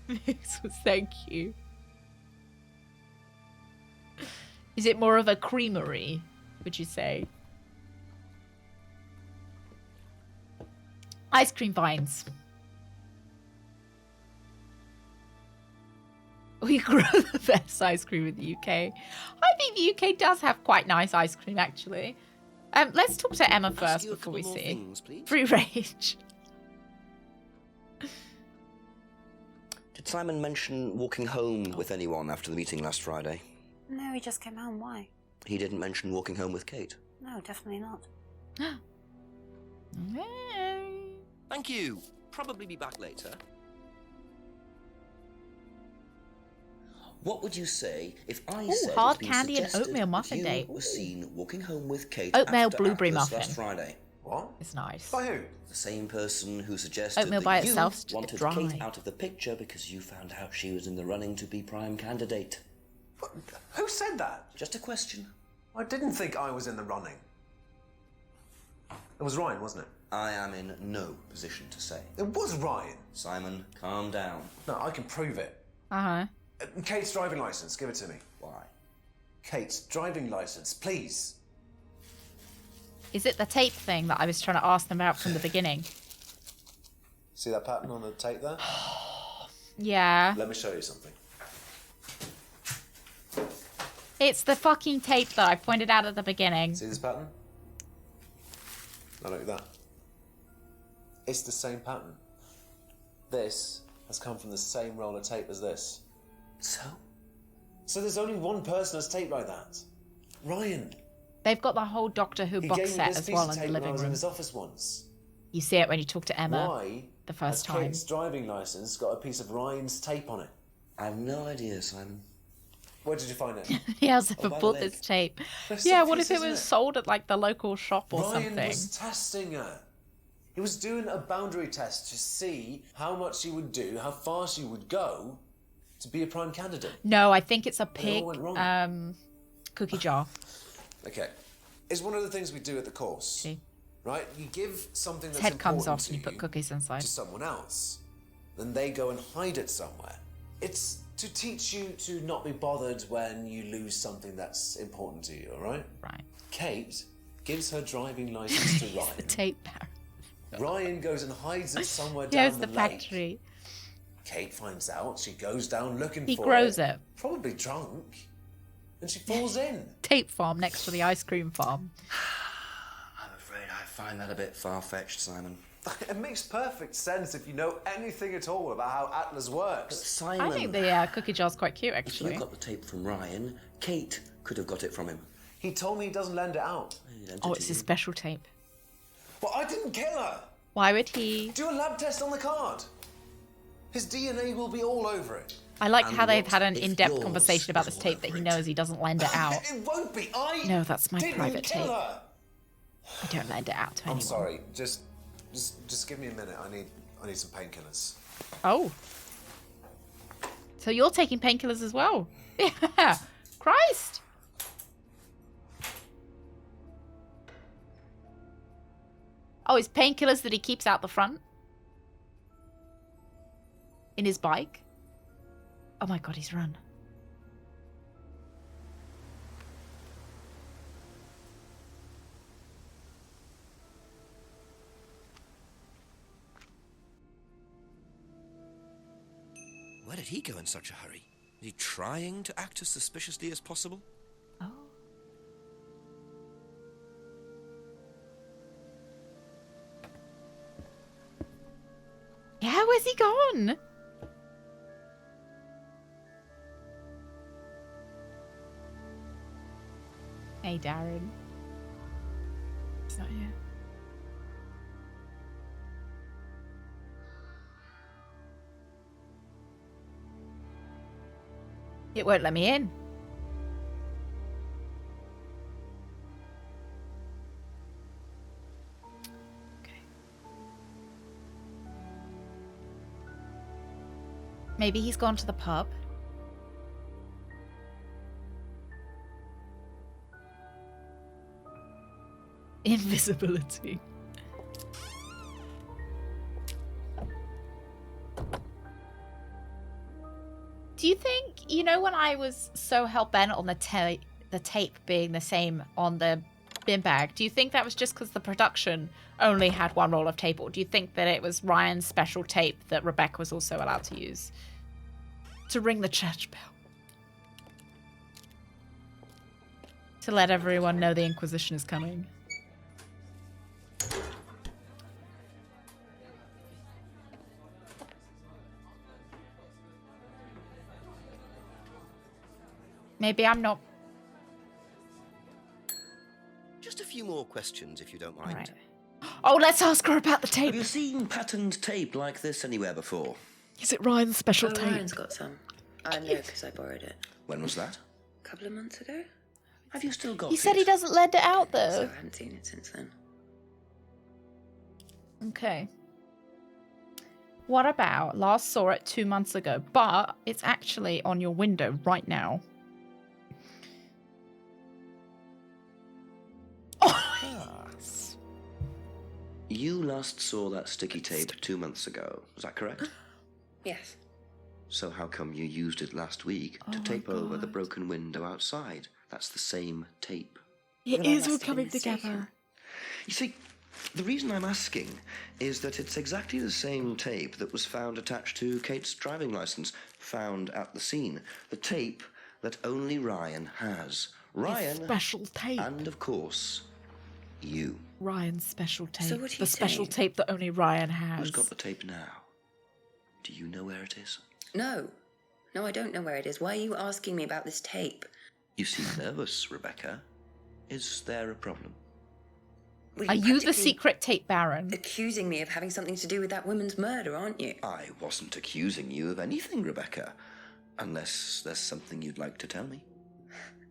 So thank you. Is it more of a creamery, would you say? Ice cream vines. We grow the best ice cream in the UK. I think the UK does have quite nice ice cream, actually. Let's talk to Emma first you a before we couple more see. things, please? Free range. Did Simon mention walking home with anyone after the meeting last Friday? No, he just came home. Why? He didn't mention walking home with Kate. No, definitely not. Thank you. Probably be back later. What would you say if I Ooh, said hard it's been candy and suggested oatmeal muffin you day. were seen walking home with Kate Oatmeal after blueberry Atlas muffin. last Friday? What? It's nice. By who? The same person who suggested Oatmeal that by you itself's a bit wanted dry. Kate out of the picture because you found out she was in the running to be prime candidate. What? Who said that? Just a question. I didn't think I was in the running. It was Ryan, wasn't it? I am in no position to say. It was Ryan. Simon, calm down. No, I can prove it. Uh-huh. Kate's driving license, give it to me. Why? Kate's driving license, please. Is it the tape thing that I was trying to ask them about from the beginning? See that pattern on the tape there? Yeah. Let me show you something. It's the fucking tape that I pointed out at the beginning. See this pattern? Now look at that. It's the same pattern. This has come from the same roll of tape as this. So? So there's only one person has tape like that. Ryan. They've got the whole Doctor Who He box gave me set this as piece well of in the tape when I living was in room. his office once. You see it when you talk to Emma Why the first has time. Kate's driving license got a piece of Ryan's tape on it? I have no idea, Simon. Where did you find it? He has Oh, ever by the bought lake. this tape. That's Yeah, the what piece, if it isn't was it? sold at like the local shop or Ryan something? was testing her. He was doing a boundary test to see how much she would do, how far she would go to be a prime candidate. No, I think it's a And it pig all went wrong. cookie jar. Okay. It's one of the things we do at the course. Right? You give something His that's head comes important off to and you put cookies inside. to someone else. Then they go and hide it somewhere. It's to teach you to not be bothered when you lose something that's important to you, alright? Right. Kate gives her driving license to Ryan. The tape bar. Ryan goes and hides it somewhere Here's down the lake. factory. Kate finds out. She goes down looking He for grows it. Probably drunk. And she falls in. Tape farm next to the ice cream farm. I'm afraid I find that a bit far-fetched, Simon. It makes perfect sense if you know anything at all about how Atlas works. Simon, I think the cookie jar's quite cute, if actually. you got the tape from Ryan, Kate could have got it from him. He told me he doesn't lend it out. Oh, it's his special tape. Well, I didn't kill her. Why would he? Do a lab test on the card. His DNA will be all over it. I like And how they've what had an if in-depth yours conversation about is this all tape that he over knows he doesn't lend it out. It won't be. I No, that's my didn't private kill tape. her. I don't lend it out to anyone. I'm sorry. Just give me a minute. I need some painkillers. Oh. So you're taking painkillers as well? Yeah. Christ. Oh, it's painkillers that he keeps out the front? In his bike? Oh my god, he's run. Where did he go in such a hurry? Is he trying to act as suspiciously as possible? Oh. Yeah, where's he gone? Hey, Darren. He's not here. It won't let me in. Okay. Maybe he's gone to the pub. Invisibility. Do you think, you know, when I was so hell-bent on the tape being the same on the bin bag, do you think that was just because the production only had one roll of tape, or do you think that it was Ryan's special tape that Rebecca was also allowed to use to ring the church bell? To let everyone know the Inquisition is coming. Maybe I'm not. Just a few more questions, if you don't mind. Right. Oh, let's ask her about the tape. Have you seen patterned tape like this anywhere before? Is it Ryan's special tape? Ryan's got some. I know because I borrowed it. When was that? A couple of months ago. Have you still got He it? said he doesn't lend it out, So though. I haven't seen it since then. Okay. What about last saw it 2 months ago, but it's actually on your window right now. You last saw that sticky tape 2 months ago. Is that correct? Yes. So how come you used it last week to tape over the broken window outside? That's the same tape. It is all coming together. You see, the reason I'm asking is that it's exactly the same tape that was found attached to Kate's driving license, found at the scene. The tape that only Ryan has. Ryan. Special tape. And, of course, you. Ryan's special tape. So what are you the special saying? tape that only Ryan has. Who's got the tape now? Do you know where it is? No. No, I don't know where it is. Why are you asking me about this tape? You seem nervous, Rebecca. Is there a problem? Well, Are you're you the practically secret tape baron? accusing me of having something to do with that woman's murder, aren't you? I wasn't accusing you of anything, Rebecca. Unless there's something you'd like to tell me.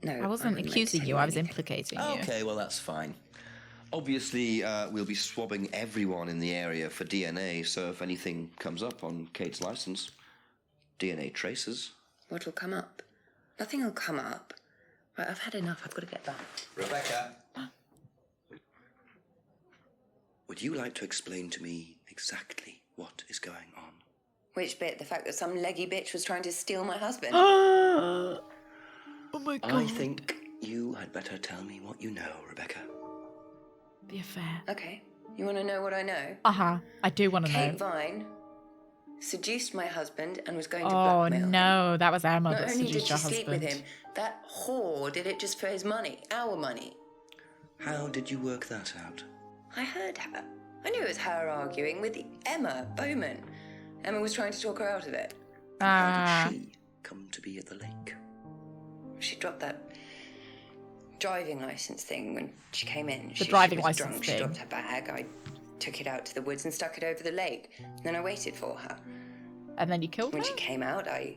No, I wasn't accusing you, I was implicating you. Okay, well, that's fine. Obviously, we'll be swabbing everyone in the area for DNA, so if anything comes up on Kate's license, DNA traces. What will come up? Nothing will come up. Right, I've had enough. I've got to get back. Rebecca! Would you like to explain to me exactly what is going on? Which bit? The fact that some leggy bitch was trying to steal my husband? Oh my god. I think you had better tell me what you know, Rebecca. The affair. Okay. You want to know what I know? Uh-huh. I do want to know. Kate Vine seduced my husband and was going to Oh blackmail him. no, that was Emma Not that only did seduced she your sleep husband. with him, that whore did it just for his money, our money. How did you work that out? I heard her. I knew it was her arguing with Emma Bowman. Emma was trying to talk her out of it. How did she come to be at the lake? She dropped that driving license thing when she came in. The driving she was license drunk. thing. She dropped her bag. I took it out to the woods and stuck it over the lake. Then I waited for her. And then you killed her? When she came out, I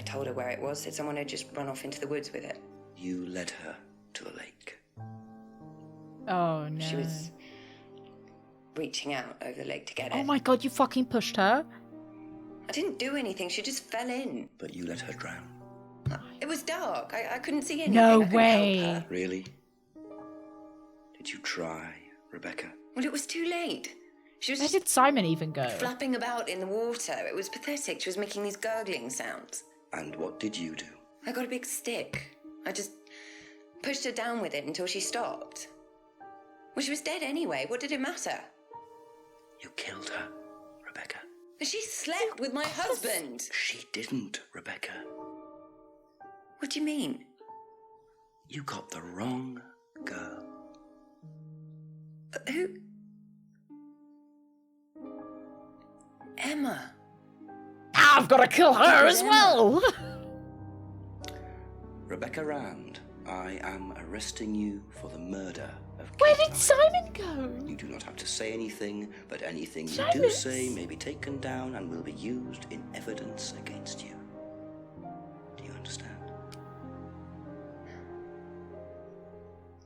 told her where it was, that someone had just run off into the woods with it. You led her to the lake. Oh no. She was reaching out over the lake to get it. Oh my god, you fucking pushed her? I didn't do anything. She just fell in. But you let her drown. It was dark. I couldn't see anything. No I couldn't help way. her. Really? Did you try, Rebecca? Well, it was too late. She was Where just did Simon even go? flapping about in the water. It was pathetic. She was making these gurgling sounds. And what did you do? I got a big stick. I just pushed her down with it until she stopped. Well, she was dead anyway. What did it matter? You killed her, Rebecca. She slept with my husband. She didn't, Rebecca. What do you mean? You got the wrong girl. Who? Emma. I've got to kill her as well! Rebecca Rand, I am arresting you for the murder of Where Kate did Simon go? You do not have to say anything, but anything you do Silence. say may be taken down and will be used in evidence against you. Do you understand?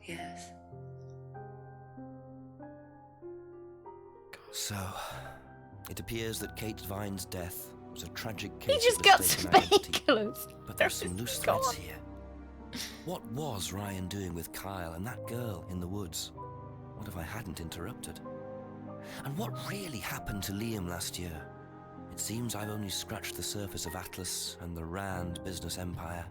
Yes. So, it appears that Kate Vine's death was a tragic case He just of got mistaken some identity. painkillers. But there's some loose threads here. What was Ryan doing with Kyle and that girl in the woods? What if I hadn't interrupted? And what really happened to Liam last year? It seems I've only scratched the surface of Atlas and the Rand business empire.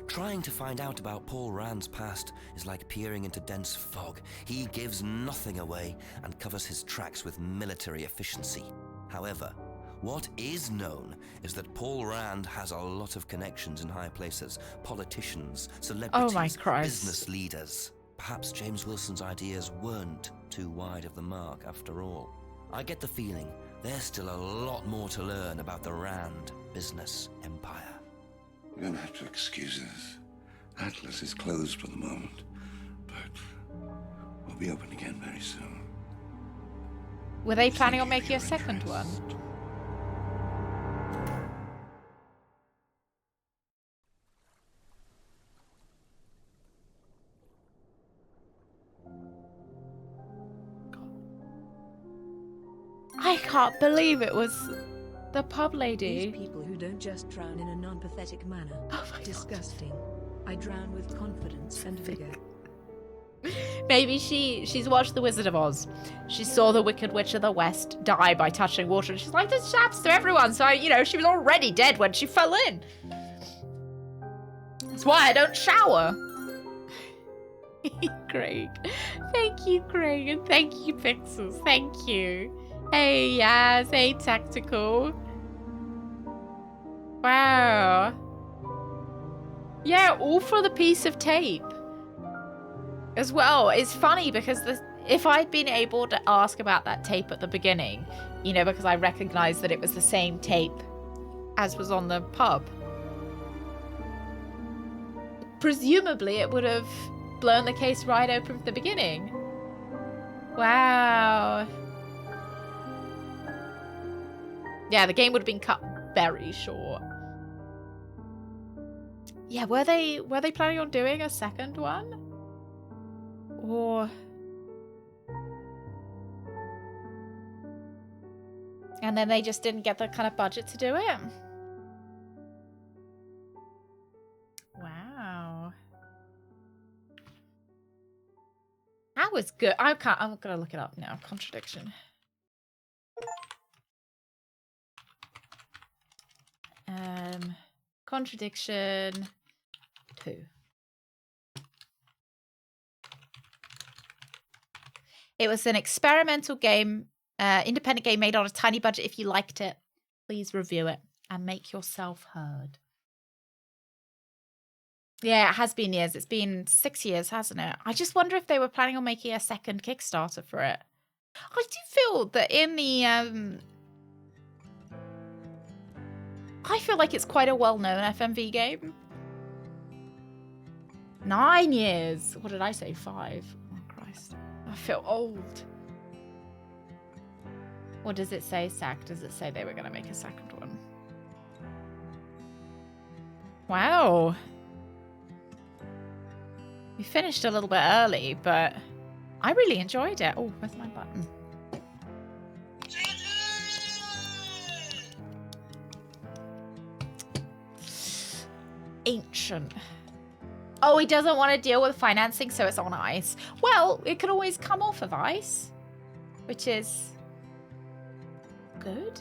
Trying to find out about Paul Rand's past is like peering into dense fog. He gives nothing away and covers his tracks with military efficiency. However, what is known is that Paul Rand has a lot of connections in high places, politicians, celebrities, Oh my Christ. business leaders. Perhaps James Wilson's ideas weren't too wide of the mark after all. I get the feeling there's still a lot more to learn about the Rand business empire. You're gonna have to excuse us. Atlas is closed for the moment, but we'll be open again very soon. Were they planning on making a second one? I can't believe it was the pub lady. These people who don't just drown in a non-pathetic manner. Oh my Disgusting. I drown with confidence and vigor. Maybe she's watched The Wizard of Oz. She saw the Wicked Witch of the West die by touching water, and she's like, this happens to everyone. So, she was already dead when she fell in. That's why I don't shower. Craig. Thank you, Craig. And thank you, Pixels. Thank you. Hey, Yaz. Hey, Tactical. Wow. Yeah, all for the piece of tape. As well, it's funny because if I'd been able to ask about that tape at the beginning, because I recognized that it was the same tape as was on the pub, presumably it would have blown the case right open from the beginning. Wow. Yeah, the game would have been cut very short. Yeah, were they planning on doing a second one? Or... And then they just didn't get the kind of budget to do it? Wow. That was good. I'm gonna look it up now. Contradiction. Contradiction 2. It was an experimental game, independent game made on a tiny budget. If you liked it, please review it and make yourself heard. Yeah, it has been years. It's been 6 years, hasn't it? I just wonder if they were planning on making a second Kickstarter for it. I do feel that in the... I feel like it's quite a well-known FMV game. 9 years. What did I say? 5. Oh, Christ. I feel old. What does it say, Sack? Does it say they were going to make a second one? Wow. We finished a little bit early, but I really enjoyed it. Oh, where's my button? Ancient. Oh, he doesn't want to deal with financing, so it's on ice. Well, it can always come off of ice, which is good.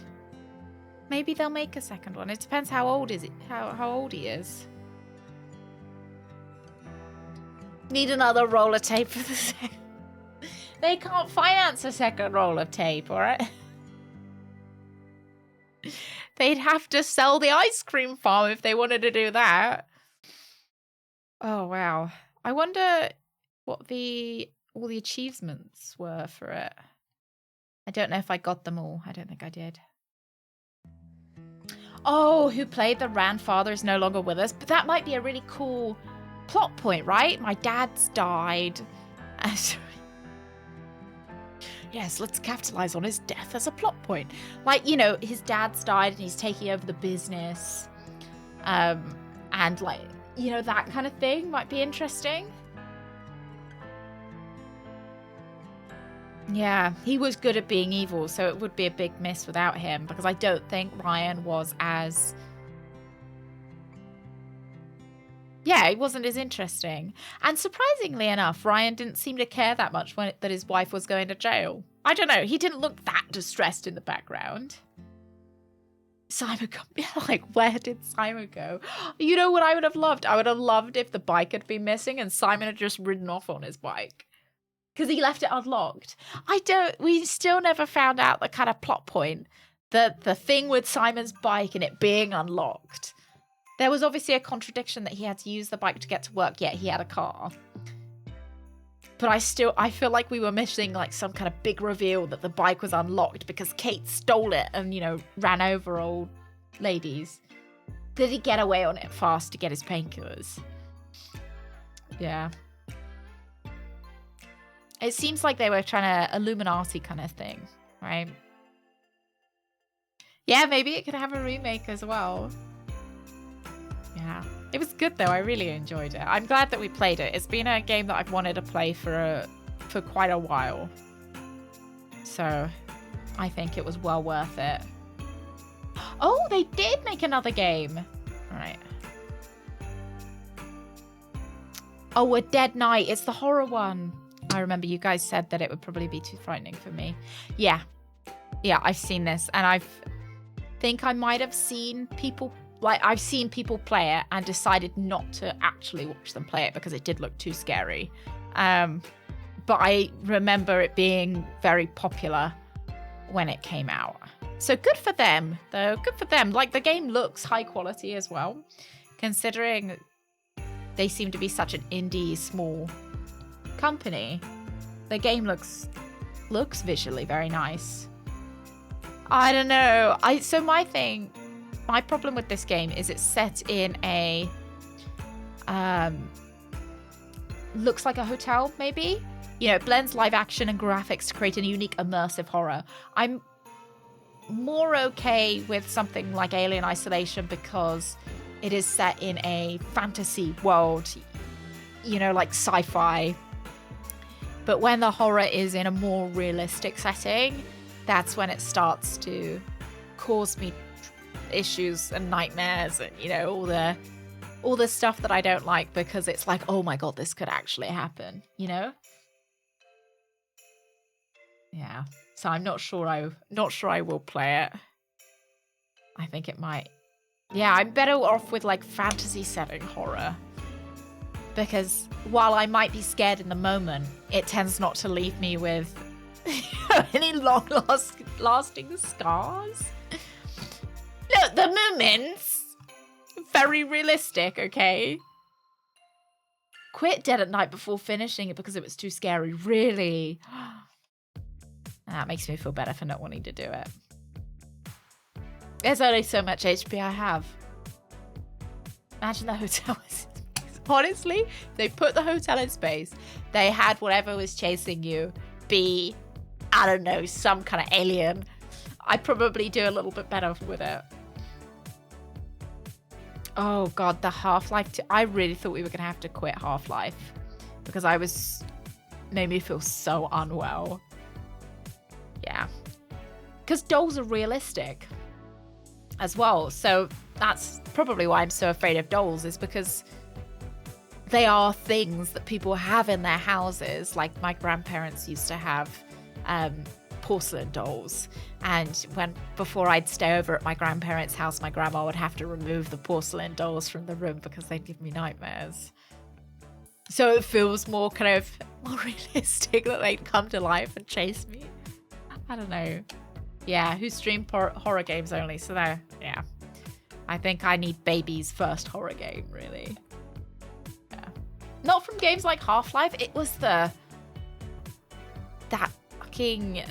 Maybe they'll make a second one. It depends how old is it, how old he is. Need another roll of tape for the second. They can't finance a second roll of tape, all right? They'd have to sell the ice cream farm if they wanted to do that. Oh, wow. I wonder what all the achievements were for it. I don't know if I got them all. I don't think I did. Oh, who played the grandfather is no longer with us. But that might be a really cool plot point, right? My dad's died. Yes, let's capitalize on his death as a plot point. Like, you know, his dad's died and he's taking over the business. And like, you know, that kind of thing might be interesting. Yeah, he was good at being evil, so it would be a big miss without him, because I don't think Ryan was as... Yeah, he wasn't as interesting. And surprisingly enough, Ryan didn't seem to care that much that his wife was going to jail. I don't know, he didn't look that distressed in the background. Simon, like, where did Simon go? You know what I would have loved? I would have loved if the bike had been missing and Simon had just ridden off on his bike. Because he left it unlocked. We still never found out the kind of plot point, the thing with Simon's bike and it being unlocked. There was obviously a contradiction that he had to use the bike to get to work, yet he had a car. But I feel like we were missing like some kind of big reveal that the bike was unlocked because Kate stole it and, you know, ran over old ladies. Did he get away on it fast to get his painkillers? Yeah. It seems like they were trying to Illuminati kind of thing, right? Yeah, maybe it could have a remake as well. Yeah. It was good though. I really enjoyed it. I'm glad that we played it. It's been a game that I've wanted to play for quite a while. So I think it was well worth it. Oh, they did make another game. All right. Oh, A Dead Night. It's the horror one. I remember you guys said that it would probably be too frightening for me. Yeah. Yeah, I've seen this. And I think I might have seen people... Like, I've seen people play it and decided not to actually watch them play it because it did look too scary. But I remember it being very popular when it came out. So good for them, though. Good for them. Like, the game looks high quality as well, considering they seem to be such an indie, small company. The game looks visually very nice. I don't know. My problem with this game is it's set in a looks like a hotel, maybe. You know, it blends live action and graphics to create a unique immersive horror. I'm more okay with something like Alien Isolation because It is set in a fantasy world, you know, like sci-fi. But when the horror is in a more realistic setting, that's when it starts to cause me issues and nightmares and, you know, all the stuff that I don't like, because it's like, oh my god, this could actually happen, you know? Yeah. So I'm not sure I will play it. I think it might. Yeah, I'm better off with like fantasy setting horror. Because while I might be scared in the moment, it tends not to leave me with any long-lasting scars. Look, the movements, very realistic, okay? Quit Dead at Night before finishing it because it was too scary, really? That makes me feel better for not wanting to do it. There's only so much HP I have. Imagine the hotel was... Honestly, they put the hotel in space. They had whatever was chasing you be, I don't know, some kind of alien. I'd probably do a little bit better with it. Oh god, the Half-Life 2. I really thought we were going to have to quit Half-Life because made me feel so unwell. Yeah. Because dolls are realistic as well. So that's probably why I'm so afraid of dolls, is because they are things that people have in their houses. Like my grandparents used to have porcelain dolls, and before I'd stay over at my grandparents' house, my grandma would have to remove the porcelain dolls from the room because they'd give me nightmares. So it feels more realistic that they'd come to life and chase me. I don't know. Yeah, who streamed horror games only? So there, yeah. I think I need baby's first horror game, really. Not from games like Half-Life. It was that fucking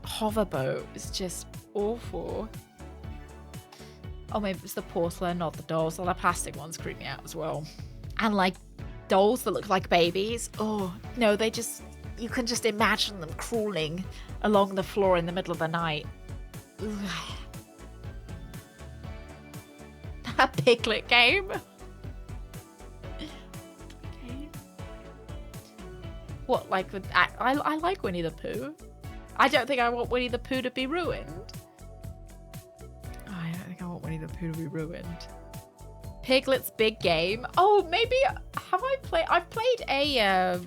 hoverboat. It was just awful. Oh, maybe it was the porcelain, not the dolls. All the plastic ones creep me out as well. And like dolls that look like babies. Oh no, you can just imagine them crawling along the floor in the middle of the night. Ugh. That Piglet game. What, like with... I like Winnie the Pooh. I don't think I want Winnie the Pooh to be ruined. I don't think I want Winnie the Pooh to be ruined. Piglet's big game. Oh, maybe... Have I played... I've played a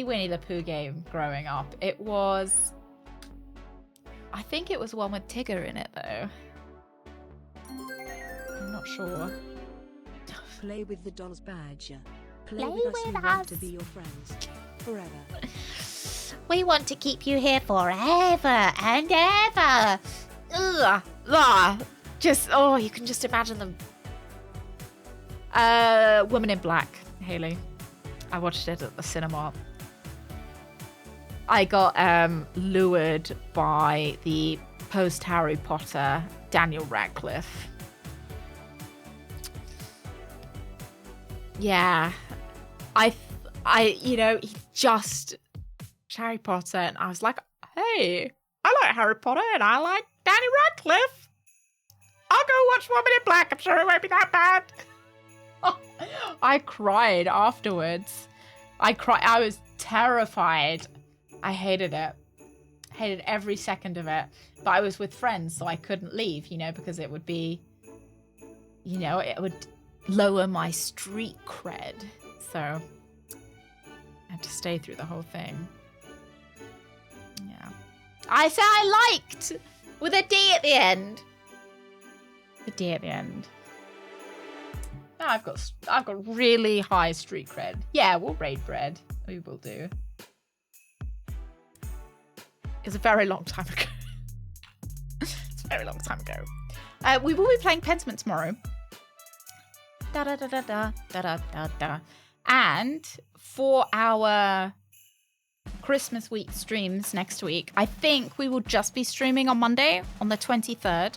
Winnie the Pooh game growing up. It was... I think it was one with Tigger in it, though. I'm not sure. Play with the dolls, Badger. Play with us. We want to be your friends forever. We want to keep you here forever and ever. Ugh. Ugh. You can just imagine them. Woman in Black, Haley. I watched it at the cinema. I got lured by the post-Harry Potter Daniel Radcliffe. Yeah, he just Harry Potter, and I was like, hey, I like Harry Potter, and I like Danny Radcliffe. I'll go watch Woman in Black. I'm sure it won't be that bad. I cried afterwards. I was terrified. I hated it. Hated every second of it. But I was with friends, so I couldn't leave, because it would be, it would lower my street cred, so I had to stay through the whole thing. Yeah, I said I liked with a D at the end. The D at the end. Now I've got really high street cred. Yeah, we'll raid bread. We will do. It's a very long time ago. It's a very long time ago. We will be playing Pentiment tomorrow. Da da da da da da da da. And for our Christmas week streams next week, I think we will just be streaming on Monday, on the 23rd.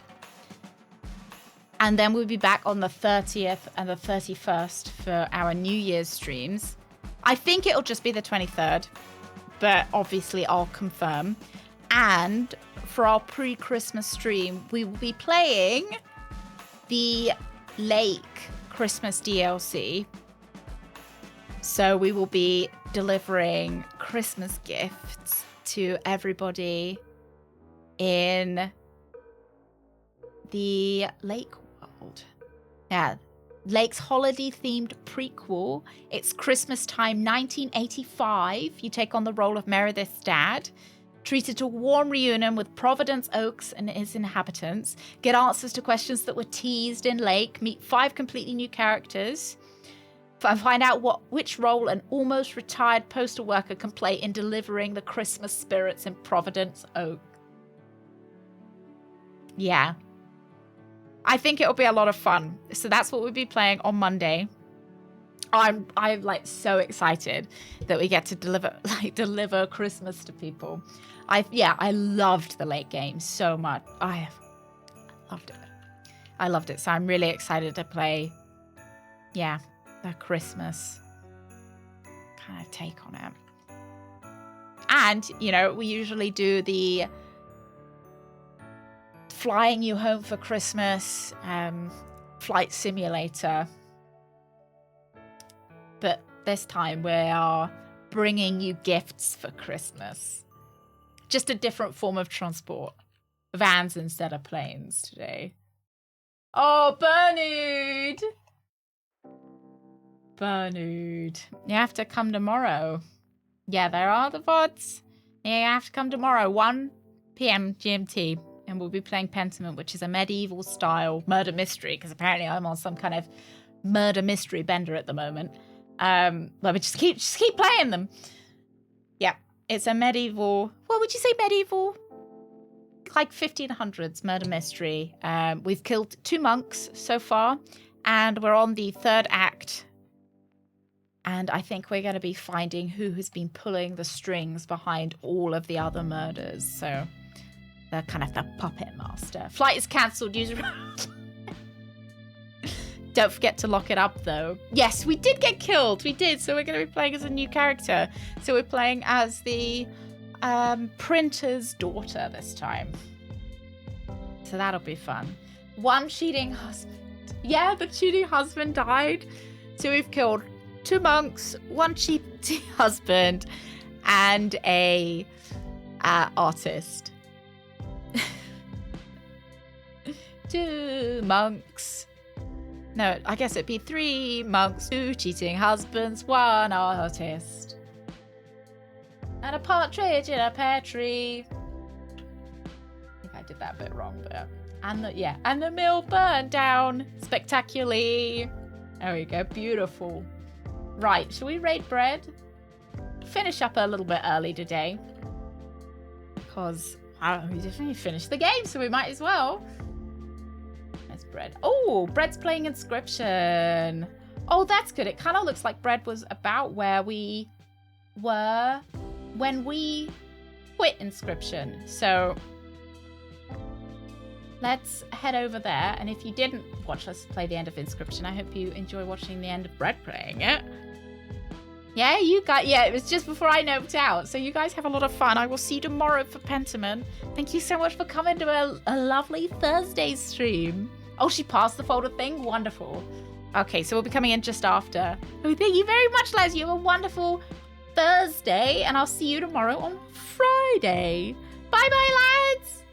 And then we'll be back on the 30th and the 31st for our New Year's streams. I think it'll just be the 23rd, but obviously I'll confirm. And for our pre-Christmas stream, we will be playing the Lake Christmas DLC. So we will be delivering Christmas gifts to everybody in the Lake world. Yeah, Lake's holiday-themed prequel. It's Christmas time 1985. You take on the role of Meredith's dad. Treated to a warm reunion with Providence Oaks and its inhabitants. Get answers to questions that were teased in Lake. Meet 5 completely new characters. Find out which role an almost retired postal worker can play in delivering the Christmas spirits in Providence Oak. Yeah. I think it'll be a lot of fun. So that's what we'll be playing on Monday. I'm like so excited that we get to deliver Christmas to people. I loved the Lake game so much. I loved it. So I'm really excited to play, the Christmas kind of take on it. And, we usually do the flying you home for Christmas flight simulator. But this time we are bringing you gifts for Christmas. Just a different form of transport. Vans instead of planes today. Oh, Bernard! Bernard. You have to come tomorrow. Yeah, there are the VODs. Yeah, you have to come tomorrow, 1 p.m. GMT. And we'll be playing Pentiment, which is a medieval style murder mystery. Because apparently I'm on some kind of murder mystery bender at the moment. But we just keep playing them. Yeah, it's a medieval. What would you say medieval? Like 1500s murder mystery. We've killed 2 monks so far, and we're on the 3rd act. And I think we're going to be finding who has been pulling the strings behind all of the other murders. So they're kind of the puppet master. Flight is cancelled. User. Don't forget to lock it up, though. Yes, we did get killed. We did. So we're going to be playing as a new character. So we're playing as the printer's daughter this time. So that'll be fun. 1 cheating husband. Yeah, the cheating husband died. So we've killed 2 monks, 1 cheating husband, and a artist. 2 monks. No, I guess it'd be 3 monks, 2 cheating husbands, 1 artist. And a partridge in a pear tree. I think I did that a bit wrong, but... And the mill burned down spectacularly. There we go, beautiful. Right, shall we rate bread? Finish up a little bit early today. Because we definitely finished the game, so we might as well. There's bread. Oh, bread's playing Inscription. Oh, that's good. It kind of looks like bread was about where we were when we quit Inscription. So let's head over there. And if you didn't watch us play the end of Inscription, I hope you enjoy watching the end of bread playing it. Yeah, it was just before I noped out. So you guys have a lot of fun. I will see you tomorrow for Pentiment. Thank you so much for coming to a lovely Thursday stream. Oh, she passed the folder thing? Wonderful. Okay, so we'll be coming in just after. Oh, thank you very much, Les. You have a wonderful Thursday, and I'll see you tomorrow on Friday. Bye-bye, lads.